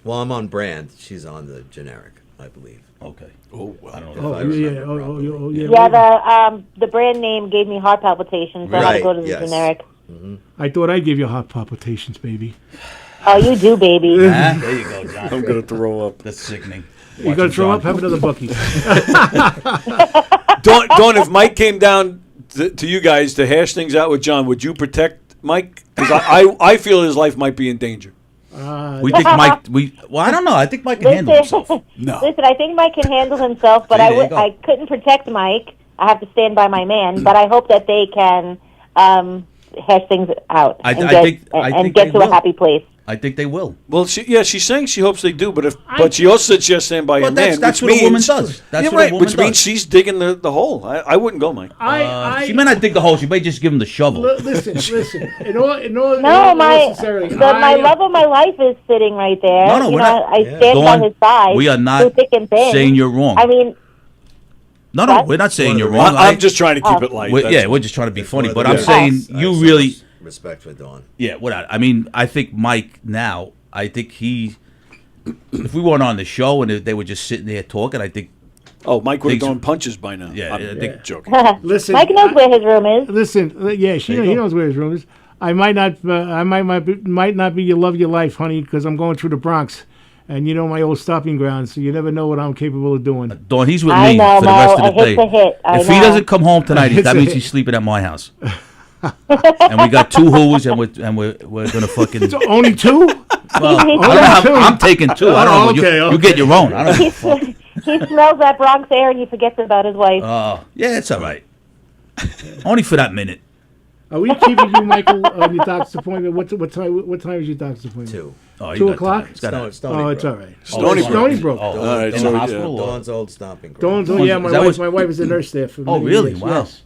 Well, I'm on brand. She's on the generic, I believe. Okay. Oh, wow. I don't If know. I Oh, yeah. remember properly. Oh, yeah. Yeah, the brand name gave me heart palpitations, so I had to Right, go to the yes. generic. I thought I'd give you heart palpitations, baby. Oh, you do, baby. Huh? There you go, John. I'm going to throw up. That's sickening. You gonna throw up? Have another bucky. Dawn, if Mike came down to you guys to hash things out with John, would you protect Mike? Because I feel his life might be in danger. We think Mike. Well, I don't know. I think Mike can handle himself. No. Listen, I think Mike can handle himself, but See, there you go. I couldn't protect Mike. I have to stand by my man, but I hope that they can hash things out I and think get they to will. a happy place. I think they will. Well, she's saying she hopes they do, but she also said she has to stand by Well, her that's- man, that's which what a woman means does. That's you're what a right, woman which means does. she's digging the hole. I wouldn't go, Mike. She may not dig the hole. She may just give him the shovel. Listen. No, my love of my life is sitting right there. No, you we're know, not- I stand Dawn, by his side. we are not through thick and thin. saying you're wrong. I mean, No, What? we're not saying you're wrong. I'm just trying to keep it light. We're just trying to be funny. One of But the I'm best. saying I you have so really, much respect for Dawn. I mean, I think Mike now. I think if we weren't on the show and if they were just sitting there talking, I think. Oh, Mike would have Things- thrown punches by now. Yeah, I'm I think- joking. Listen, Mike knows where his room is. Listen, yeah, he knows where his room is. I might not be your love of your life, honey, because I'm going through the Bronx, and you know my old stopping ground, so you never know what I'm capable of doing. Dawn, he's with I me know, for the rest Mo. of the A day. hit's a hit. I If he know. doesn't come home tonight, It's that a means hit. he's sleeping at my house. And we got 2 who's, and we're gonna fucking. It's only two. Well, He I'm taking 2. I don't know. Okay, You get your own. I don't know. He smells that Bronx air and he forgets about his wife. Yeah, it's all right. Only for that minute. Are we keeping you, Michael, on your doctor's appointment? What time is your doctor's appointment? 2. Oh, 2 got o'clock? time. It's got Stony Oh, Brook. it's all right. Stony Stony Brook. Oh, All right, in so, the yeah. hospital. or- Dawn's old stomping ground. Dawn's, yeah, Is that what- my wife is a nurse there for Oh, many really? years. Wow. Yes.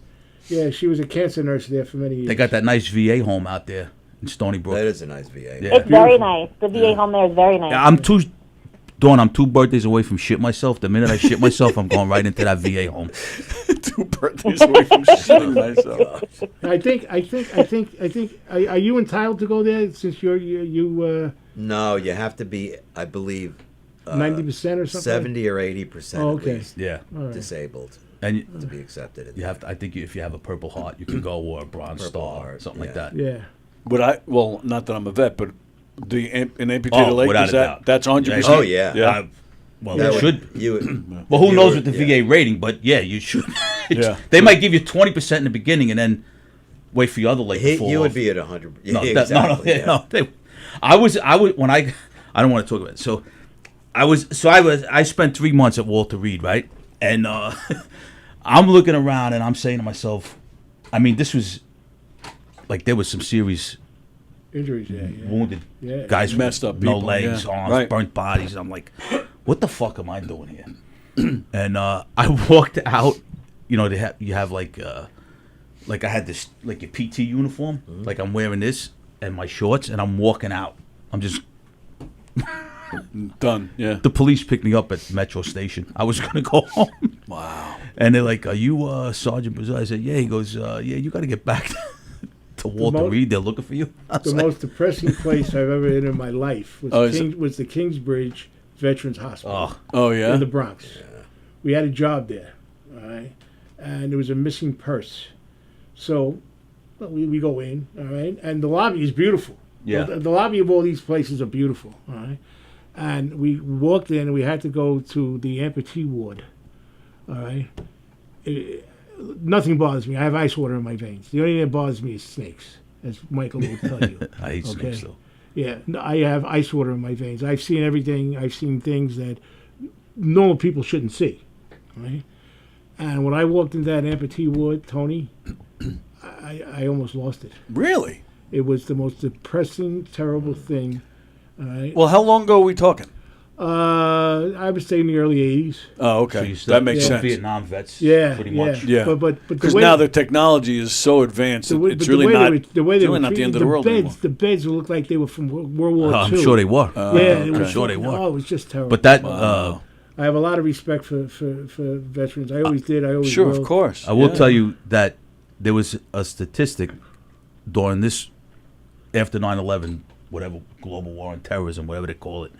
Yeah, she was a cancer nurse there for many years. They got that nice VA home out there in Stony Brook. That is a nice VA. Yeah. It's very nice. The VA home there is very nice. I'm 2 birthdays away from shit myself. The minute I shit myself, I'm going right into that VA home. 2 birthday's away from shitting myself. I think. Are you entitled to go there since you No, you have to be, I believe, 90% or something? 70 or 80% Oh, at okay. least Yeah. disabled And to be accepted. In you have to, I think if you have a Purple Heart, you can go, or a Bronze Purple Star, Heart, something like yeah. that. Yeah. Well, not that I'm a vet, but an amputated leg, without is a that doubt. that's 100%? Oh, yeah. Yeah. Well, That you would- should. You, Well, who you knows were- with the yeah. VA rating? But yeah, you should. Yeah. They might give you 20% in the beginning, and then wait for your other leg to fall You would off. be at 100. Yeah, No, exactly. yeah. no. I was when I don't want to talk about it. So I spent 3 months at Walter Reed, right? And I'm looking around and I'm saying to myself, I mean, this was like there was some serious Injuries, yeah. wounded Yeah. guys, Messed up no people, legs, yeah. arms, Right. burnt bodies. I'm like, what the fuck am I doing here? And I walked out. You know, you have like I had this like a PT uniform, like I'm wearing this and my shorts, and I'm walking out. I'm just Done. Yeah. the police picked me up at Metro Station. I was gonna go home. Wow. And they're like, "Are you Sergeant Brazil?" I said, "Yeah." He goes, "Yeah, you got to get back to Walter mo- Reed. They're looking for you." I was The like, most depressing place I've ever been in my life was, Oh, is was the Kingsbridge Veterans Hospital "Oh, Oh yeah. in the Bronx. We had a job there, all right, and there was a missing purse. So we go in, all right, and the lobby is beautiful. Yeah. The lobby of all these places are beautiful, all right. And we walked in, and we had to go to the amputee ward, all right. Nothing bothers me. I have ice water in my veins. The only thing that bothers me is snakes, as Michael will tell you. I hate snakes though." Yeah, no, I have ice water in my veins. I've seen everything. I've seen things that normal people shouldn't see, right? And when I walked into that amputee ward, Tony, I almost lost it. Really? It was the most depressing, terrible thing. All right. Well, how long ago are we talking? I would say in the early '80s. Oh, So okay. you still That makes Yeah. sense. Vietnam vets, Yeah, pretty yeah. much. Yeah. But the Because way now the technology is so advanced, the way, it's but really the way not. they were, the way they really were not the treating end of the world beds, anymore. The beds looked like they were from World War II. I'm sure they were. Yeah, okay. it was I'm sure they were. Oh, it was just terrible. But that I have a lot of respect for veterans. I always did. I always Sure, will. of course. I will Yeah. tell you that there was a statistic during this, after 9/11, whatever, global war on terrorism, whatever they call it.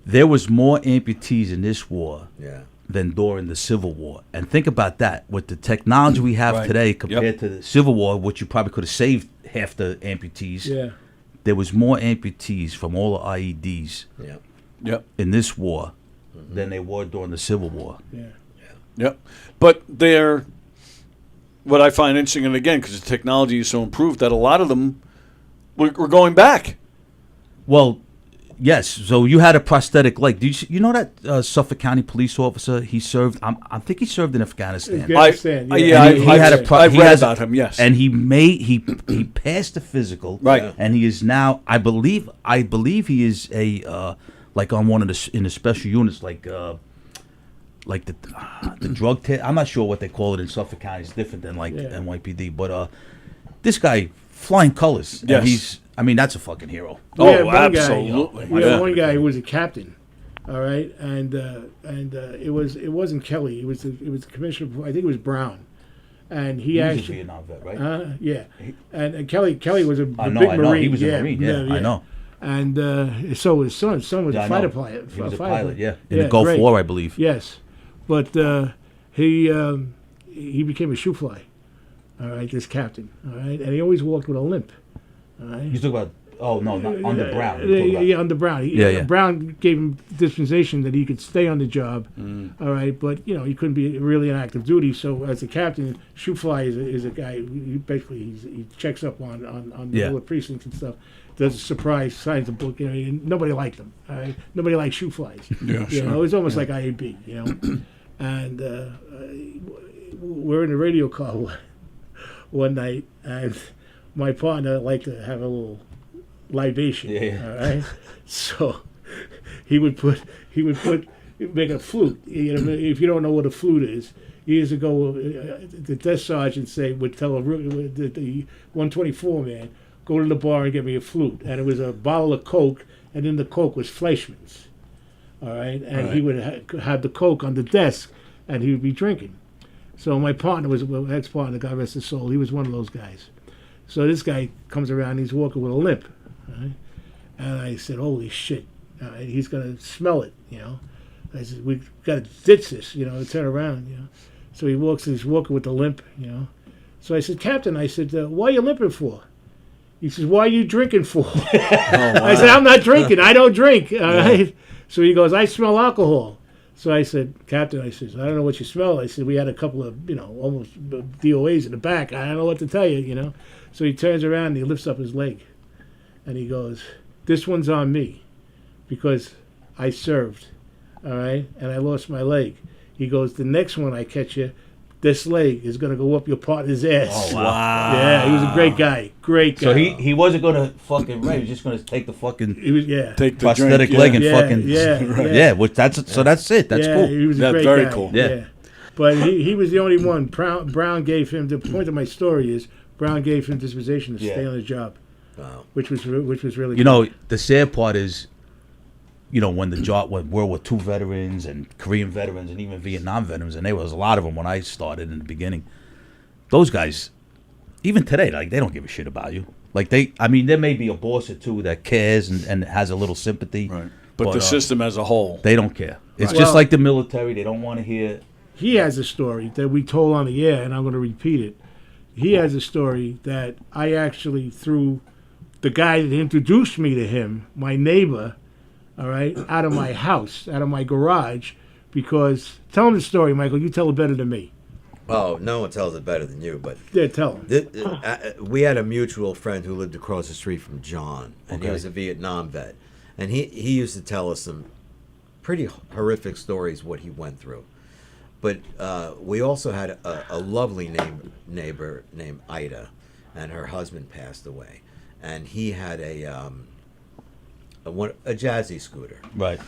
There was more amputees in this war Yeah. than during the Civil War. And think about that. With the technology we have Right. today compared Yep. to the Civil War, which you probably could have saved half the amputees, Yeah. there was more amputees from all the IEDs Yeah. Yep. in this war than they were during the Civil War. Yeah. Yep. But they're what I find interesting, and again, because the technology is so improved, that a lot of them we're going back. Well, yes. So you had a prosthetic leg. Do you know that Suffolk County police officer? He served. I think he served in Afghanistan. Yeah. Afghanistan, yeah. Yeah, And he had a I've he read has- about him. Yes. And he passed the physical. Right. And he is now. I believe he is a like on one of the in the special units like the drug test. I'm not sure what they call it in Suffolk County. It's different than like Yeah. NYPD. But this guy flying colors. Yes. And he's. I mean, that's a fucking hero. Oh, We had one guy- absolutely. We Yeah. had one guy who was a captain, all right, and it wasn't Kelly. It was the commissioner. I think it was Brown, and he He was a actually Vietnam vet, right? yeah, and Kelly was a I big know. Marine. He was yeah, a Marine. Yeah, I know. And so was son. Son was Yeah, a I fighter know. pilot. He was a fighter pilot, yeah. In the Gulf great. War, I believe. Yes, but he became a shoe fly. All right, this captain. All right, and he always walked with a limp. All right. You talk about, oh, no, not under Brown. Yeah, under Brown. Yeah. Brown gave him dispensation that he could stay on the job. All right, but he couldn't be really on active duty. So as a captain, shoe fly is a guy. He checks up on Yeah. all the precincts and stuff. Does a surprise, signs a book. And nobody liked him. All right, nobody liked shoe flies. Yeah, You know, sure. it was almost like IAB. And we're in the radio car one night, and my partner liked to have a little libation. Yeah. All right. So he would make a flute. If you don't know what a flute is, years ago, the desk sergeant would tell the 124 man, go to the bar and get me a flute, and it was a bottle of Coke, and in the Coke was Fleischmann's. All right, and he would have the Coke on the desk, and he would be drinking. So my partner was ex-partner, God rest his soul. He was one of those guys. So this guy comes around. He's walking with a limp, right? And I said, "Holy shit, he's gonna smell it," you know. I said, "We got to ditch this, you know, turn around, you know." So he walks. He's walking with the limp, you know. So I said, "Captain," I said, "Why are you limping for?" He says, "Why are you drinking for?" I said, "I'm not drinking. I don't drink." All right. So he goes, "I smell alcohol." So I said, "Captain," I said, "I don't know what you smell." I said, "We had a couple of, you know, almost DOAs in the back. I don't know what to tell you, you know." So he turns around and he lifts up his leg. And he goes, "This one's on me because I served, all right, and I lost my leg." He goes, "The next one I catch you, this leg is going to go up your partner's ass." Oh, wow. Yeah, he was a great guy. Great guy. So he wasn't gonna fucking rape. He was just gonna take the fucking He was, yeah. Take the prosthetic drink, leg and Yeah, fucking yeah. yeah. Which that's it. That's yeah, cool. He was a That's great very guy. cool. Yeah. But he was the only one. Brown gave him, the point of my story is, Brown gave him dispensation to stay on his job, Wow. which was really You know, the sad part is, you know, when when World War II veterans and Korean veterans and even Vietnam veterans, and there was a lot of them when I started in the beginning. Those guys, even today, like they don't give a shit about you. Like there may be a boss or two that cares and has a little sympathy, Right. But the system as a whole. they don't care. It's Right. just Well- like the military; they don't want to hear. He has a story that we told on the air, and I'm going to repeat it. He has a story that I actually, through the guy that introduced me to him, my neighbor, all right, out of my house, out of my garage, because, tell him the story, Michael, you tell it better than me. Oh, no one tells it better than you, but Yeah, tell him. we had a mutual friend who lived across the street from John, and he Okay. was a Vietnam vet. And he used to tell us some pretty horrific stories, what he went through. But we also had a lovely neighbor named Ida, and her husband passed away. And he had a jazzy scooter. Right.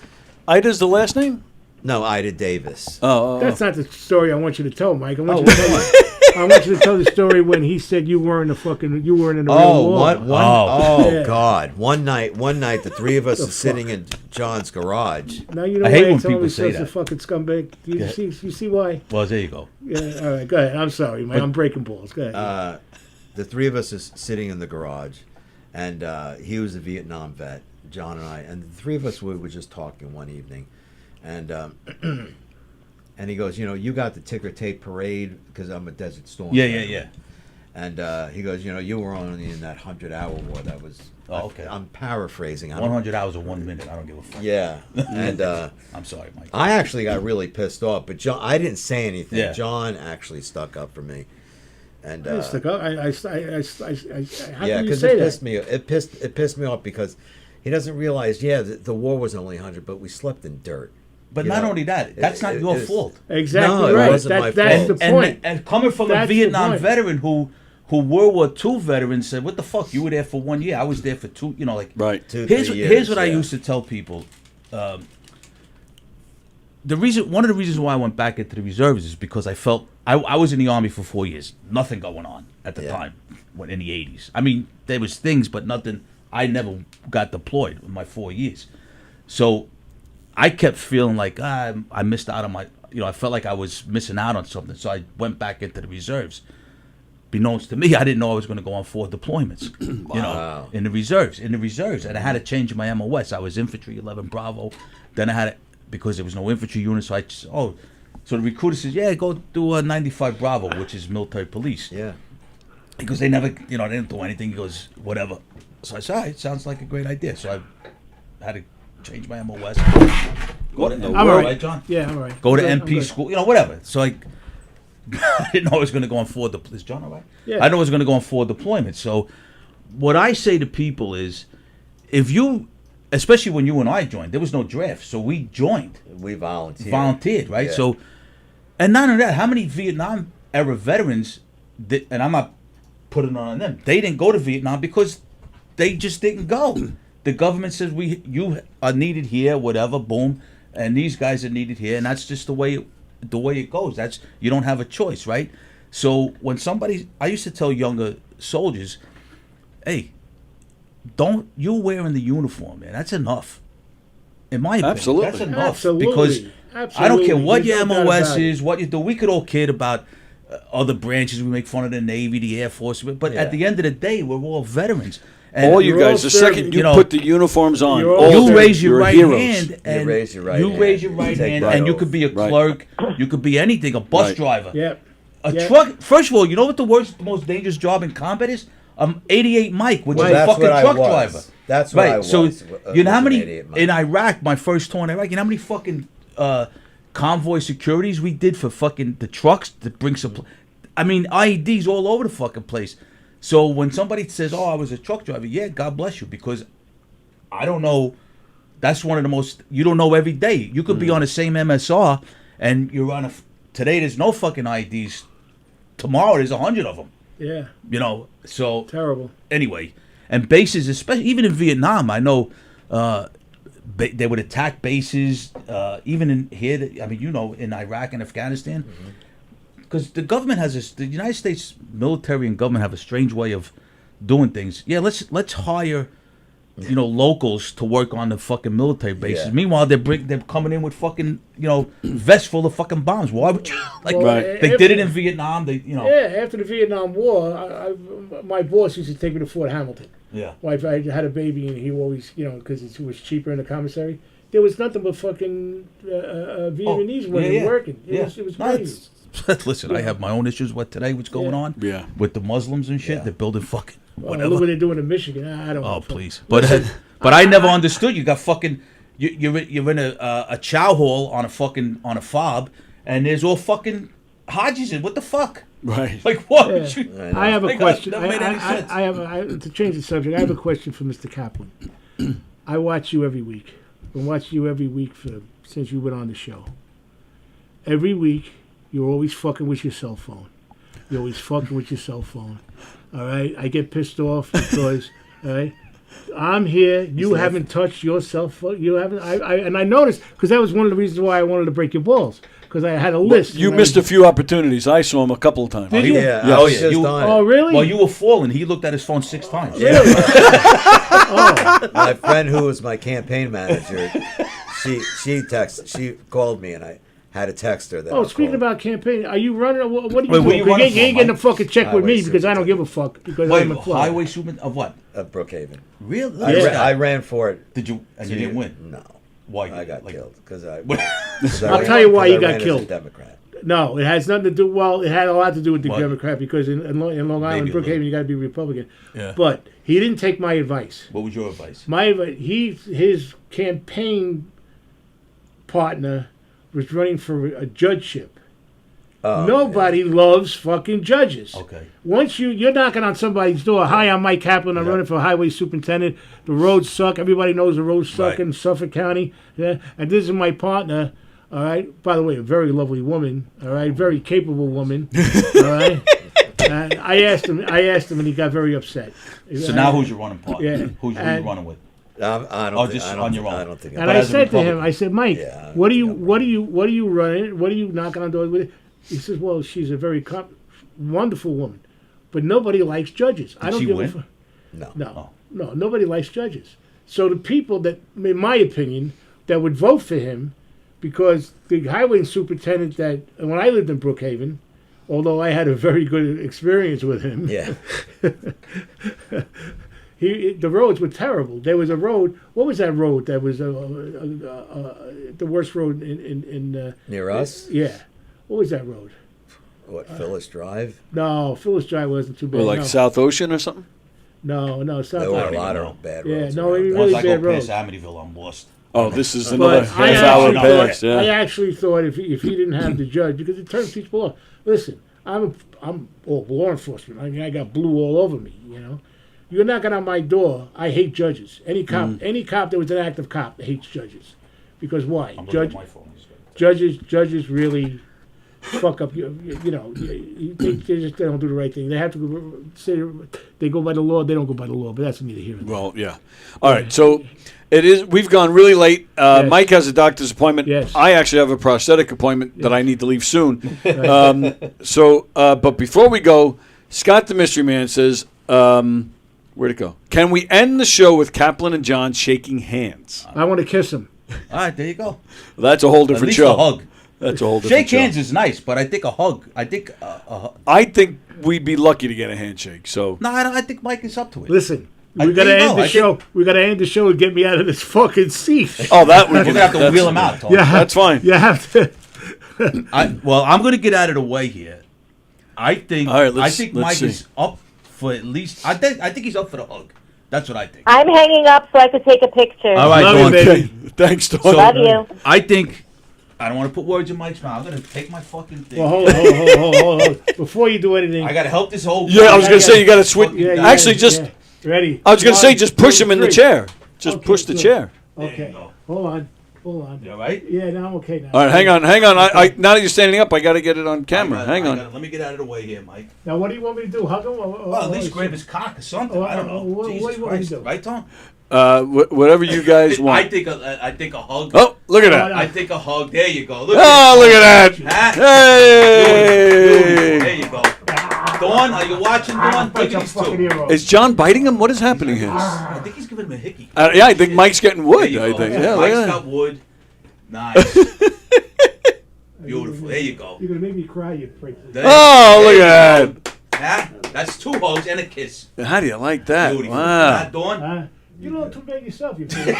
Ida's the last name? No, Ida Davis. That's not the story I want you to tell, Mike. I want you to tell I want you to tell the story when he said you weren't in the real war. Yeah. God! One night, the three of us are sitting in John's garage. Now you know I why hate I when tell him people he's say such a that. fucking scumbag. You see why? Well, there you go. Yeah, all right, go ahead. I'm sorry, man. I'm breaking balls. Go ahead. The three of us is sitting in the garage, and he was a Vietnam vet, John and I, and the three of us were just talking one evening, and and he goes, you got the ticker tape parade because I'm a Desert Storm. Yeah. And he goes, you were only in that 100-hour war. That was. Oh, okay. I'm paraphrasing. 100 hours or 1 minute. I don't give a fuck. Yeah, and I'm sorry, Mike. I actually got really pissed off, but I didn't say anything. Yeah. John actually stuck up for me, and I stuck up. How yeah, can you because say it that? pissed me. It pissed me off because he doesn't realize. Yeah, the war was only 100, but we slept in dirt. But You not know, only that, that's not your fault. Exactly No, it right. wasn't my That's fault. the point. And coming from That's a the Vietnam point. veteran who World War II veteran said, "What the fuck? You were there for 1 year. I was there for two. You know, like Right. 2-3 years. Here's what I yeah. used to tell people. One of the reasons why I went back into the reserves is because I felt I was in the Army for 4 years. Nothing going on at the Yeah. time, in the 80s. I mean, there was things, but nothing. I never got deployed in my 4 years, so I kept feeling like I missed out on my. I felt like I was missing out on something. So I went back into the reserves. Beknownst to me, I didn't know I was going to go on 4 deployments. Wow. In the reserves, and I had to change my MOS. I was infantry 11 Bravo. Then I had it because there was no infantry unit. So so the recruiter says, "Yeah, go do a 95 Bravo, which is military police." Yeah. Because they never, they didn't do anything. He goes, "Whatever." So I said, "All right, sounds like a great idea." So I had to change my MOS. Go to in the MP, I'm all right, right. John? Yeah, I'm all right. Go to I'm MP good. school, whatever. So I didn't know I was going to go on 4 deployments. Is John all right? Yeah. I know I was going to go on 4 deployments. So what I say to people is, especially when you and I joined, there was no draft, so we joined, We volunteered. right? Yeah. So, and not only that, how many Vietnam era veterans, and I'm not putting it on them, they didn't go to Vietnam because they just didn't go. The government says you are needed here, whatever, boom, and these guys are needed here, and that's just the way it goes. You don't have a choice, right? So when I used to tell younger soldiers, hey, you're wearing the uniform, man. That's enough. In my opinion, Absolutely. that's enough. Absolutely. Because I don't care Absolutely. what There's your no doubt MOS about it. is, what you do. We could all kid about other branches. We make fun of the Navy, the Air Force, but Yeah. at the end of the day, we're all veterans. And All you You're all guys, the serving, second you you know, put the uniforms on, you're all all you of you, raise your you're right heroes. hand, and raise your right you hand. raise your You right take hand, right and you over. could be a Right. clerk, you could be anything, a bus Right. driver, Yep. a Yeah. truck. First of all, you know what the most dangerous job in combat is? 88 Mike, which Well, is a that's fucking what I truck was. driver. That's what right. I was. So you know how was an many 88 Mike. in Iraq? My first tour in Iraq. You know how many fucking convoy securities we did for fucking the trucks that bring supply. I mean, IEDs all over the fucking place. So when somebody says, "Oh, I was a truck driver," yeah, God bless you, because I don't know. That's one of the most you don't know every day. You could be on the same MSR, and you're on today. There's no fucking IEDs. Tomorrow there's 100 of them. Yeah. You know. So Terrible. anyway, and bases, especially even in Vietnam, I know they would attack bases. Even in here, I mean, you know, in Iraq and Afghanistan, because the government has the United States military and government have a strange way of doing things. Yeah, let's hire, you know, locals to work on the fucking military bases. Yeah. Meanwhile, they're coming in with fucking, you know, vests full of fucking bombs. Why would you like? Well, Right. They did it in Vietnam. They, you know. Yeah, after the Vietnam War, my boss used to take me to Fort Hamilton. Yeah. Wife, I had a baby, and he always, you know, because it was cheaper in the commissary. There was nothing but fucking Vietnamese women working. It was No, crazy. it's- Listen, I have my own issues with today. What's going on? Yeah. With the Muslims and shit, they're building fucking Well, whatever. look what they're doing in Michigan. I don't know. Oh please, but I never understood. You got fucking you're in a chow hall on a fob, and there's all fucking Hodges in. What the fuck? Right. Like what? Yeah. I have a Like, question. that made any sense. I have to change the subject. I have a question for Mr. Kaplan. I watch you every week. I've been watching you every week since you went on the show. Every week, you're always fucking with your cell phone. You're always fucking with your cell phone. All right? I get pissed off because, all right? I'm here. You haven't touched your cell phone. You haven't. And I noticed, because that was one of the reasons why I wanted to break your balls, because I had a list. You and missed a few opportunities. I saw him a couple of times. Did you? Yeah, Yes. I was just You- on Oh, it. really? Well, you were falling. He looked at his phone 6 times. My friend who was my campaign manager, she called me and I had to text her that. Oh, I speaking called. about campaign, are you running? What are you Wait, what doing? are you running You ain't for, getting a Mike? fucking check with me Highway because I don't give a fuck because Wait, I'm a fly. highway superman of what? Brookhaven. Really? I ran for it. Did you? And you didn't win. No. Why? I got Like- killed because I. I'll tell you why you got As a killed. Democrat. No, it has nothing to do. Well, it had a lot to do with the What? Democrat because in Long Island, Maybe a Brookhaven, little. you got to be Republican. Yeah. But he didn't take my advice. What was your advice? His campaign partner was running for a judgeship. Oh, Nobody loves fucking judges. Okay. Once you're knocking on somebody's door, hi, I'm Mike Kaplan, I'm running for highway superintendent. The roads suck. Everybody knows the roads suck Right. in Suffolk County. Yeah, and this is my partner. All right. By the way, a very lovely woman. All right, very capable woman. All right. And I asked him, and he got very upset. So now who's your running partner? Yeah. Who you And- running with? I don't Oh, think, just I don't, on your own. I don't think. And But I as a said to him, Republican. I said, Mike, Yeah, what are you running? What are you knocking on doors with? He says, well, she's a very wonderful woman, but nobody likes judges. I Did don't she give win? a fuck. No. No, nobody likes judges. So the people that, in my opinion, that would vote for him, because the highway superintendent that, when I lived in Brookhaven, although I had a very good experience with him, Yeah. the roads were terrible. There was a road. What was that road? That was the worst road in Near us? Yeah. What was that road? What, Phyllis Drive? No, Phyllis Drive wasn't too bad. Or like no. South Ocean or something? No, it's not. There were don't a lot even know. of bad Yeah, roads. no, around it there. really Once I bad go past road. Amityville, I'm lost. Oh, this is another But I half hour actually, past. I Yeah. actually thought if he didn't have the judge, because it turns people off. Listen, I'm law enforcement. I mean, I got blue all over me. You know, you're knocking on my door. I hate judges. Any cop that was an active cop hates judges, because why? I'm looking at my phone. Judges really fuck up. You know, they don't do the right thing. They have to say they go by the law. They don't go by the law. But that's neither here nor there. Well, yeah. All right. So it is. We've gone really late. Yes. Mike has a doctor's appointment. Yes. I actually have a prosthetic appointment that I need to leave soon. But before we go, Scott the Mystery Man says, where'd it go? Can we end the show with Kaplan and John shaking hands? I want to kiss him. All right, there you go. That's a whole At different least show. a hug. That's a whole different Shake hands show. is nice, but I think a hug. I think I think we'd be lucky to get a handshake. So no, I think Mike is up to it. Listen, I we gotta think- end no, the I show. We gotta end the show and get me out of this fucking seat. oh, that we We're can gonna have to that's- wheel him out. Tony. Yeah, That's fine. You have to. Well, I'm gonna get out of the way here. I think. All right, I let's think Mike see. is up for at least. I think he's up for the hug. That's what I think. I'm hanging up so I could take a picture. All right, Love you, Dawn. baby. Okay. Thanks, Dawn. Love you. I think. I don't want to put words in Mike's mouth. I'm gonna take my fucking thing. Well, hold on. Before you do anything, I gotta help this whole. Yeah, I was gonna Yeah, say you got to switch. Yeah, yeah, Actually, just yeah. Ready. I was gonna say One, just push two, him in the three. chair. Just Okay, push the good. chair. There you Okay. go. Hold on. You all right? Yeah, now I'm okay now. All right, hang on. I now that you're standing up, I got to get it on camera. Hang on. Let me get out of the way here, Mike. Now, what do you want me to do? Hug him? Well, at least grab his cock or something. Oh, I don't know. what do Jesus you want me to Christ. do? Right, Tom? Whatever you guys I want. think a hug. Oh, look at that. I think a hug. There you go. Look Oh, look at Huh? that. There Hey. you go. Dawn, are you watching, Dawn? Look at these two. Is John biting him? What is happening here? I think he's giving him a hickey. Yeah, I think Mike's getting There wood. you I go. think. Yeah, look Mike's at got that. wood. Nice. Beautiful. There you go. You're going to make me cry, you freak. There- Oh, there look you at go. Huh? That's 2 hugs and a kiss. that. How do you like that? Beautiful. Wow. Huh, Dawn? Huh? You don't too bad yourself, you freak.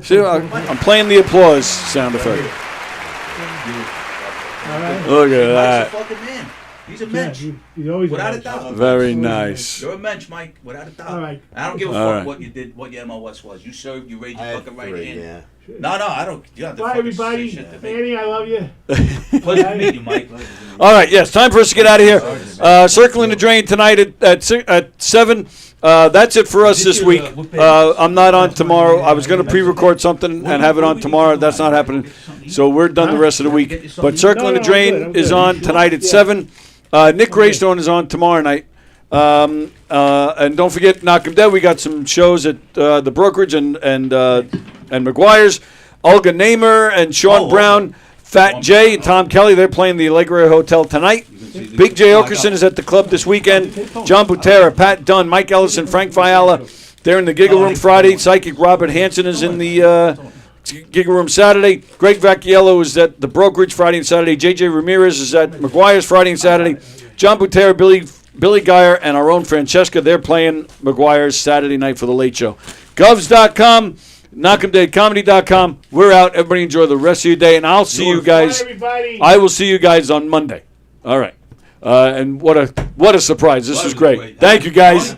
See, I'm playing the applause sound effect. All right? Look at Mike's that. a fucking man. He's a Yeah, mensch. he's always Without a nice. doubt. Very nice. You're a mensch, Mike. Without a doubt. All right. I don't give a All fuck right. what you did, what your MOS was. You served, you raised I your had fucking right 3, hand. yeah. No, I don't. You don't have to Bye, fucking everybody. say shit to me. Annie, I love you. Pleasure to meet you, Mike. All right, yes, time for us to get out of here. Circling the Drain tonight at 7. That's it for us this week. I'm not on tomorrow. I was going to pre-record something and have it on tomorrow. That's not happening. So we're done the rest of the week. But Circling the I'm Drain good. is on tonight at 7. Nick Greystone is on tomorrow night. And don't forget, Knock 'em Dead. We got some shows at the Brokerage and McGuire's. Olga Namer and Sean Brown, Fat Jay, and Tom Kelly. They're playing the Allegra Hotel tonight. Big Jay Okerson is at the club this weekend. John Butera, Pat Dunn, Mike Ellison, Frank Fiala. They're in the Giggle Room Friday. Psychic Robert Hansen is in the Giggle Room Saturday. Greg Vacchiello is at the Brokerage Friday and Saturday. JJ Ramirez is at McGuire's Friday and Saturday. John Butera, Billy Geyer, and our own Francesca, they're playing McGuire's Saturday night for the Late Show. Govs.com, knockemdeadcomedy.com. We're out. Everybody enjoy the rest of your day, and I'll see you guys. Bye, everybody. I will see you guys on Monday. All right. And what a surprise. This was great. Thank you, guys.